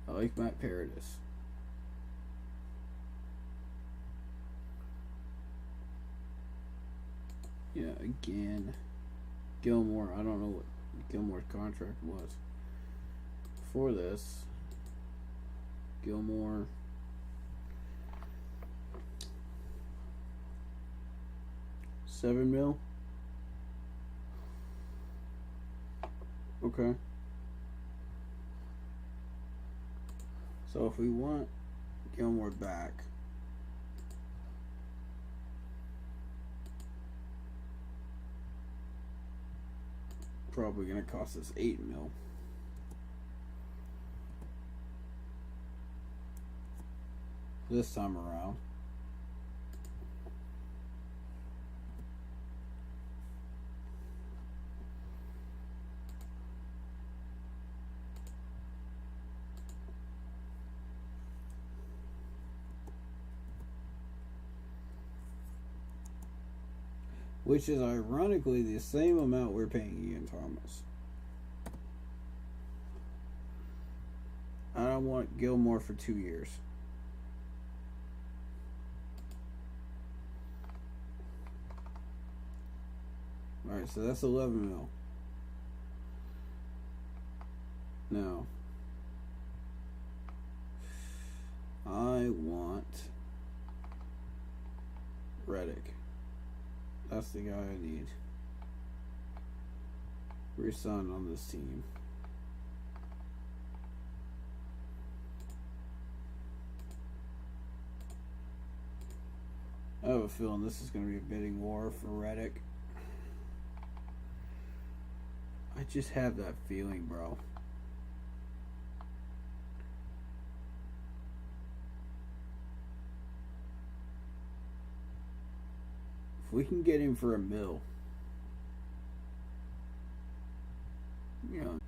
I like Matt Paradis. Yeah, again, Gilmore. I don't know what Gilmore's contract was before this. Gilmore. $7 million. Okay. So if we want Gilmore back, probably gonna cost us $8 million. This time around. Which is ironically the same amount we're paying Ian Thomas. I want Gilmore for 2 years. Alright, so that's 11 mil. Now, I want Reddick. That's the guy I need. Resign on this team. I have a feeling this is going to be a bidding war for Reddick. I just have that feeling, bro. If we can get him for $1 million, you know,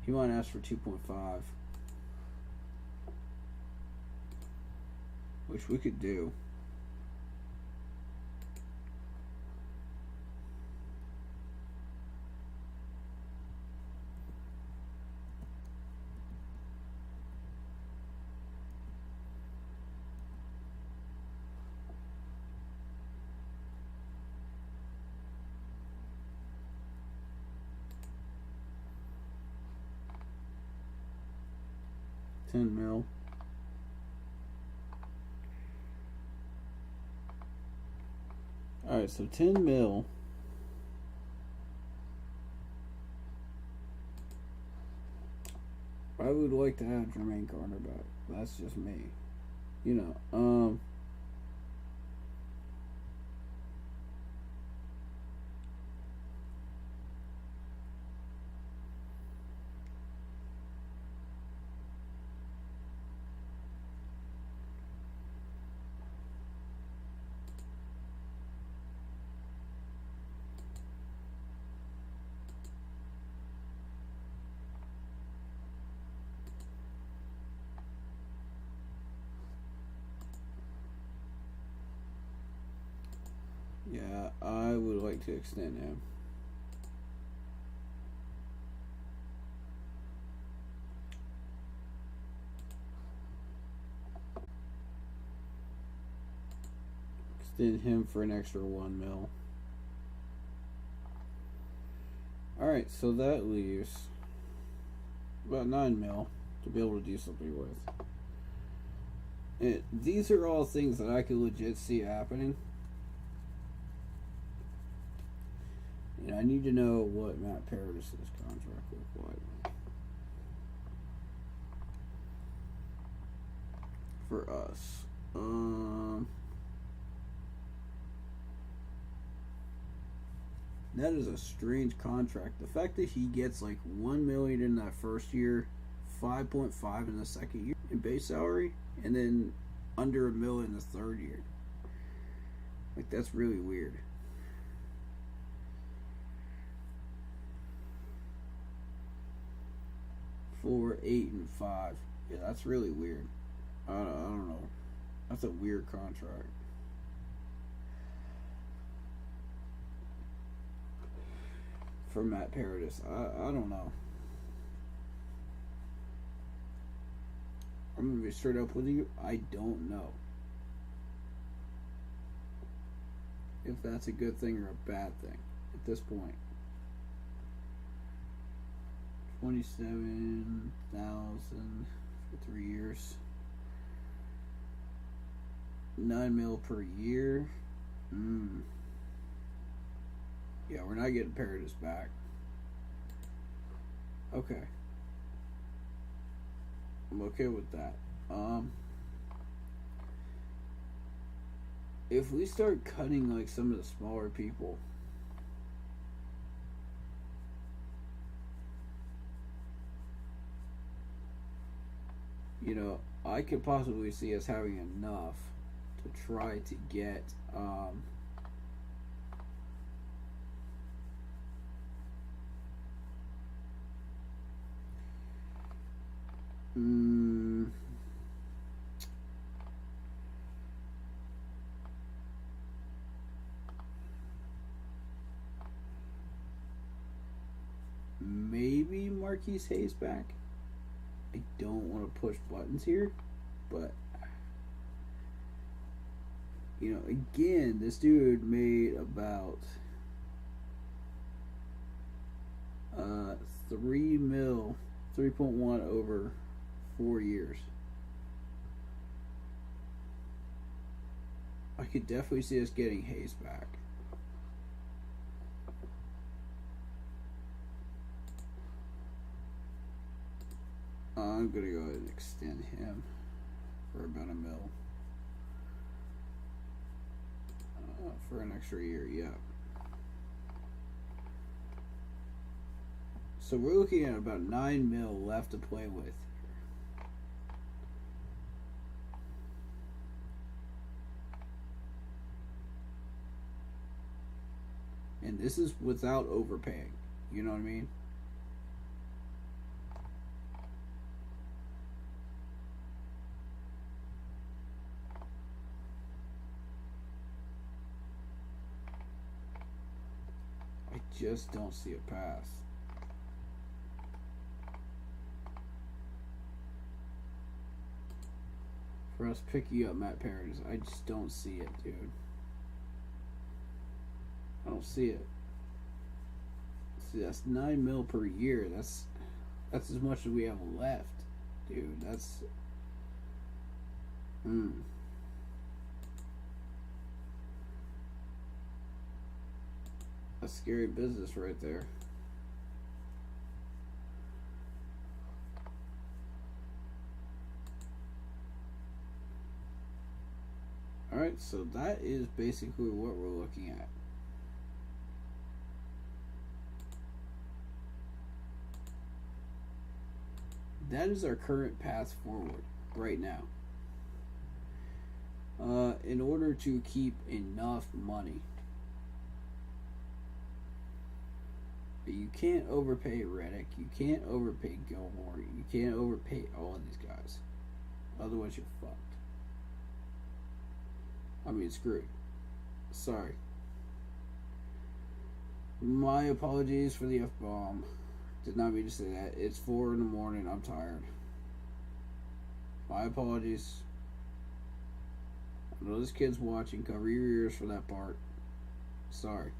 He might ask for 2.5, which we could do. $10 million. Alright, so $10 million. I would like to have Jermaine Carter back. That's just me. You know, yeah, I would like to extend him. Extend him for an extra $1 million. Alright, so that leaves about $9 million to be able to do something with. And these are all things that I could legit see happening. You know, I need to know what Matt Paradis' contract looked like for us. That is a strange contract. The fact that he gets like $1 million in that first year, 5.5 in the second year in base salary, and then under $1 million in the third year. Like, that's really weird. $4, $8, and $5. Yeah, that's really weird. I don't know. That's a weird contract. For Matt Paradis, I don't know. I'm gonna be straight up with you. I don't know if that's a good thing or a bad thing at this point. 27,000 for 3 years. 9 mil per year. Yeah, we're not getting Paradis back. Okay. I'm okay with that. If we start cutting like some of the smaller people, you know, I could possibly see us having enough to try to get maybe Marquise Hayes back. I don't want to push buttons here, but you know, again, this dude made about 3 mil, 3.1 over 4 years. I could definitely see us getting Hayes back. I'm gonna go ahead and extend him for about $1 million for an extra year. Yeah. So we're looking at about $9 million left to play with. And this is without overpaying. You know what I mean? just don't see a path. For us picking up Matt Paradis, I just don't see it, dude. I don't see it. See, that's $9 million per year. That's as much as we have left, dude. That's a scary business right there. Alright, so that is basically what we're looking at. That is our current path forward right now. In order to keep enough money, you can't overpay Reddick, you can't overpay Gilmore, you can't overpay all of these guys. Otherwise, you're fucked. I mean, screwed. Sorry. My apologies for the F-bomb. Did not mean to say that. It's 4 in the morning. I'm tired. My apologies. I know this kid's watching. Cover your ears for that part. Sorry.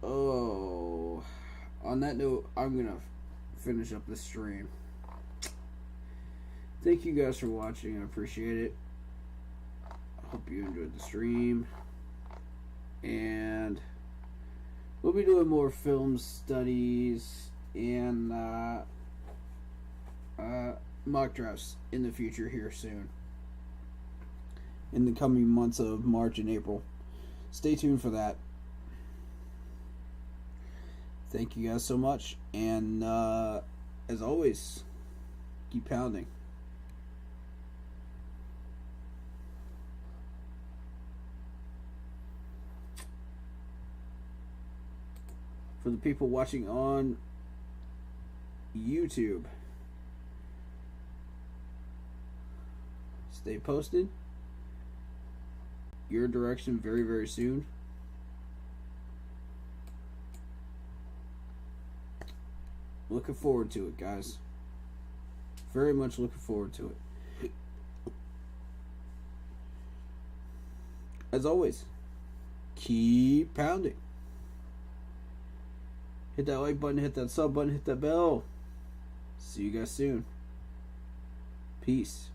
Oh. On that note, I'm going to finish up this stream. Thank you guys for watching. I appreciate it. I hope you enjoyed the stream. And we'll be doing more film studies and mock drafts in the future here soon. In the coming months of March and April. Stay tuned for that. Thank you guys so much. And as always, keep pounding. For the people watching on YouTube, stay posted. Your direction very, very soon. Looking forward to it, guys. Very much looking forward to it. As always, keep pounding. Hit that like button, hit that sub button, hit that bell. See you guys soon. Peace.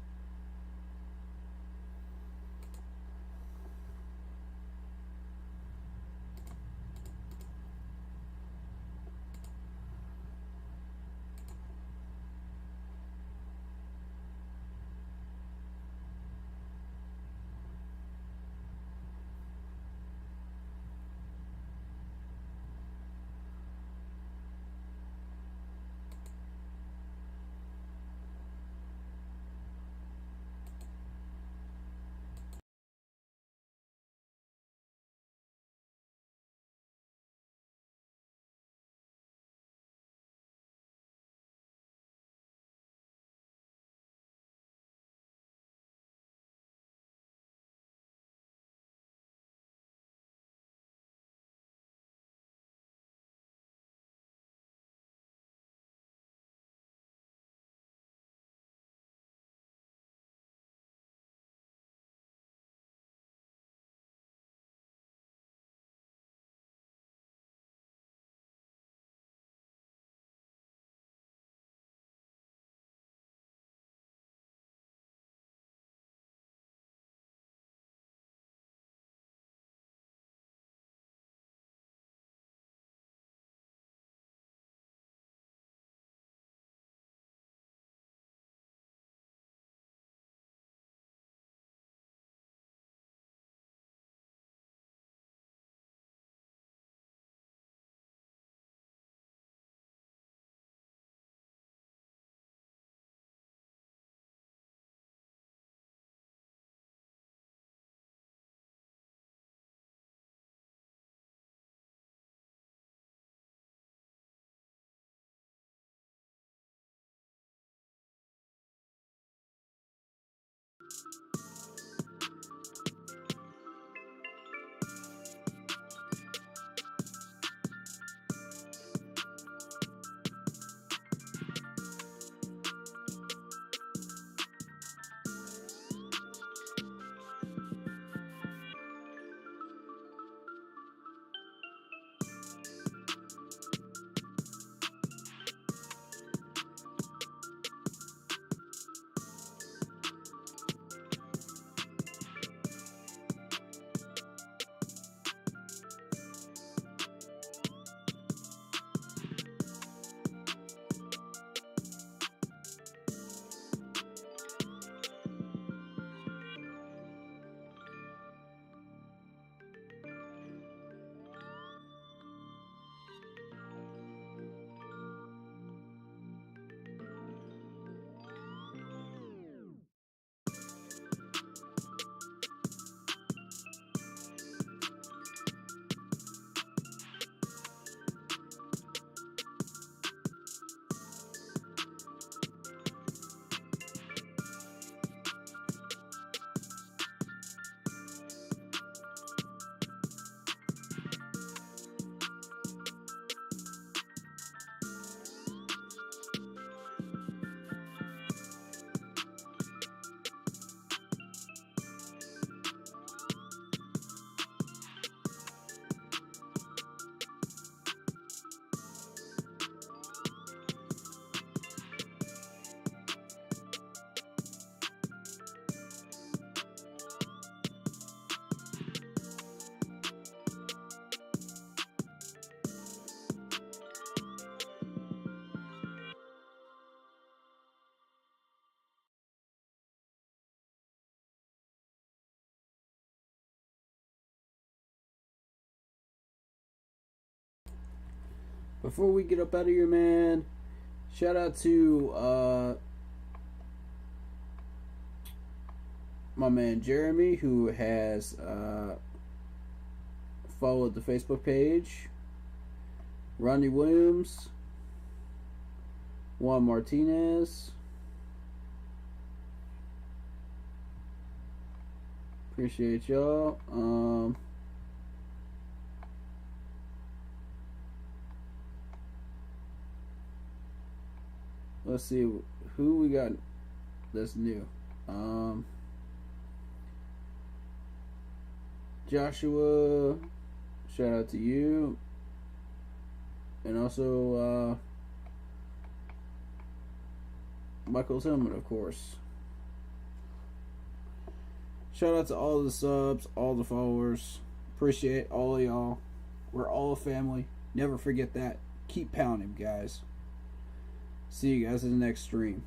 Before we get up out of here, man, shout out to my man Jeremy, who has followed the Facebook page. Ronnie Williams, Juan Martinez. Appreciate y'all. Let's see who we got that's new. Joshua, shout out to you. And also Michael Tillman, of course. Shout out to all the subs, all the followers. Appreciate all of y'all. We're all a family. Never forget that. Keep pounding, guys. See you guys in the next stream.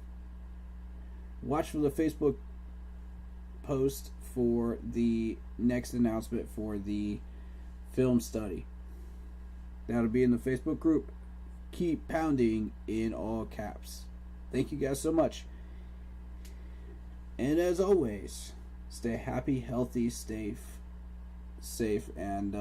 Watch for the Facebook post for the next announcement for the film study. That'll be in the Facebook group. Keep pounding in all caps. Thank you guys so much. And as always, stay happy, healthy, safe, and